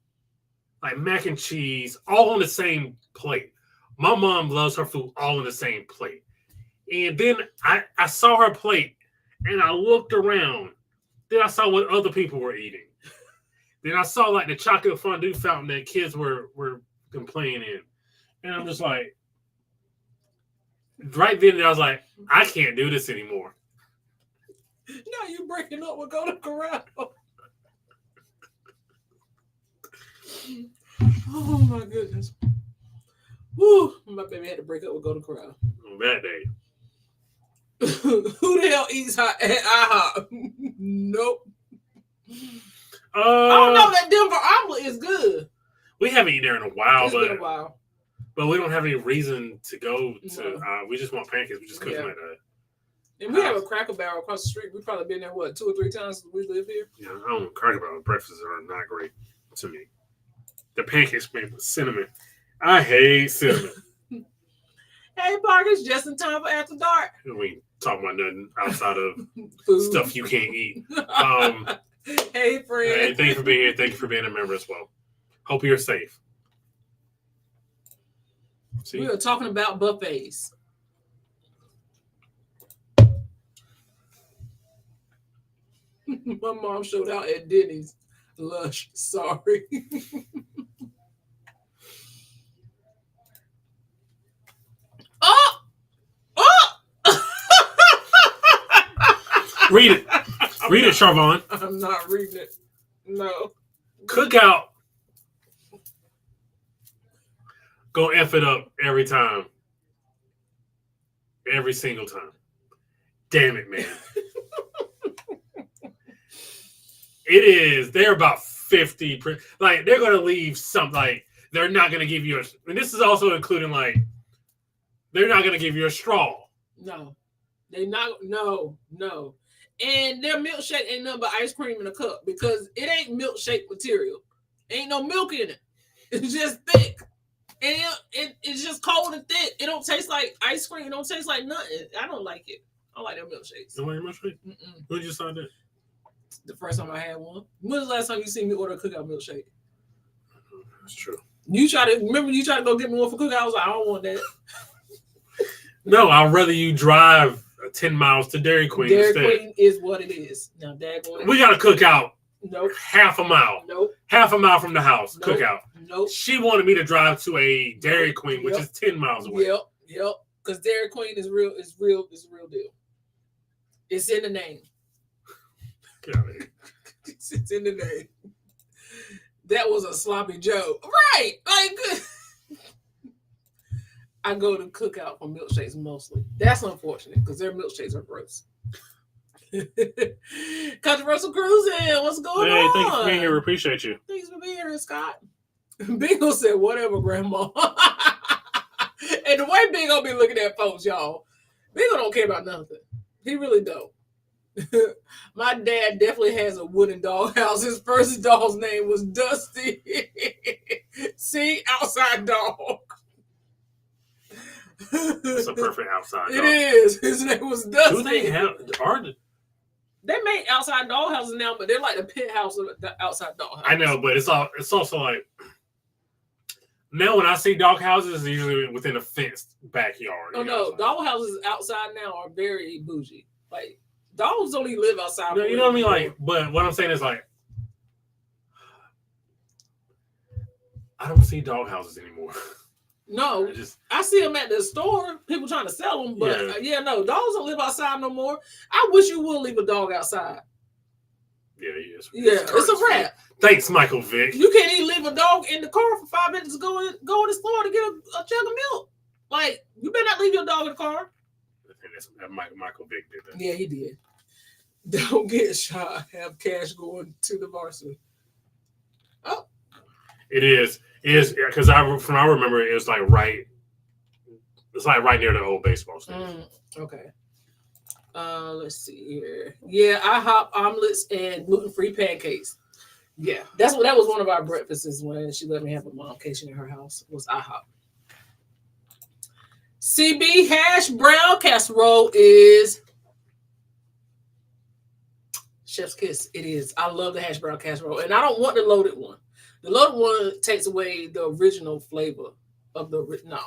like mac and cheese, all on the same plate. My mom loves her food all on the same plate. And then I saw her plate, and I looked around. Then I saw what other people were eating. Then I saw like the chocolate fondue fountain that kids were playing in. And I'm just like, right then I was like, I can't do this anymore. Now you breaking up with Golden Corral. Oh my goodness. Woo, my baby had to break up with Golden Corral. On that day. Who the hell eats hot at IHOP? Nope. I don't know, that Denver omelet is good. We haven't eaten there in a while, It's been a while. But we don't have any reason to go to. We just want pancakes. We just cook them at And we have a Cracker Barrel across the street. We've probably been there, 2 or 3 times since we live here? Yeah, I don't Cracker Barrel breakfasts are not great to me. The pancakes made with cinnamon. I hate cinnamon. Hey, Parkers, just in time for After Dark. We ain't talking about nothing outside of Food. stuff you can't eat. Hey, friend. Hey, thank you for being here. Thank you for being a member as well. Hope you're safe. See? We were talking about buffets. My mom showed out at Denny's. Lush, sorry. Read it. Read it, Charvon. I'm not reading it. No. Cookout. Go F it up every time. Every single time. Damn it, man. It is. They're about 50. Like, they're going to leave something. Like, they're not going to give you a. And this is also including, like, they're not going to give you a straw. No. They not. No. And their milkshake ain't nothing but ice cream in a cup because it ain't milkshake material. Ain't no milk in it. It's just thick. And it's just cold and thick. It don't taste like ice cream. It don't taste like nothing. I don't like it. I don't like their milkshakes. You don't like milkshake? When did you start that? The first time I had one. When was the last time you seen me order a cookout milkshake? That's true. You tried to go get me one for cookout. I was like, I don't want that. No, I'd rather you drive 10 miles to Dairy Queen Dairy instead. Queen is what it is. Now, daggone it. We got to cook out. Nope. Half a mile. Nope. Half a mile from the house. Nope. Cookout. Nope. She wanted me to drive to a Dairy Queen, which is 10 miles away. Yep. Because Dairy Queen is real. It's real deal. It's in the name. Get out of here. It's in the name. That was a sloppy joke. Right. Like, I go to Cookout for milkshakes mostly. That's unfortunate because their milkshakes are gross. Controversial Cruising, what's going on? Hey, thanks for being here. We appreciate you. Thanks for being here, Scott. Bingo said, whatever, Grandma. And the way Bingo be looking at folks, y'all, Bigger don't care about nothing. He really don't. My dad definitely has a wooden doghouse. His first dog's name was Dusty. See, outside dog. It's a perfect outside dog. It is. His name was Dusty. Do they have They make outside dog houses now, but they're like the pit house of the outside dog house. I know, but it's also like now when I see dog houses, it's usually within a fenced backyard. Oh no, dog houses outside now are very bougie. Like dogs don't even live outside. You know what I mean? Like, but what I'm saying is like I don't see dog houses anymore. No, I see them at the store. People trying to sell them, but no, dogs don't live outside no more. I wish you would leave a dog outside. Yeah, it's a wrap. Thanks, Michael Vick. You can't even leave a dog in the car for 5 minutes to go in the store to get a jug of milk. Like you better not leave your dog in the car. I think that Michael Vick did that. Yeah, he did. Don't get shot. Have cash going to the varsity. Oh, it is because I remember it was like right near the old baseball stadium. Okay. Let's see here. Yeah, IHOP omelets and gluten-free pancakes. Yeah, that was one of our breakfasts when she let me have a momcation in her house. Was IHOP. CB hash brown casserole is chef's kiss. It is. I love the hash brown casserole, and I don't want the loaded one. The loaded one takes away the original flavor of the no.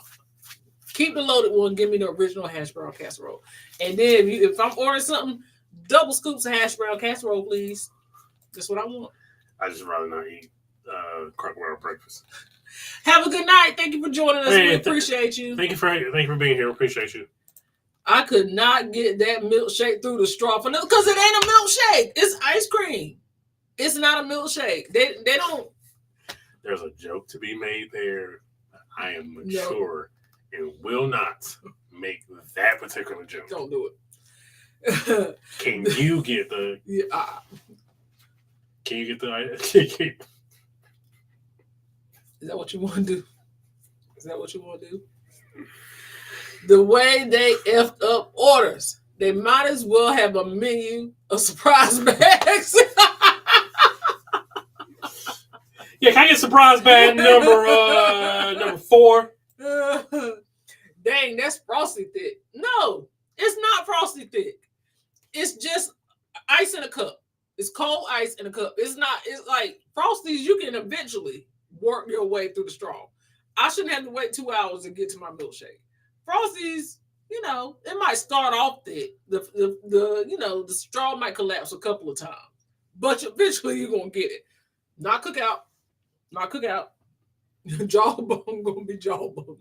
Keep the loaded one. Give me the original hash brown casserole. And then if I'm ordering something, double scoops of hash brown casserole, please. That's what I want. I just rather not eat crocodile breakfast. Have a good night. Thank you for joining us. We appreciate you. Thank you for being here. Appreciate you. I could not get that milkshake through the straw for nothing because it ain't a milkshake. It's ice cream. It's not a milkshake. They don't. There's a joke to be made there. I am mature and will not make that particular joke. Don't do it. Can you get the? Yeah. Can you get the? Is that what you want to do? Is that what you want to do? The way they effed up orders, they might as well have a menu of surprise bags. Yeah, can I get surprise bag number 4? Dang, that's Frosty Thick. No, it's not Frosty Thick. It's just ice in a cup. It's cold ice in a cup. It's like Frosties, you can eventually work your way through the straw. I shouldn't have to wait 2 hours to get to my milkshake. Frosties, it might start off thick. The straw might collapse a couple of times. But eventually you're gonna get it. Not cookout. Jawbone gonna be jawbone.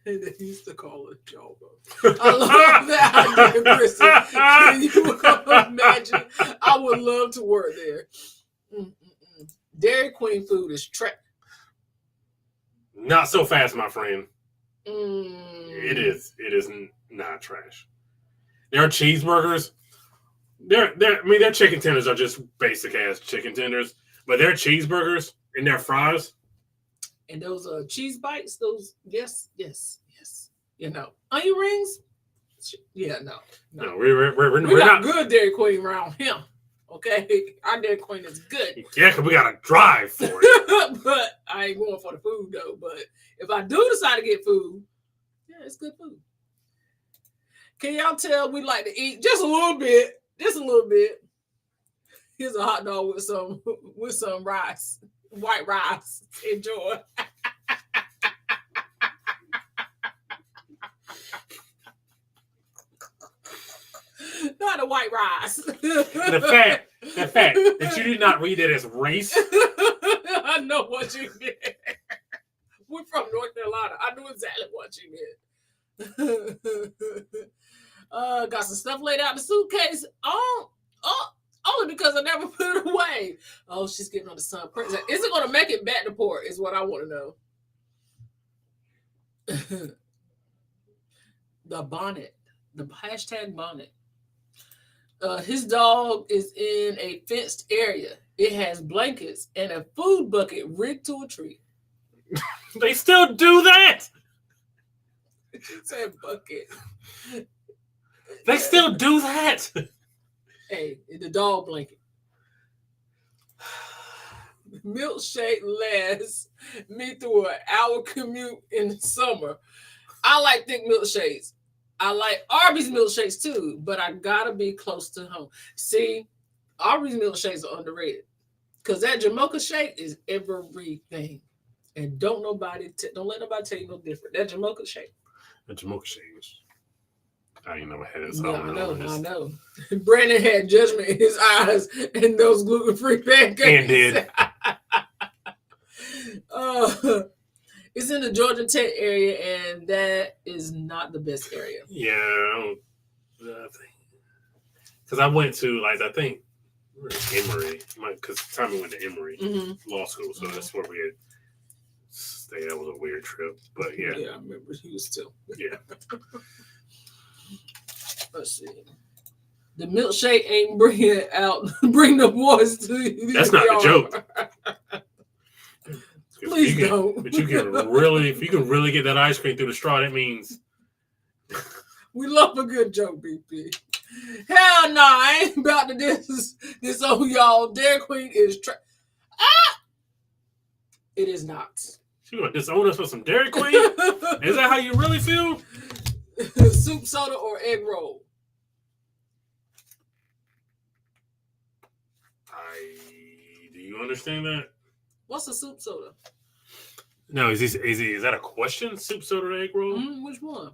And they used to call it jawbone. I love that idea, Kristen. Can you imagine? I would love to work there. Dairy Queen food is trash. Not so fast, my friend. It is not trash. Their cheeseburgers, their chicken tenders are just basic ass chicken tenders, but their cheeseburgers and their fries and those cheese bites, those yes. Onion rings. Yeah, no. We're not not good Dairy Queen around him. Okay, our Dairy Queen is good. Yeah, because we gotta drive for it. But I ain't going for the food though. But if I do decide to get food, yeah, it's good food. Can y'all tell we like to eat just a little bit? Just a little bit. Here's a hot dog with some rice, white rice. Enjoy. Not a white rice. The fact that you did not read it as race. I know what you meant. We're from North Carolina. I knew exactly what you meant. Got some stuff laid out in the suitcase. Only because I never put it away. Oh, she's getting on the sun. Is it going to make it back to port? Is what I want to know. The bonnet. The hashtag bonnet. His dog is in a fenced area. It has blankets and a food bucket rigged to a tree. They still do that? She said bucket. They still do that. Hey, the dog blanket. Milkshake lasts me through an hour commute in the summer. I like thick milkshakes. I like Arby's milkshakes too, but I gotta be close to home. See, Arby's milkshakes are underrated because that Jamocha shake is everything, and don't let nobody tell you no different. That Jamocha shake. The Jamocha shake. I ain't never had it. So I know. Brandon had judgment in his eyes and those gluten-free pancakes. And did. It's in the Georgia Tech area, and that is not the best area. Yeah, because I went to I think Emory, because Tommy went to Emory Law School, so that's where we had stayed. That was a weird trip, but yeah, I remember he was too. Yeah. Let's see. The milkshake ain't bring the boys to. That's not a joke. Please don't. But if you can really get that ice cream through the straw, that means we love a good joke, BP. Hell no, I ain't about to this on y'all. Dairy Queen is it is not. She gonna disown us for some Dairy Queen? Is that how you really feel? Soup, soda, or egg roll? Do you understand that? What's a soup soda? No, is that a question? Soup, soda, or egg roll? Which one?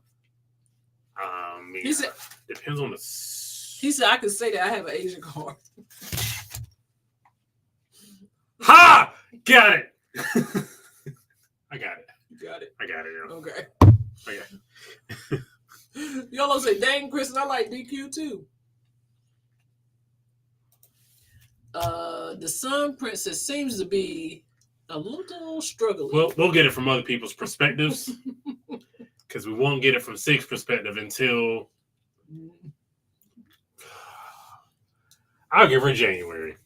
He said depends on the. He said I could say that I have an Asian card. Ha! Got it. I got it. You got it. I got it. Yeah. Okay. I got it. Y'all say, dang, Chris, and I like DQ too. The Sun Princess seems to be a little struggling. Well, we'll get it from other people's perspectives because we won't get it from Sig's perspective until I'll give her January.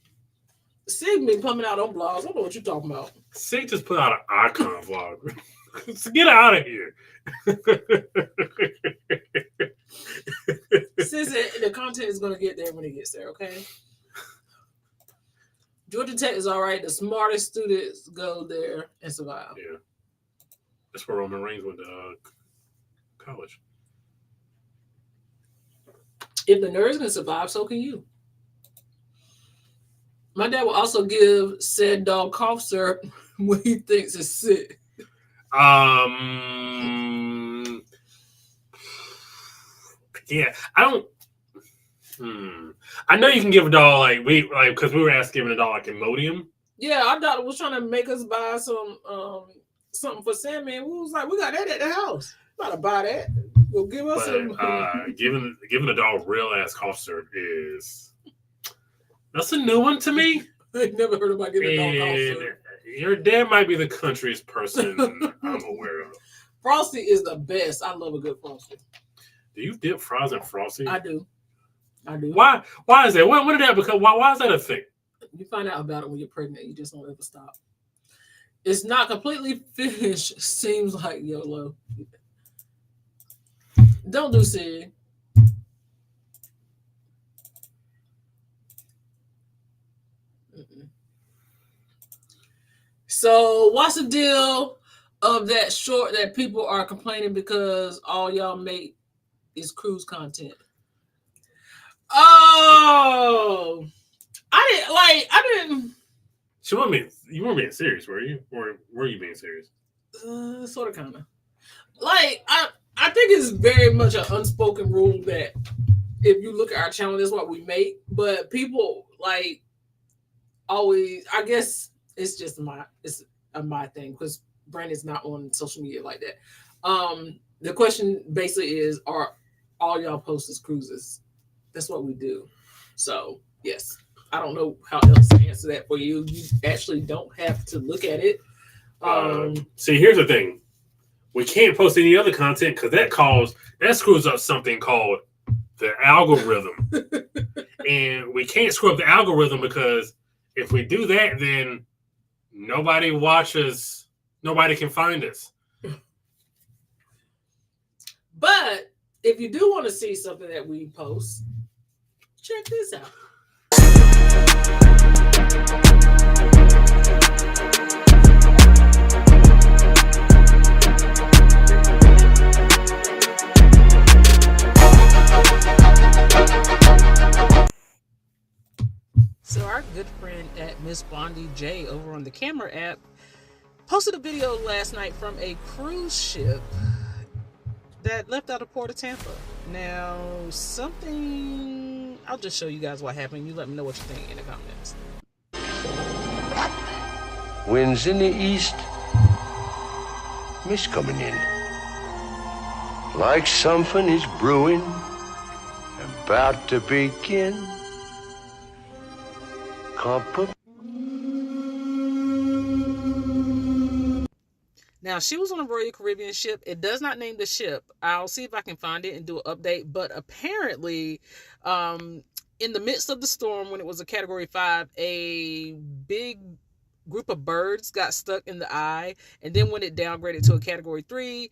Sig been coming out on blogs. I don't know what you're talking about. Sig just put out an icon vlog. So get out of here. Sis, the content is going to get there when it gets there, okay? Georgia Tech is all right. The smartest students go there and survive. Yeah. That's where Roman Reigns went to college. If the nerds can survive, so can you. My dad will also give said dog cough syrup when he thinks it's sick. Yeah, I don't. I know you can give a dog because we were asked giving a dog Imodium. Yeah, our doctor was trying to make us buy some something for Sammy, and we was like, we got that at the house. About to buy that. We'll give us some. Giving a dog real ass cough syrup that's a new one to me. I never heard about giving a dog cough syrup. Your dad might be the countryest person I'm aware of. Frosty is the best. I love a good Frosty. Do you dip fries in Frosty? I do. Why is that? When did that become? Why is that a thing? You find out about it when you're pregnant. You just don't ever stop. It's not completely finished. Seems like YOLO. Don't do Sig. So what's the deal of that short that people are complaining because all y'all make is cruise content? Oh, I didn't. You weren't being serious, were you? Or were you being serious? Sort of, kind of. I think it's very much an unspoken rule that if you look at our channel, that's what we make. But people always. I guess it's just my thing because Brandon's not on social media like that. The question basically is, are all y'all posts cruises? That's what we do. So yes, I don't know how else to answer that for you. You actually don't have to look at it. See, here's the thing: we can't post any other content because that screws up something called the algorithm, and we can't screw up the algorithm because if we do that, then nobody watches, nobody can find us. But if you do want to see something that we post, check this out. So our good friend at Miss Blondie J over on the camera app posted a video last night from a cruise ship that left out of Port of Tampa. Now, I'll just show you guys what happened. You let me know what you think in the comments. Winds in the east, mist coming in. Like something is brewing, about to begin. Now, she was on a Royal Caribbean ship. It does not name the ship. I'll see if I can find it and do an update. But apparently, in the midst of the storm, when it was a Category 5, a big group of birds got stuck in the eye. And then when it downgraded to a Category 3,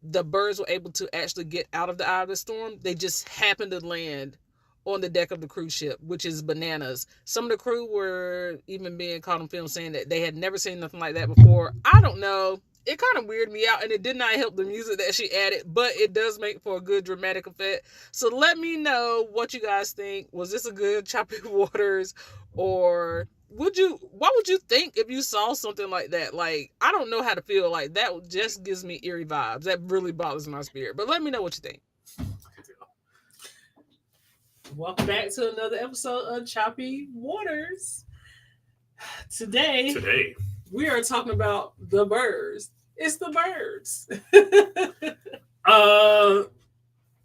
the birds were able to actually get out of the eye of the storm. They just happened to land on the deck of the cruise ship, which is bananas. Some of the crew were even being caught on film saying that they had never seen nothing like that before. I don't know. It kind of weirded me out, and it did not help the music that she added, but it does make for a good dramatic effect. So let me know what you guys think. Was this a good choppy waters, or what would you think if you saw something like that? Like, I don't know how to feel. Like, that just gives me eerie vibes. That really bothers my spirit. But let me know what you think. Welcome back to another episode of Choppy Waters. Today we are talking about the birds. It's the birds. So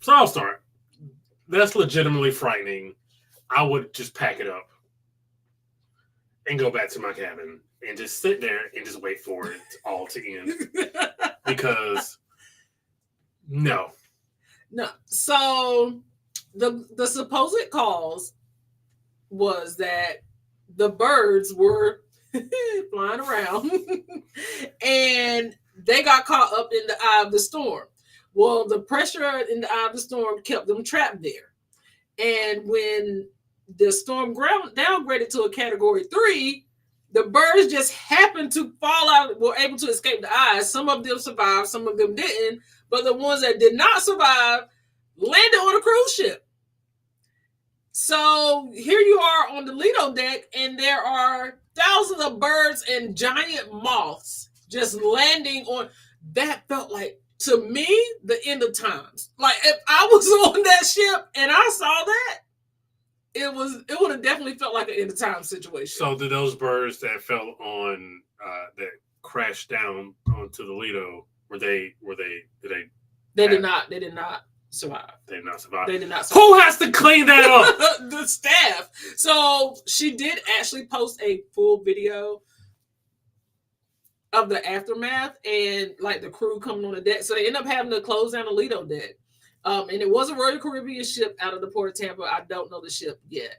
I'll start. That's legitimately frightening. I would just pack it up and go back to my cabin and just sit there and just wait for it all to end. Because no. So the supposed cause was that the birds were flying around and they got caught up in the eye of the storm. Well, the pressure in the eye of the storm kept them trapped there. And when the storm downgraded to a Category 3, the birds just happened to fall out, were able to escape the eye. Some of them survived, some of them didn't. But the ones that did not survive landed on a cruise ship. So here you are on the Lido deck, and there are thousands of birds and giant moths just landing on. That felt like, to me, the end of times. Like, if I was on that ship and I saw that, it would have definitely felt like an end of time situation. So did those birds that fell on that crashed down onto the Lido, They did not survive. They did not survive. They did not survive. Who has to clean that up? The staff. So she did actually post a full video of the aftermath and like the crew coming on the deck. So they end up having to close down the Lido deck. And it was a Royal Caribbean ship out of the Port of Tampa. I don't know the ship yet.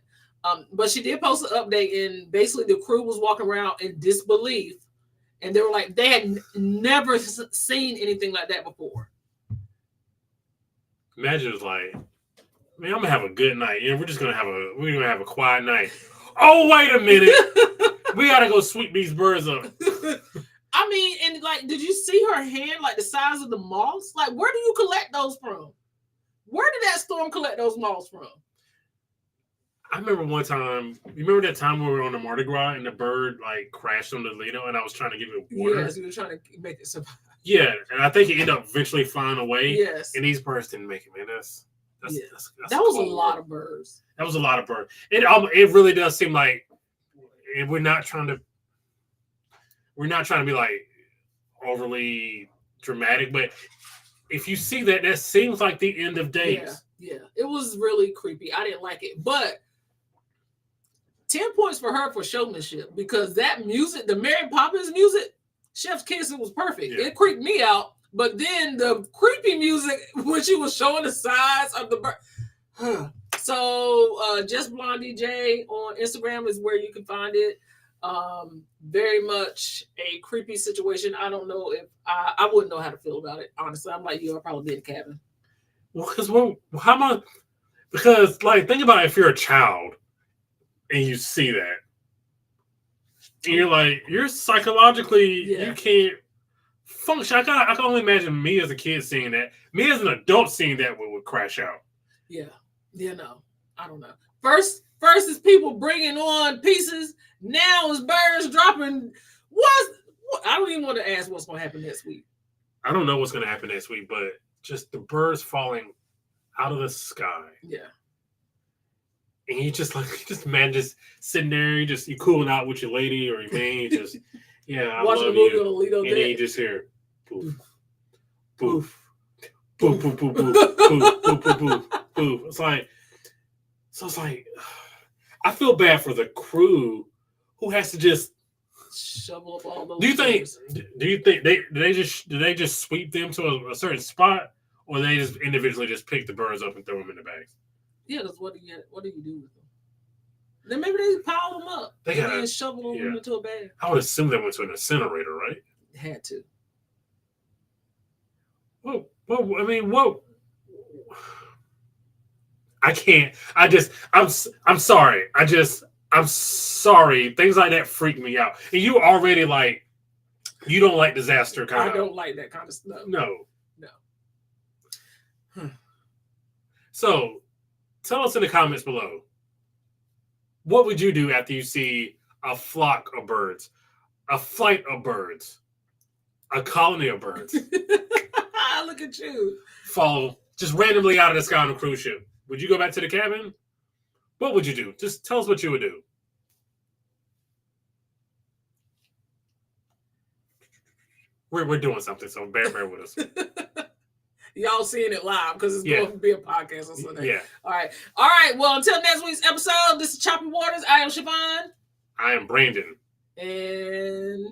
But she did post an update, and basically the crew was walking around in disbelief. And they were like, they had never seen anything like that before. Imagine it was like, man, I'm gonna have a good night. We're gonna have a quiet night. Oh, wait a minute. We gotta go sweep these birds up. I mean, and like, did you see her hand, like the size of the moths? Like, where do you collect those from? Where did that storm collect those moths from? I remember one time. You remember that time when we were on the Mardi Gras and the bird like crashed on the Lido, and I was trying to give it water. Yes, you were trying to make it survive. Yeah, and I think it ended up eventually flying away. Yes, and these birds didn't make it, man. That's that was a lot of birds. That was a lot of birds. It really does seem like we're not trying to be like overly dramatic, but if you see that seems like the end of days. Yeah, it was really creepy. I didn't like it, but 10 points for her for showmanship, because that music, the Mary Poppins music, Chef's Kiss, it was perfect. Yeah. It creeped me out, but then the creepy music when she was showing the size of the bird. So Just Blondie J on Instagram is where you can find it. Very much a creepy situation. I don't know if I wouldn't know how to feel about it. Honestly, I'm like you. I'll probably be in the cabin. Well, how much? Because, like, think about it, if you're a child and you see that, and you're like, you're psychologically, you can't function. I can only imagine me as a kid seeing that. Me as an adult seeing that would crash out. Yeah. No, I don't know. First is people bringing on pieces. Now is birds dropping. What? I don't even want to ask what's going to happen next week. I don't know what's going to happen next week, but just the birds falling out of the sky. Yeah. And you just man, just sitting there, you cooling out with your lady or your man, you just I watching love a movie you. on a Lido and then you just hear poof, poof, poof, poof, poof, poof, poof, poof, poof, poof. It's like I feel bad for the crew who has to just shovel up all those. Do you think they just sweep them to a certain spot, or they just individually just pick the birds up and throw them in the bags? Yeah, because what do you do with them? Then maybe they pile them up. They and shovel them into a bag. I would assume they went to an incinerator, right? Had to. Whoa! I mean, whoa! I can't. I'm sorry. I'm sorry. Things like that freak me out. And you already you don't like disaster kind of. I don't like that kind of stuff. No. So, tell us in the comments below. What would you do after you see a flock of birds, a flight of birds, a colony of birds? Look at you. Fall just randomly out of the sky on a cruise ship. Would you go back to the cabin? What would you do? Just tell us what you would do. We're doing something, so bear with us. Y'all seeing it live because it's going to be a podcast on Sunday. Yeah. All right. Well, until next week's episode, this is Choppy Waters. I am Siobhan. I am Brandon. And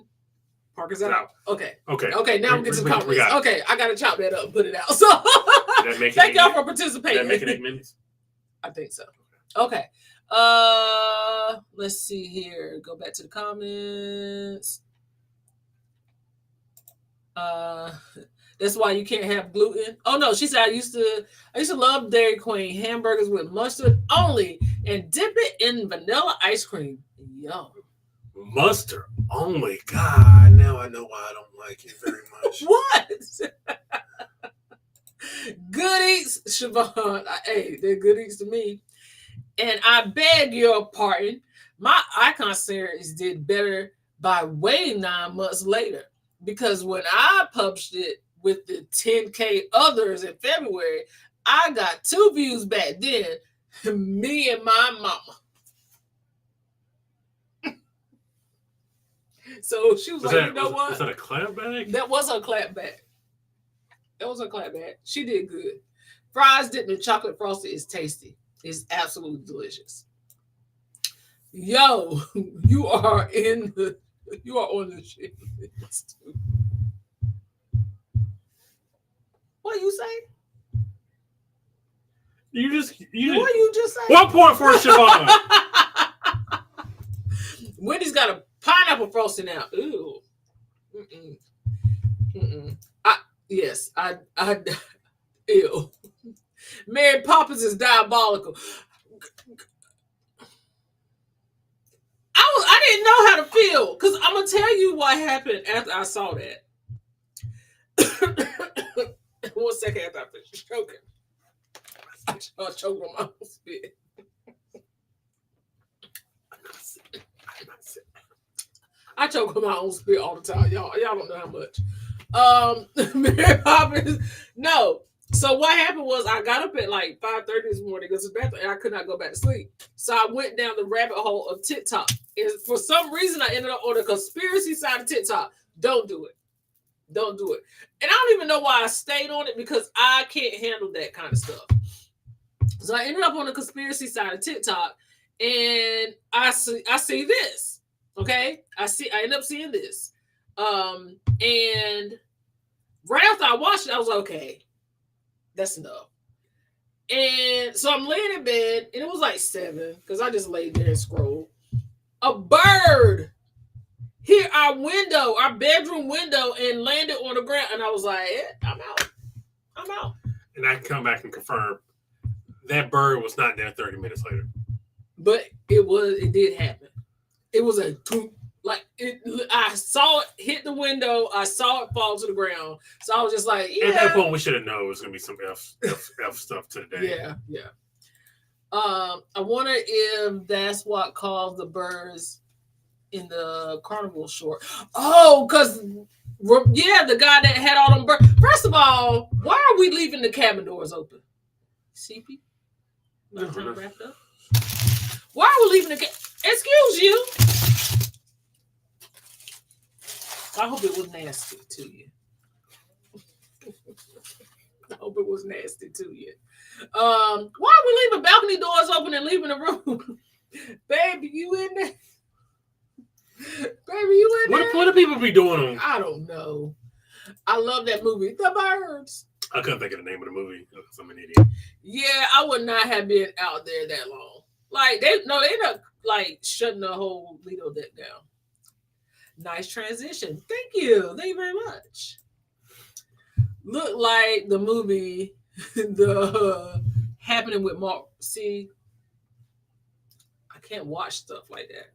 Parker's out. Okay. Now we'll get some comments. Okay, I got to chop that up and put it out. So thank y'all for participating. Did that make it 8 minutes? I think so. Okay. Let's see here. Go back to the comments. That's why you can't have gluten. Oh no, she said I used to love Dairy Queen hamburgers with mustard only and dip it in vanilla ice cream. Yum. Mustard only. God, now I know why I don't like it very much. What? Good eats, Siobhan. Hey, they're good eats to me. And I beg your pardon. My Icon series did better by way 9 months later. Because when I published it with the 10K others in February, I got 2 views back then. Me and my mama. So she was like, you know what? Was that a clap bag? That was a clap bag. She did good. Fries dipped in chocolate frosting is tasty. It's absolutely delicious. Yo, you are on the shit. What you say? What you just say? 1 point for Siobhan. Wendy's got a pineapple frosting now. Ooh. Yes. Ew. Mary Poppins is diabolical. I didn't know how to feel because I'm gonna tell you what happened after I saw that. 1 second after I finished choking, I choked on my own spit. I choke on my own spit all the time. Y'all don't know how much. Mary Poppins. No. So what happened was I got up at like 5:30 this morning because I could not go back to sleep. So I went down the rabbit hole of TikTok. And for some reason, I ended up on the conspiracy side of TikTok. Don't do it. And I don't even know why I stayed on it because I can't handle that kind of stuff. So I ended up on the conspiracy side of TikTok, and I see this. Okay, I end up seeing this, and right after I watched it, I was like, okay, that's enough. And so I'm laying in bed, and it was like 7 because I just laid there and scrolled. A bird hit our bedroom window, and landed on the ground, and I was like, I'm out. and I can come back and confirm that bird was not there 30 minutes later. But it did happen. It was a like it. I saw it hit the window. I saw it fall to the ground. So I was just like, yeah. At that point, we should have known it was gonna be some F stuff today. Yeah. I wonder if that's what caused the birds in the carnival short. Oh, because the guy that had all them birds. First of all, why are we leaving the cabin doors open? CP? Not trying to wrap up. Why are we leaving the Excuse you. I hope it was nasty to you. I hope it was nasty to you. Why are we leaving balcony doors open and leaving the room? Baby, you in there? Baby, you in there? What do people be doing on? I don't know. I love that movie, The Birds. I couldn't think of the name of the movie because I'm an idiot. Yeah, I would not have been out there that long. Like they're not like shutting the whole Lido deck down. Nice transition. Thank you very much. Look like the movie, the happening with Mark. See, I can't watch stuff like that.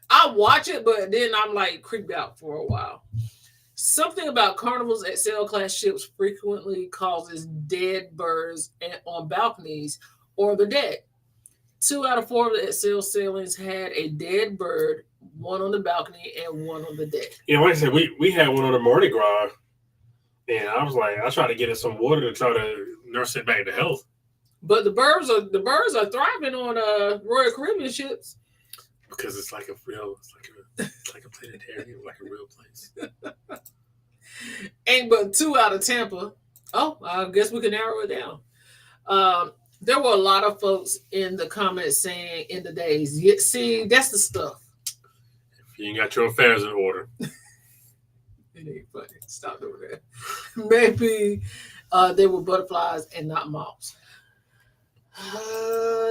I watch it, but then I'm like creeped out for a while. Something about carnivals at sail class ships frequently causes dead birds on balconies or the deck. 2 out of 4 at sail sailings had a dead bird, one on the balcony and one on the deck. Yeah, like I said, we had one on the Mardi Gras, and I was like, I tried to get it some water to try to nurse it back to health. But the birds are thriving on Royal Caribbean ships because it's like a planetarium, like a real place. Ain't but 2 out of Tampa. Oh, I guess we can narrow it down. There were a lot of folks in the comments saying in the days. See, that's the stuff. If you ain't got your affairs in order. It ain't funny. Stop doing that. Maybe they were butterflies and not moths.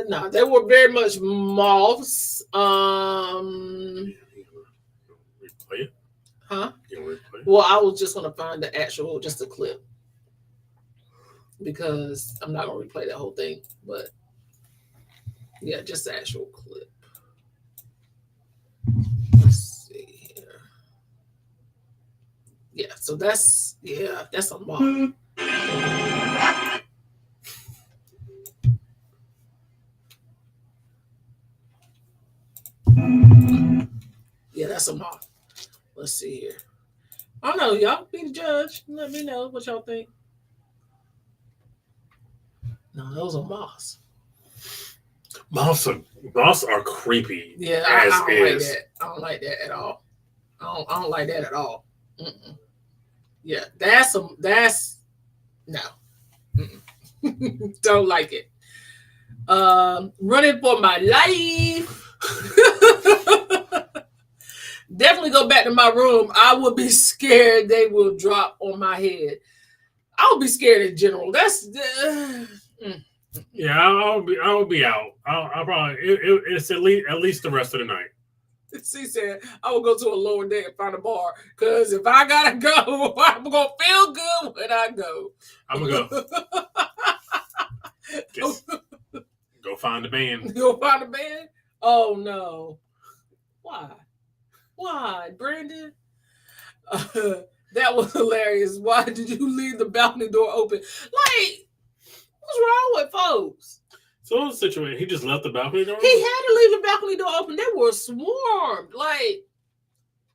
No, they were very much moths. Replay it? Huh? You replay it? Well, I was just going to find just a clip. Because I'm not going to replay that whole thing. But, yeah, just the actual clip. Let's see here. Yeah, so that's a moth. Yeah, that's a moth. Let's see here. I don't know. Y'all be the judge. Let me know what y'all think. No, those are moths. Moths are creepy. Yeah, I don't like that. I don't like that at all. I don't like that at all. Mm-mm. Yeah, that's no. Mm-mm. Don't like it. Running for my life. Definitely go back to my room. I would be scared they will drop on my head. I would be scared in general. That's yeah. I'll be out. I'll probably it's at least the rest of the night. She said I will go to a lower deck and find a bar because if I gotta go, I'm gonna feel good when I go. I'm gonna go. Go find the band. Go find a band? Oh no! Why, Brandon? That was hilarious. Why did you leave the balcony door open? Like, what's wrong with folks? So in the situation, he just left the balcony door open? He had to leave the balcony door open. They were swarmed. Like,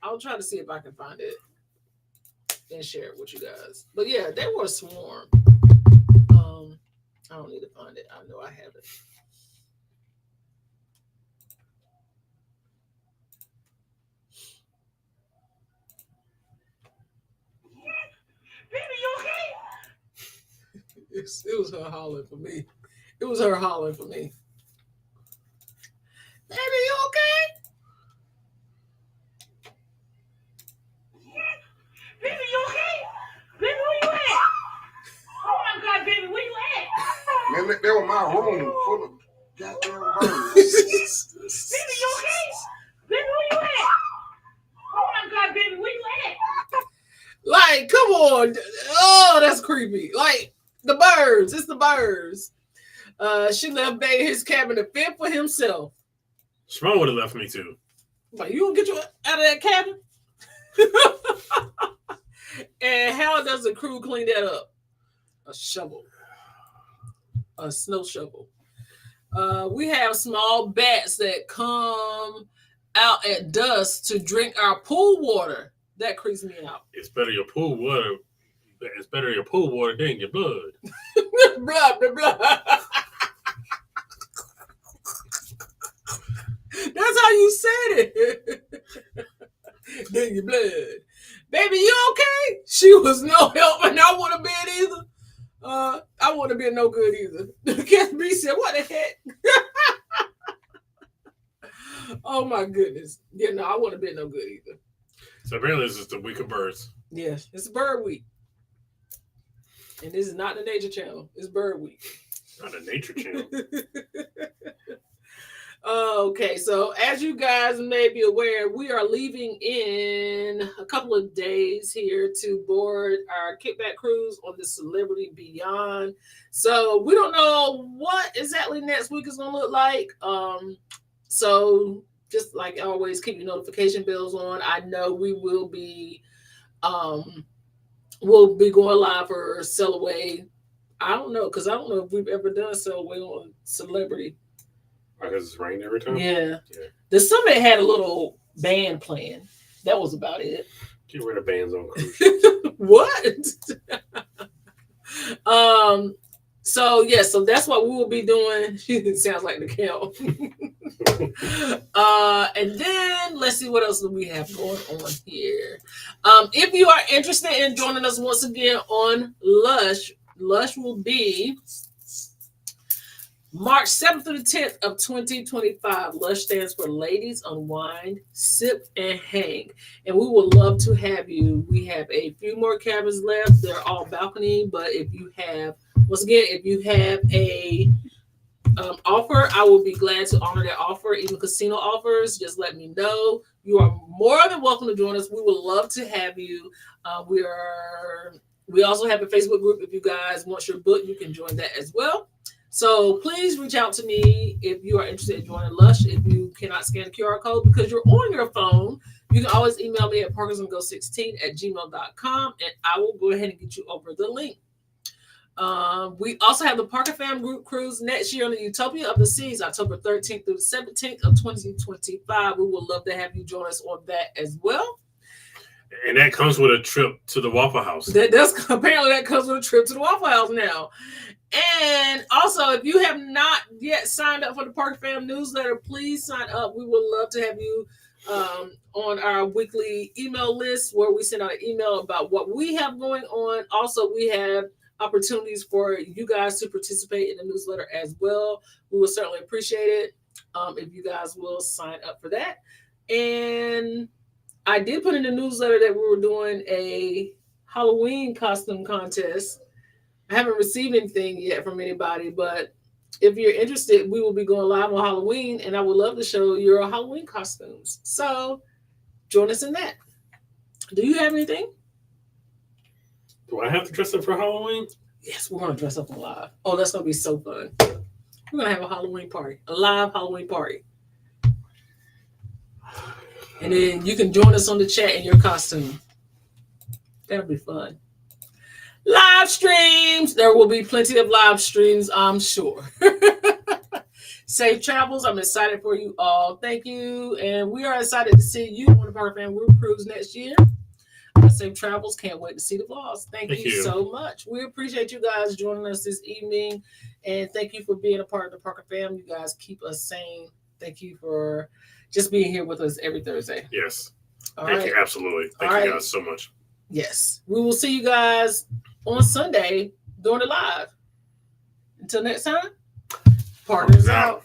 I'll try to see if I can find it and share it with you guys. But yeah, they were swarmed. I don't need to find it. I know I have it. Baby, you okay? It was her hollering for me. It was her hollering for me. Baby, you okay? Baby, you okay? Baby, where you at? Oh my God, baby, where you at? Man, that was my room full of goddamn birds. Baby, you okay? Baby, where you at? Oh my God, baby, where you at? Like, come on. Oh, that's creepy. Like, The birds. It's the birds. She left Bay in his cabin to fend for himself. Shimon would have left me too. Like, you gonna get you out of that cabin? And how does the crew clean that up? A shovel. A snow shovel. We have small bats that come out at dusk to drink our pool water. That creeps me out. It's better your pool water. It's better your pool water than your blood. Blah, blah, blah. That's how you said it. Then your blood. Baby, you okay? She was no help, and I wouldn't have been either. I wouldn't have been no good either. Can't be said, what the heck? Oh my goodness. Yeah, no, I wouldn't have been no good either. So apparently this is the week of birds. Yes, it's bird week. And this is not the Nature Channel. It's bird week. Not a nature channel. Okay, so as you guys may be aware, we are leaving in a couple of days here to board our kickback cruise on the Celebrity Beyond. So we don't know what exactly next week is going to look like. So just like always, keep your notification bells on. I know we will be going live for Sail Away. I don't know, because I don't know if we've ever done Sail Away on Celebrity. Because it's rained every time? Yeah. The Summit had a little band playing. That was about it. Get rid of bands on cruise ships. What? So that's what we will be doing. It sounds like the count. And then let's see what else do we have going on here. If you are interested in joining us once again on Lush will be March 7th through the 10th of 2025. Lush stands for Ladies Unwind, Sip, and Hang. And we would love to have you. We have a few more cabins left. They're all balcony. But if you have a offer, I will be glad to honor that offer. Even casino offers, just let me know. You are more than welcome to join us. We would love to have you. We also have a Facebook group. If you guys want your book, you can join that as well. So please reach out to me if you are interested in joining Lush. If you cannot scan the QR code because you're on your phone, you can always email me at parkersandgo16@gmail.com, and I will go ahead and get you over the link. We also have the Parker Fam Group Cruise next year on the Utopia of the Seas, October 13th through the 17th of 2025. We would love to have you join us on that as well. And that comes with a trip to the Waffle House. Apparently that comes with a trip to the Waffle House now. And also, if you have not yet signed up for the Parker Fam newsletter, please sign up. We would love to have you on our weekly email list where we send out an email about what we have going on. Also, we have opportunities for you guys to participate in the newsletter as well. We will certainly appreciate it if you guys will sign up for that. And I did put in the newsletter that we were doing a Halloween costume contest. I haven't received anything yet from anybody, but if you're interested, we will be going live on Halloween, and I would love to show your Halloween costumes. So join us in that. Do you have anything? Do I have to dress up for Halloween? Yes, we're going to dress up on live. Oh, that's going to be so fun. We're going to have a Halloween party, a live Halloween party. And then you can join us on the chat in your costume. That'll be fun. Live streams. There will be plenty of live streams, I'm sure. Safe travels. I'm excited for you all. Thank you. And we are excited to see you on the Parker Fam Group Cruise next year. Safe travels. Can't wait to see the vlogs. Thank you so much. We appreciate you guys joining us this evening. And thank you for being a part of the Parker Fam. You guys keep us sane. Thank you for just being here with us every Thursday. Yes. Thank you. Absolutely. Thank you guys so much. Yes. We will see you guys on Sunday during the live. Until next time, Partners out.